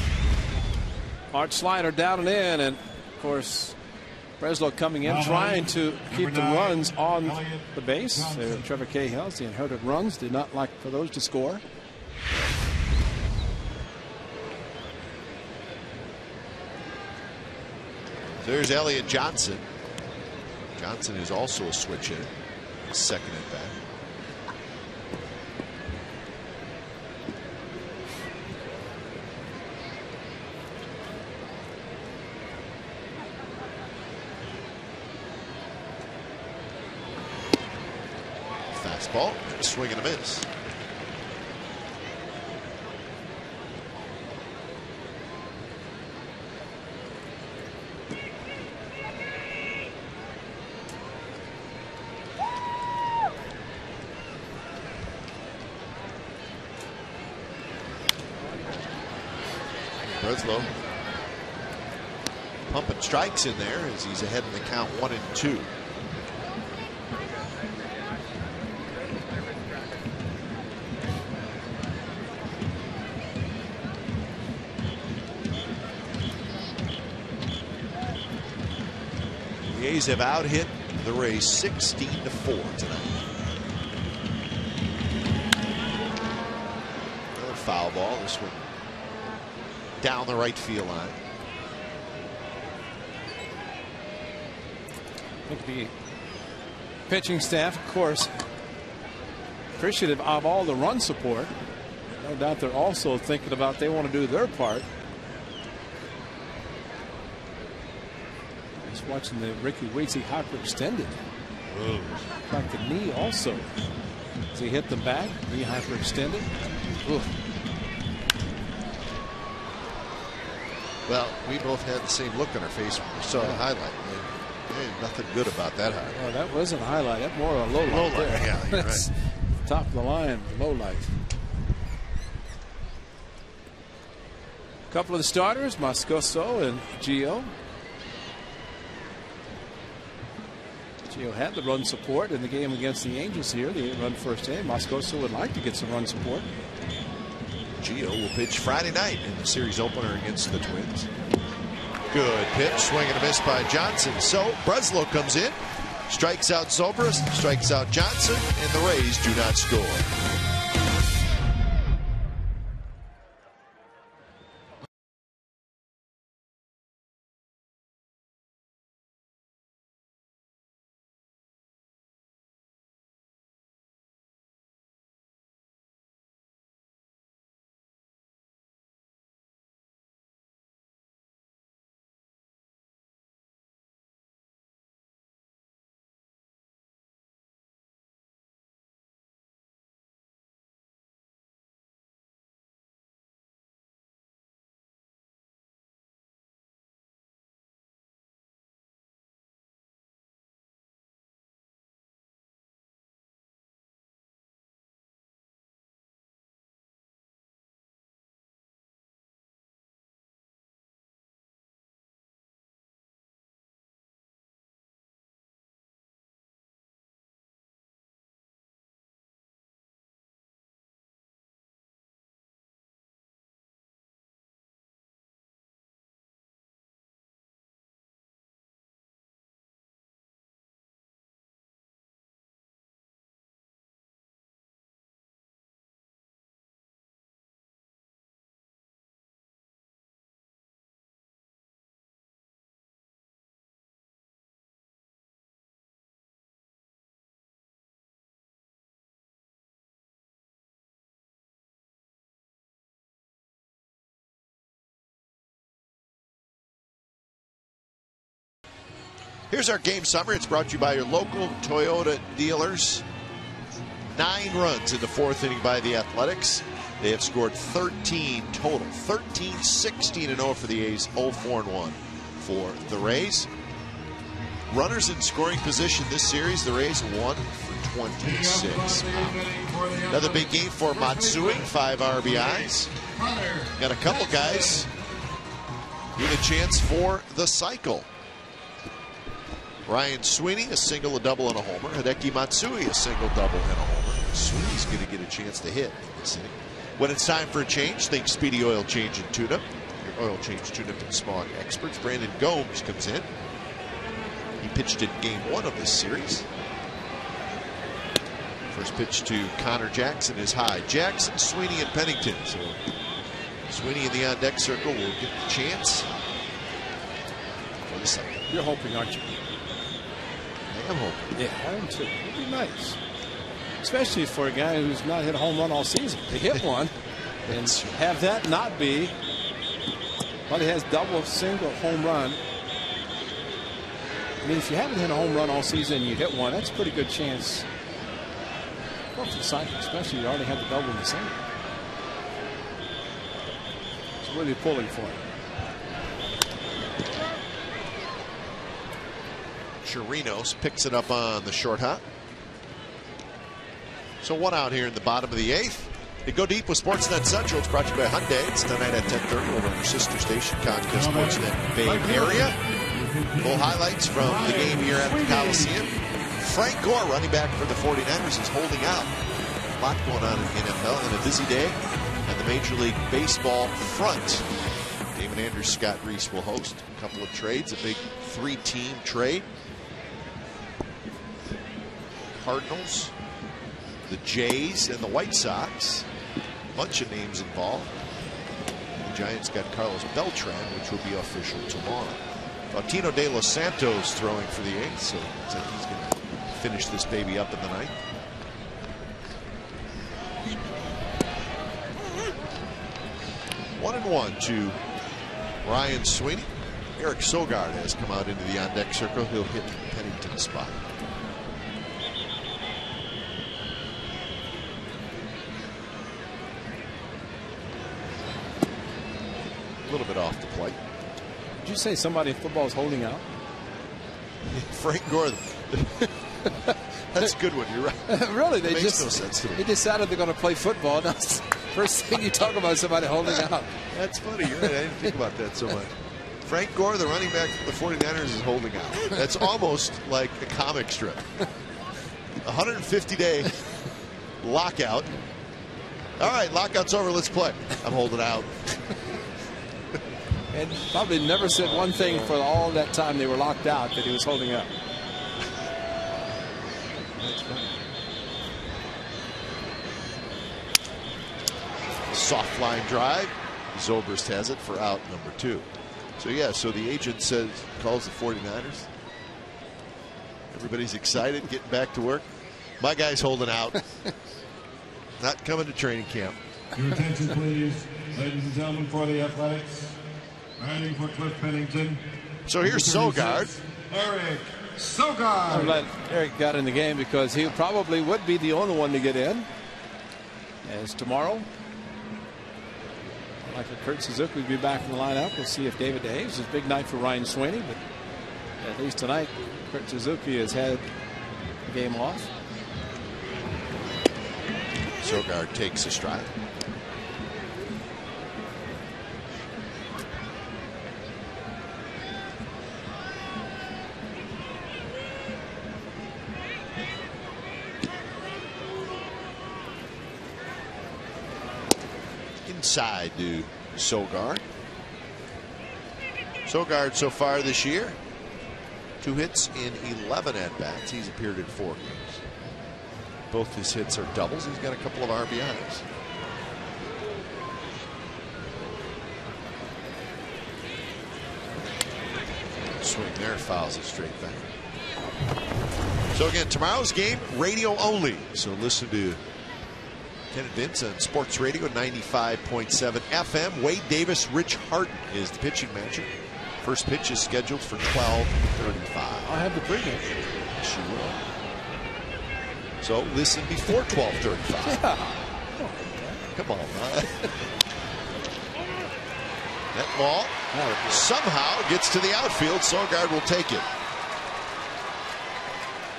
Hard slider down and in, and of course Breslow coming in trying to keep the runs on the base. Trevor Cahill's the inherited runs, did not like for those to score. There's Elliott Johnson. Johnson is also a switch hitter. Second at bat. Fastball, swing and a miss. Breslow pumping strikes in there as he's ahead in the count 1-2. The A's have out-hit the Rays 16-4 tonight. Another foul ball. This one down the right field line. I think the pitching staff, of course, appreciative of all the run support. No doubt they're also thinking about they want to do their part. Just watching the Ricky Weeks, he hyperextended. Like the knee also. As he hit the back, knee hyperextended. Oof. Well, we both had the same look on our face when we saw the highlight. Nothing good about that highlight. Well, that wasn't a highlight. That's more a low light. Low light, yeah, you're right. Top of the line, low light. A couple of the starters, Moscoso and Gio. Gio had the run support in the game against the Angels here. The 8-run first inning. Moscoso would like to get some run support. Gio will pitch Friday night in the series opener against the Twins. Good pitch, swing and a miss by Johnson. So Breslow comes in, strikes out Zobrist, strikes out Johnson, and the Rays do not score. Here's our game summary. It's brought to you by your local Toyota dealers. 9 runs in the 4th inning by the Athletics. They have scored 13 total. 13, 16-0 for the A's, 0-4-1 for the Rays. Runners in scoring position this series, the Rays 1 for 26. Another big game for Matsui, 5 RBIs. Got a couple guys with a chance for the cycle. Ryan Sweeney, a single, a double, and a homer. Hideki Matsui, a single, double, and a homer. Sweeney's going to get a chance to hit in this inning. When it's time for a change, think Speedy Oil Change and Tune-Up. Your oil change tune-up and smog experts. Brandon Gomes comes in. He pitched in game 1 of this series. First pitch to Connor Jackson is high. Jackson, Sweeney, and Pennington. So Sweeney in the on-deck circle will get the chance for the second. You're hoping, aren't you? I am hoping. Yeah, I am too. It'd be nice. Especially for a guy who's not hit a home run all season. To hit one and have that not be, well, he has double, single, home run. I mean, if you haven't hit a home run all season and you hit one, that's a pretty good chance. Well, for the cycle, especially you already had the double and the single. So what are you pulling for? Chirinos picks it up on the short hop. So 1 out here in the bottom of the 8th. They go deep with Sportsnet Central. It's brought to you by Hyundai. It's tonight at 10:30 over on your sister station, Comcast Sportsnet Bay Area. Full highlights from the game here at the Coliseum. Frank Gore, running back for the 49ers, is holding out. A lot going on in the NFL and a busy day at the Major League Baseball front. David Andrews, Scott Reese will host a couple of trades, a big 3-team trade. Cardinals, the Jays, and the White Sox. A bunch of names involved. The Giants got Carlos Beltran, which will be official tomorrow. Bautino de los Santos throwing for the A's, so looks like he's going to finish this baby up in the ninth. One and one to Ryan Sweeney. Eric Sogard has come out into the on-deck circle. He'll hit Pennington's spot. A little bit off the plate. Did you say somebody in football is holding out? Frank Gore. That's a good one. You're right. Really, they makes just no sense to me. They decided they're going to play football. That's the first thing you talk about, somebody holding out. That's funny. You're right. I didn't think about that so much. Frank Gore, the running back for the 49ers, is holding out. That's almost like a comic strip. 150-day lockout. All right, lockout's over. Let's play. I'm holding out. And probably never said one thing for all that time they were locked out that he was holding out. That's funny. Soft line drive. Zobrist has it for out number 2. So yeah, so the agent calls the 49ers. Everybody's excited, getting back to work. My guy's holding out. Not coming to training camp. Your attention, please, ladies and gentlemen, for the Athletics. Riding for Cliff Pennington. So here's Sogard. Eric Sogard. I'm glad Eric got in the game because he probably would be the only one to get in. As tomorrow, likely Kurt Suzuki will be back in the lineup. We'll see if David DeHaves is a big night for Ryan Sweeney, but at least tonight, Kurt Suzuki has had a game off. Sogard takes a stride. Inside to Sogard. Sogard so far this year, 2 hits in 11 at-bats. He's appeared in 4 games. Both his hits are doubles. He's got a couple of RBIs. Swing there, fouls it straight back. So again, tomorrow's game, radio only. So listen to Ken and Vince on Sports Radio 95.7 FM. Wade Davis, Rich Harden is the pitching matchup. First pitch is scheduled for 12:35. I'll have the pregame. Yes, you will. So listen before 12:35. Yeah. Come on, man. That ball somehow gets to the outfield. Sogard will take it.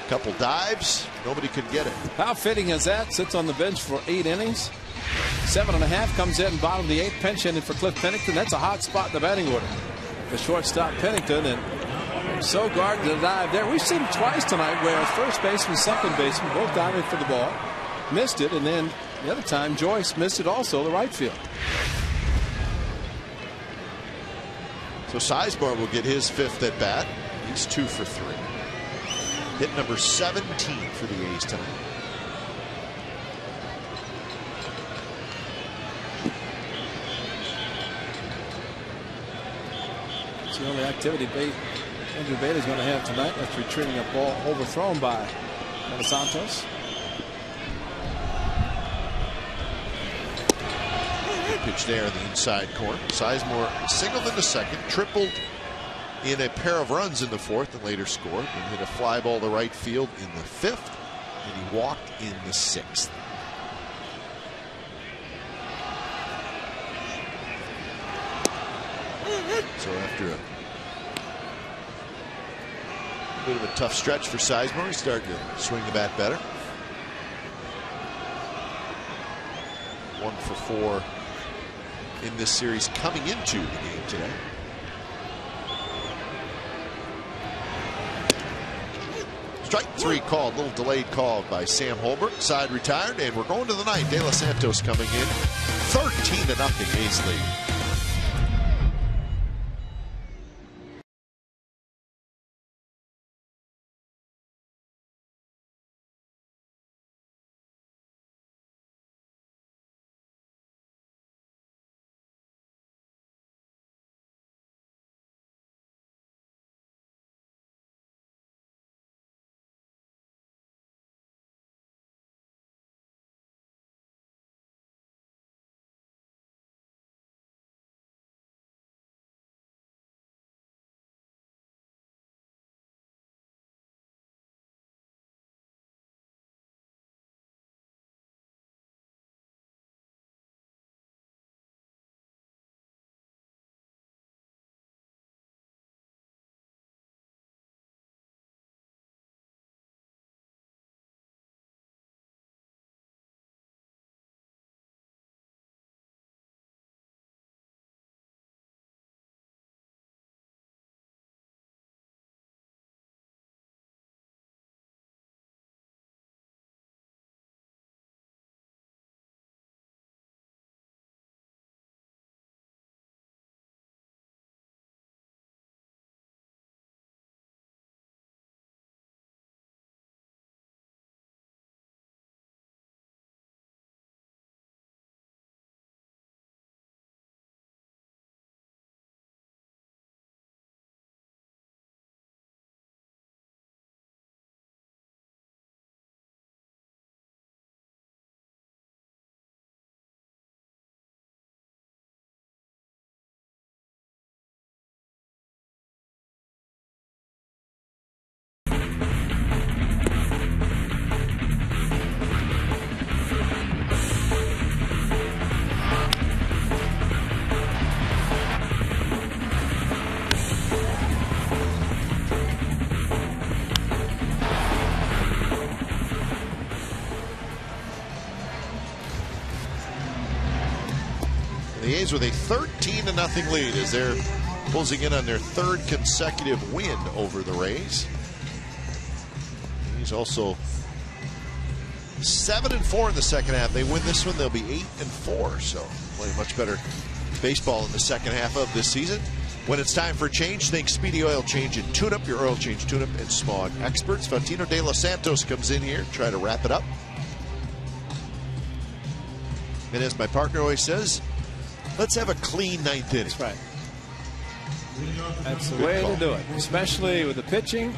Couple dives, nobody could get it. How fitting is that? Sits on the bench for 8 innings. 7.5 comes in bottom of the 8th, pinch hitting for Cliff Pennington. That's a hot spot in the batting order. The shortstop Pennington and Sogard the dive there. We've seen twice tonight where first baseman, second baseman both diving for the ball, missed it, and then the other time Joyce missed it also, the right field. So Sizemore will get his 5th at bat. He's 2 for 3. Hit number 17 for the A's tonight. It's the only activity Andrew Bailey's going to have tonight after retrieving a ball overthrown by De Los Santos. Pitch there in the inside corner. Sizemore singled in the second, tripled in a pair of runs in the fourth, and later scored, and hit a fly ball to right field in the fifth, and he walked in the sixth. So after a bit of a tough stretch for Sizemore, he's starting to swing the bat better. 1 for 4 in this series coming into the game today. Strike 3 called, a little delayed call by Sam Holbrook. Side retired, and we're going to the ninth. De Los Santos coming in 13-0 A's lead. The A's with a 13-0 lead as they're closing in on their third consecutive win over the Rays. He's also 7-4 in the second half. They win this one, they'll be 8-4. So playing much better baseball in the second half of this season. When it's time for a change, think Speedy Oil Change and Tune-Up, your oil change tune-up and smog experts. Fantino De Los Santos comes in here, try to wrap it up. And as my partner always says, let's have a clean ninth inning. That's right. That's the way to do it, especially with the pitching.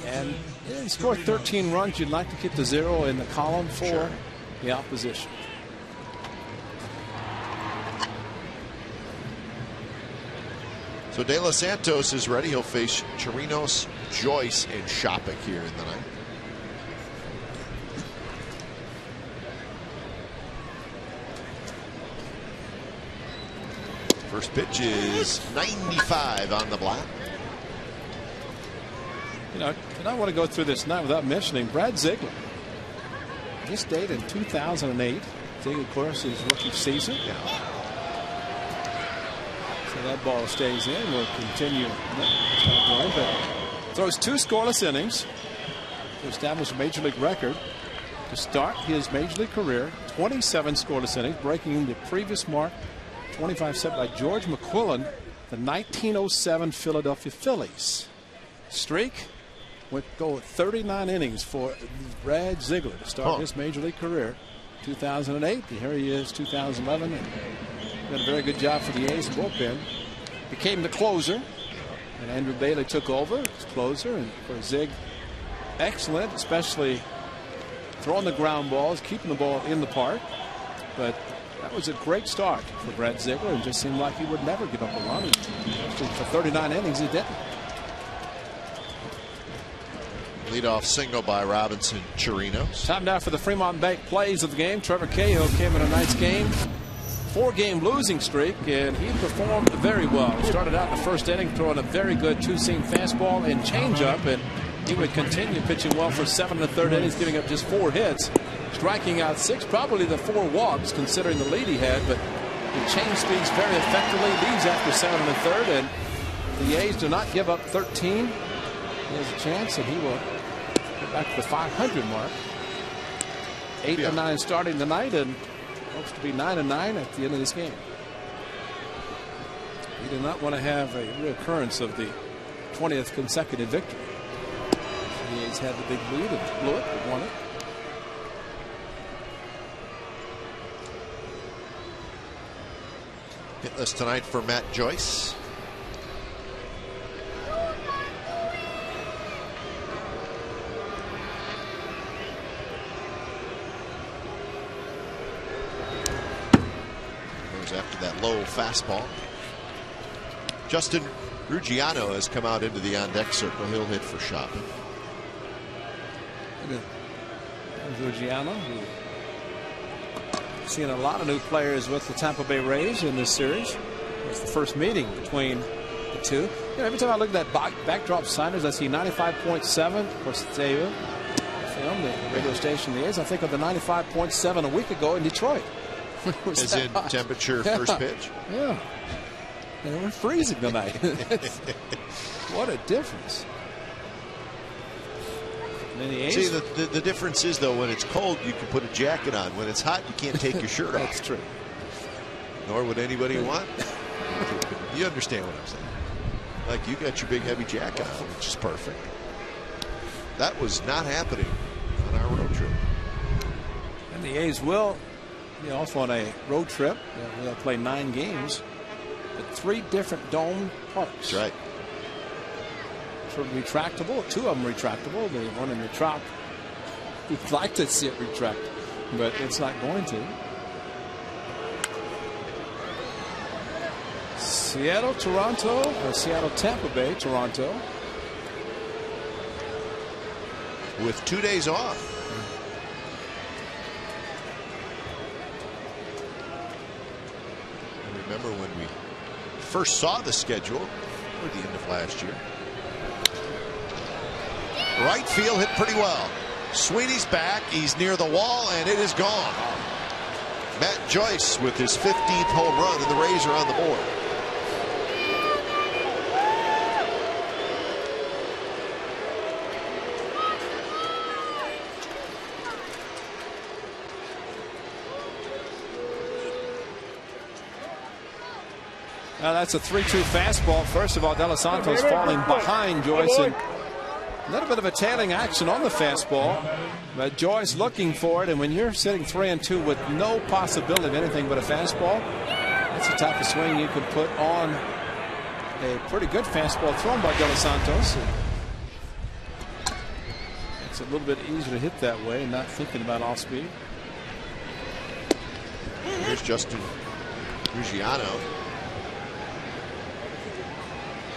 And you score 13 runs, you'd like to get the 0 in the column for the opposition. So De Los Santos is ready. He'll face Chirinos, Joyce, and Shopik here in the ninth. First pitch is 95 on the block. You know, and I want to go through this night without mentioning Brad Ziegler. This date in 2008. Ziegler, of course, his rookie season. Yeah. So that ball stays in. We'll continue. Throws 2 scoreless innings to establish a major league record to start his major league career. 27 scoreless innings, breaking the previous mark 25 set by George McQuillan, the 1907 Philadelphia Phillies. Streak would go 39 innings for Brad Ziegler to start his major league career. 2008, here he is, 2011. And did a very good job for the A's bullpen. Became the closer And Andrew Bailey took over as closer, and for Zig, excellent, especially throwing the ground balls, keeping the ball in the park. But that was a great start for Brett Ziegler, and just seemed like he would never give up a run. Actually, for 39 innings, he didn't. Leadoff single by Robinson Chirinos. Time now for the Fremont Bank plays of the game. Trevor Cahill came in a nice game. 4-game losing streak, and he performed very well. He started out in the first inning throwing a very good two-seam fastball and changeup, and he would continue pitching well for 7 1/3 innings, giving up just 4 hits, striking out 6, probably the 4 walks considering the lead he had, but he changed speeds very effectively, leaves after 7 1/3, and the A's do not give up 13. He has a chance, and he will get back to the 500 mark. 8 9 starting tonight, and hopes to be 9 9 at the end of this game. He did not want to have a reoccurrence of the 20th consecutive victory. The A's had the big lead and blew it, but won it. Hitless tonight for Matt Joyce. After that low fastball. Justin Ruggiano has come out into the on-deck circle. He'll hit for Shopping. Ruggiano, seeing a lot of new players with the Tampa Bay Rays in this series. It's the first meeting between the two. You know, every time I look at that backdrop signers, I see 95.7. Of course, they filmed the radio station, the A's. I think of the 95.7 a week ago in Detroit. As in temperature, first pitch. Yeah. And we're freezing tonight. What a difference. See, the difference is, though, when it's cold, you can put a jacket on. When it's hot, you can't take your shirt off. That's true. Nor would anybody want. You understand what I'm saying. Like, you got your big, heavy jacket on, which is perfect. That was not happening on our road trip. And the A's will be off on a road trip. They'll play 9 games at 3 different dome parks. That's right. Retractable, 2 of them retractable. The one in the Trop, we'd like to see it retract, but it's not going to. Seattle, Toronto, or Seattle, Tampa Bay, Toronto. With 2 days off. I remember when we first saw the schedule at the end of last year. Right field hit pretty well. Sweeney's back. He's near the wall, and it is gone. Matt Joyce with his 15th home run, and the Rays are on the board. Now that's a 3-2 fastball. First of all, De Los Santos falling behind Joyce, and a little bit of a tailing action on the fastball, but Joyce looking for it. And when you're sitting 3-2 with no possibility of anything but a fastball, that's the type of swing you can put on a pretty good fastball thrown by De Los Santos. It's a little bit easier to hit that way, not thinking about off speed. Here's Justin Ruggiano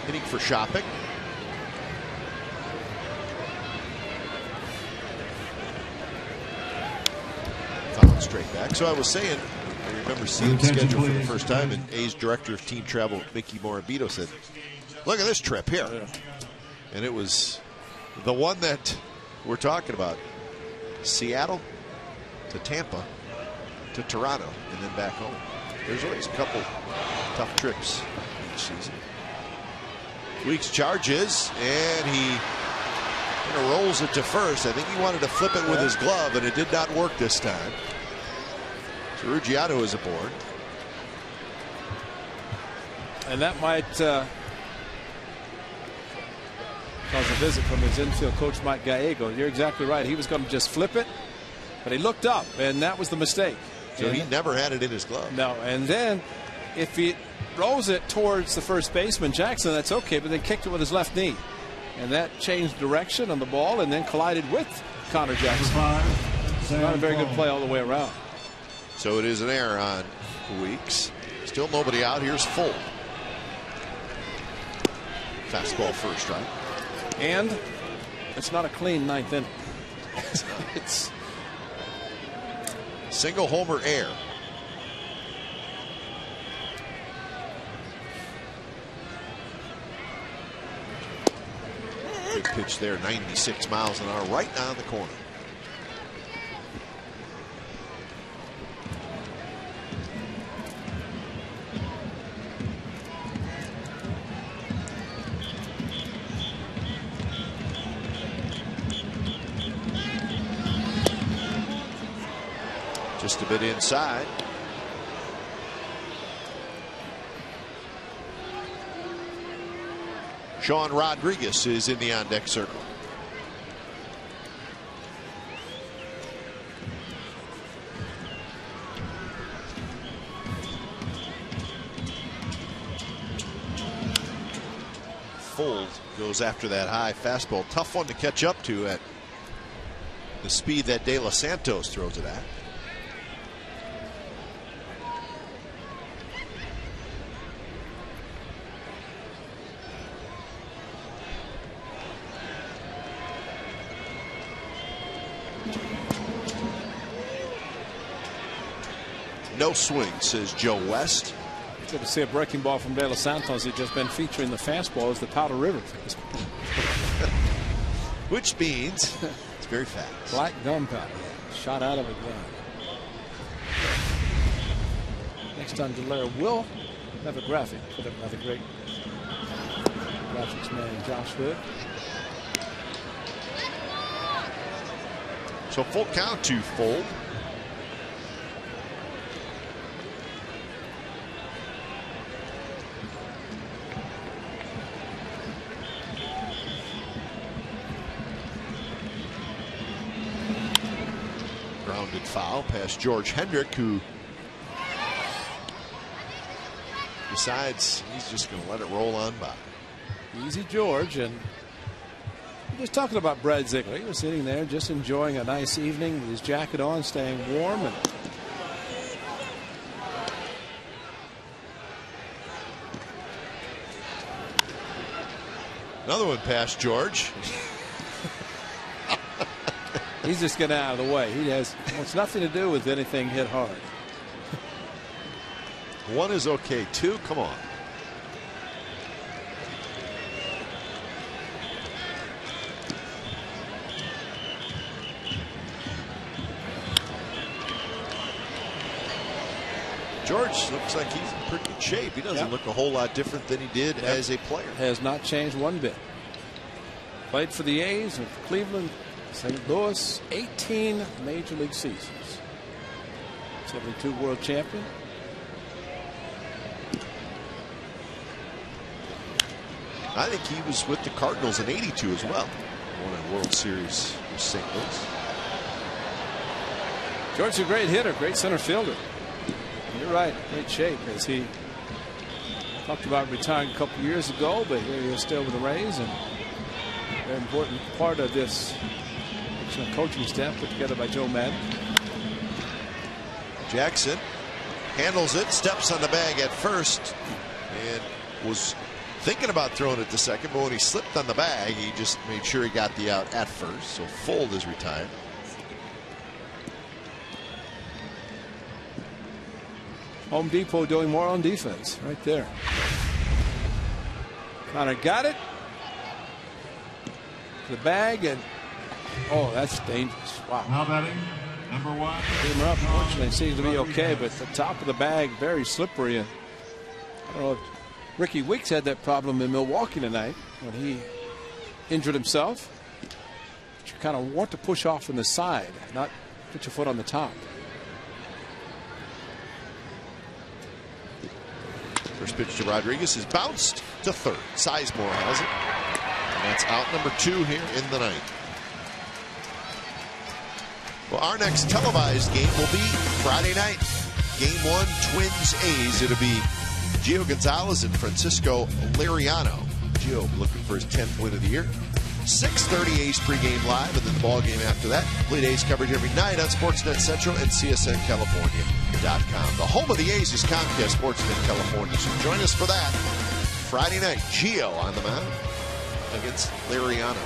hitting for Shopping. Fouled straight back. So I was saying, I remember seeing the schedule for the first time, and A's director of team travel, Mickey Morabito, said, "Look at this trip here." And it was the one that we're talking about. Seattle to Tampa to Toronto, and then back home. There's always a couple tough trips each season. Weeks charges, and he rolls it to first. I think he wanted to flip it with his glove, and it did not work this time. So Ruggiano is aboard. And that might cause a visit from his infield coach, Mike Gallego. You're exactly right. He was going to just flip it, but he looked up, and that was the mistake. So he never had it in his glove. No, and then If he rolls it towards the first baseman, Jackson, that's okay, but they kicked it with his left knee. And that changed direction on the ball and then collided with Connor Jackson. Not a very good play all the way around. So it is an error on Weeks. Still nobody out. Here's Full. Fastball first, right? And it's not a clean ninth inning. It's single homer error. Good pitch there, 96 miles an hour, right down the corner. Just a bit inside. Sean Rodriguez is in the on-deck circle. Fold goes after that high fastball. Tough one to catch up to at the speed that De Los Santos throws it at. No swing, says Joe West. Good to see a breaking ball from De Los Santos. He's just been featuring the fastball as the Powder River fastball. Which means it's very fast. Black gunpowder. Shot out of a gun. Next time Delaire will have a graphic put up by the great graphics man Josh Hood. So full count to Fold. Grounded foul past George Hendrick, who decides he's just going to let it roll on by. Easy George. And just talking about Brad Ziegler, he was sitting there just enjoying a nice evening with his jacket on, staying warm. And another one past George. He's just getting out of the way. He wants nothing to do with anything hit hard. One is okay. Two, come on. George looks like he's in pretty good shape. He doesn't look a whole lot different than he did as a player. Has not changed one bit. Played for the A's and for Cleveland, St. Louis, 18 major league seasons. 72 world champion. I think he was with the Cardinals in '82 as well. Won a World Series with St. Louis. George's a great hitter, great center fielder. You're right, great shape, as he talked about retiring a couple years ago, but here he is still with the Rays, and a very important part of this coaching staff put together by Joe Madden. Jackson handles it, steps on the bag at first, and was thinking about throwing it to second, but when he slipped on the bag, he just made sure he got the out at first. So Fold is retired. Home Depot doing more on defense right there. Connor got it. The bag, and oh, that's dangerous. Wow. Now batting, number one. Came up. Fortunately, it seems to be okay, but the top of the bag very slippery. And I don't know if Ricky Weeks had that problem in Milwaukee tonight when he injured himself. But you kind of want to push off from the side, not put your foot on the top. First pitch to Rodriguez is bounced to third. Sizemore has it. And that's out number 2 here in the ninth. Well, our next televised game will be Friday night. Game 1, Twins A's. It'll be Gio Gonzalez and Francisco Liriano. Gio looking for his 10th win of the year. 6:30 A's pregame live, and then the ball game after that. Complete A's coverage every night on Sportsnet Central and CSNCalifornia.com. The home of the A's is Comcast Sportsnet California, so join us for that. Friday night, Gio on the mound against Liriano.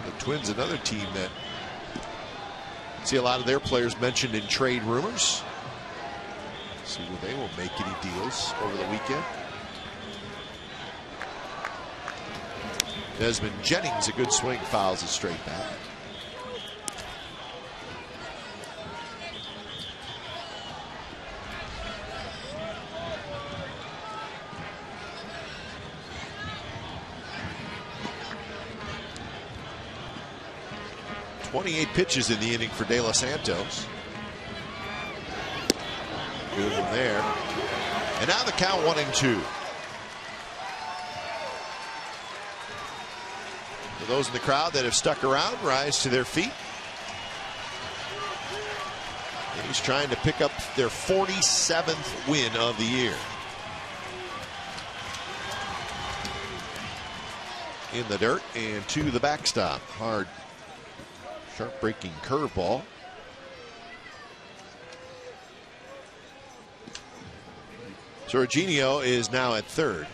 The Twins, another team that see a lot of their players mentioned in trade rumors. See whether they will make any deals over the weekend. Desmond Jennings, a good swing, fouls it straight back. .28 pitches in the inning for De Los Santos. Good one there. And now the count 1-2. For those in the crowd that have stuck around, rise to their feet. And he's trying to pick up their 47th win of the year. In the dirt and to the backstop. Hard, sharp breaking curveball. Jorginho is now at third.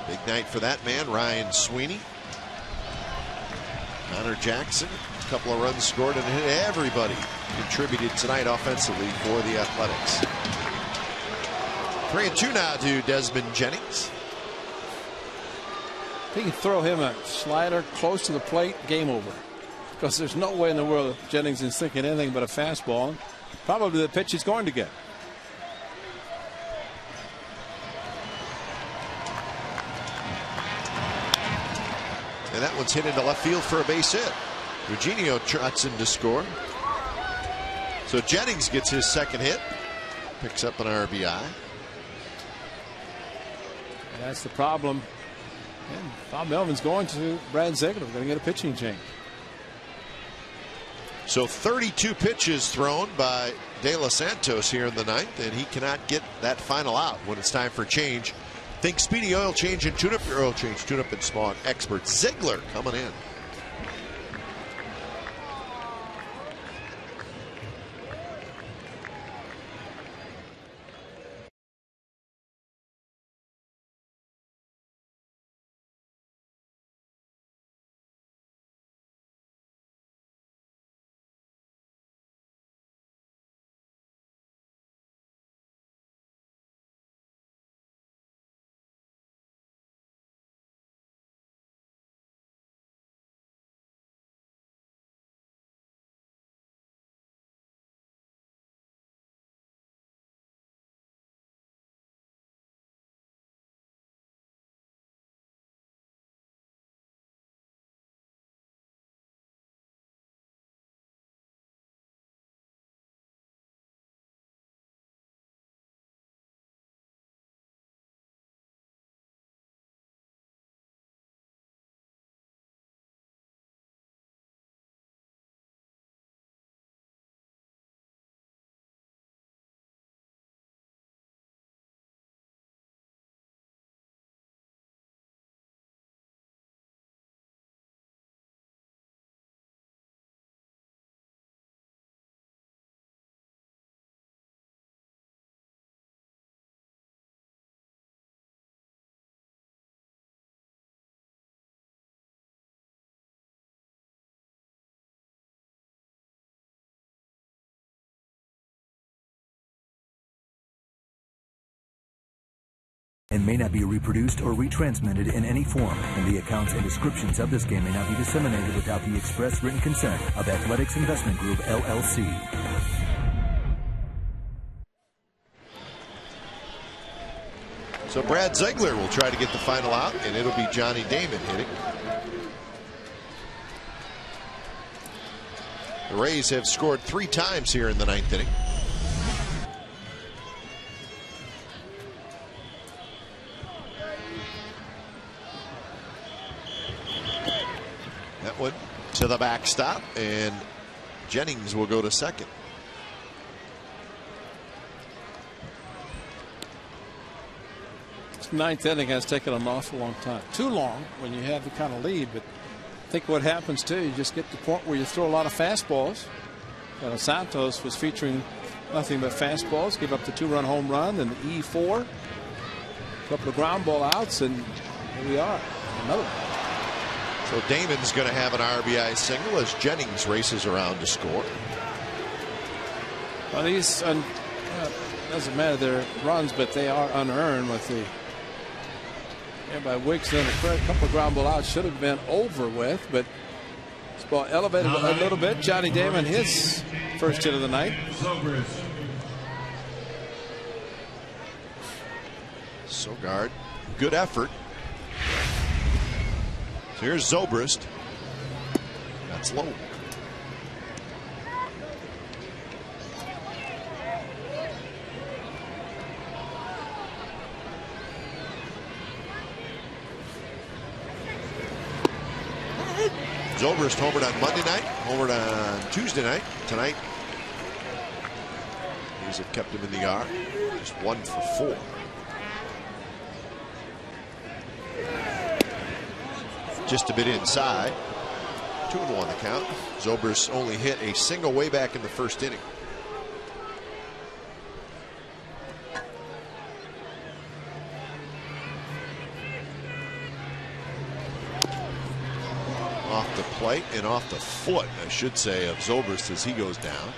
Big night for that man, Ryan Sweeney. Connor Jackson, a couple of runs scored, and everybody contributed tonight offensively for the Athletics. 3-2 now to Desmond Jennings. If he can throw him a slider close to the plate, game over. Because there's no way in the world that Jennings is thinking anything but a fastball. Probably the pitch he's going to get. And that one's hit into left field for a base hit. Eugenio trots in to score. So Jennings gets his second hit. Picks up an RBI. And that's the problem. And Bob Melvin's going to Brad Ziegler. We're going to get a pitching change. So 32 pitches thrown by De Los Santos here in the ninth, and he cannot get that final out when it's time for change. Think speedy oil change and tune up your oil change. Tune up and smog expert Ziegler coming in. And may not be reproduced or retransmitted in any form, and the accounts and descriptions of this game may not be disseminated without the express written consent of Athletics Investment Group, LLC. So Brad Ziegler will try to get the final out, and it'll be Johnny Damon hitting. The Rays have scored 3 times here in the 9th inning. That one to the backstop, and Jennings will go to second. This 9th inning has taken an awful long time. Too long when you have the kind of lead, but I think what happens too, you just get to the point where you throw a lot of fastballs. Santos was featuring nothing but fastballs, gave up the 2-run home run and the E4. A couple of ground ball outs, and here we are. Another one. So Damon's going to have an RBI single as Jennings races around to score. Well, these doesn't matter their runs, but they are unearned with the by Wicks. Then a couple of ground ball outs should have been over with, but this ball elevated a little bit. Johnny Damon, his first hit of the night. Sogard, good effort. So here's Zobrist. That's low. Zobrist homered on Monday night, homered on Tuesday night. Tonight, these have kept him in the yard. Just 1 for 4. Just a bit inside. 2-1 the count. Zobrist only hit a single way back in the first inning. Off the plate and off the foot, I should say, of Zobrist as he goes down.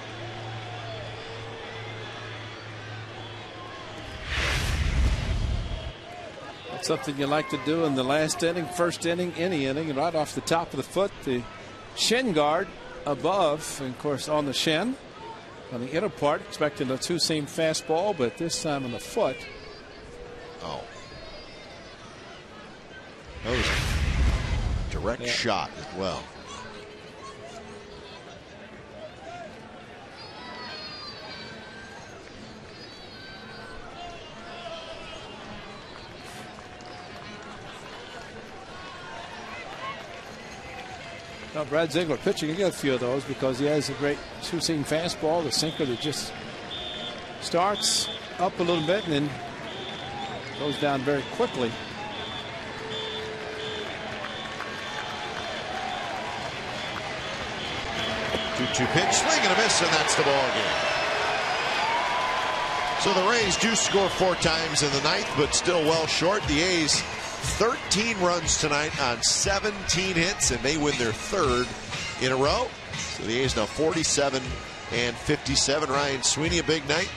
That's something you like to do in the last inning, first inning, any inning, and right off the top of the foot, the shin guard above, and of course on the shin, on the inner part, expecting a 2-seam fastball, but this time on the foot. Oh. That was a direct shot as well. Now Brad Ziegler pitching again a few of those because he has a great 2-seam fastball, the sinker that just starts up a little bit and then goes down very quickly. Two pitch, swing and a miss, and that's the ball game. So the Rays do score 4 times in the 9th, but still well short. The A's 13 runs tonight on 17 hits, and they win their 3rd in a row. So the A's now 47 and 57. Ryan Sweeney, a big night.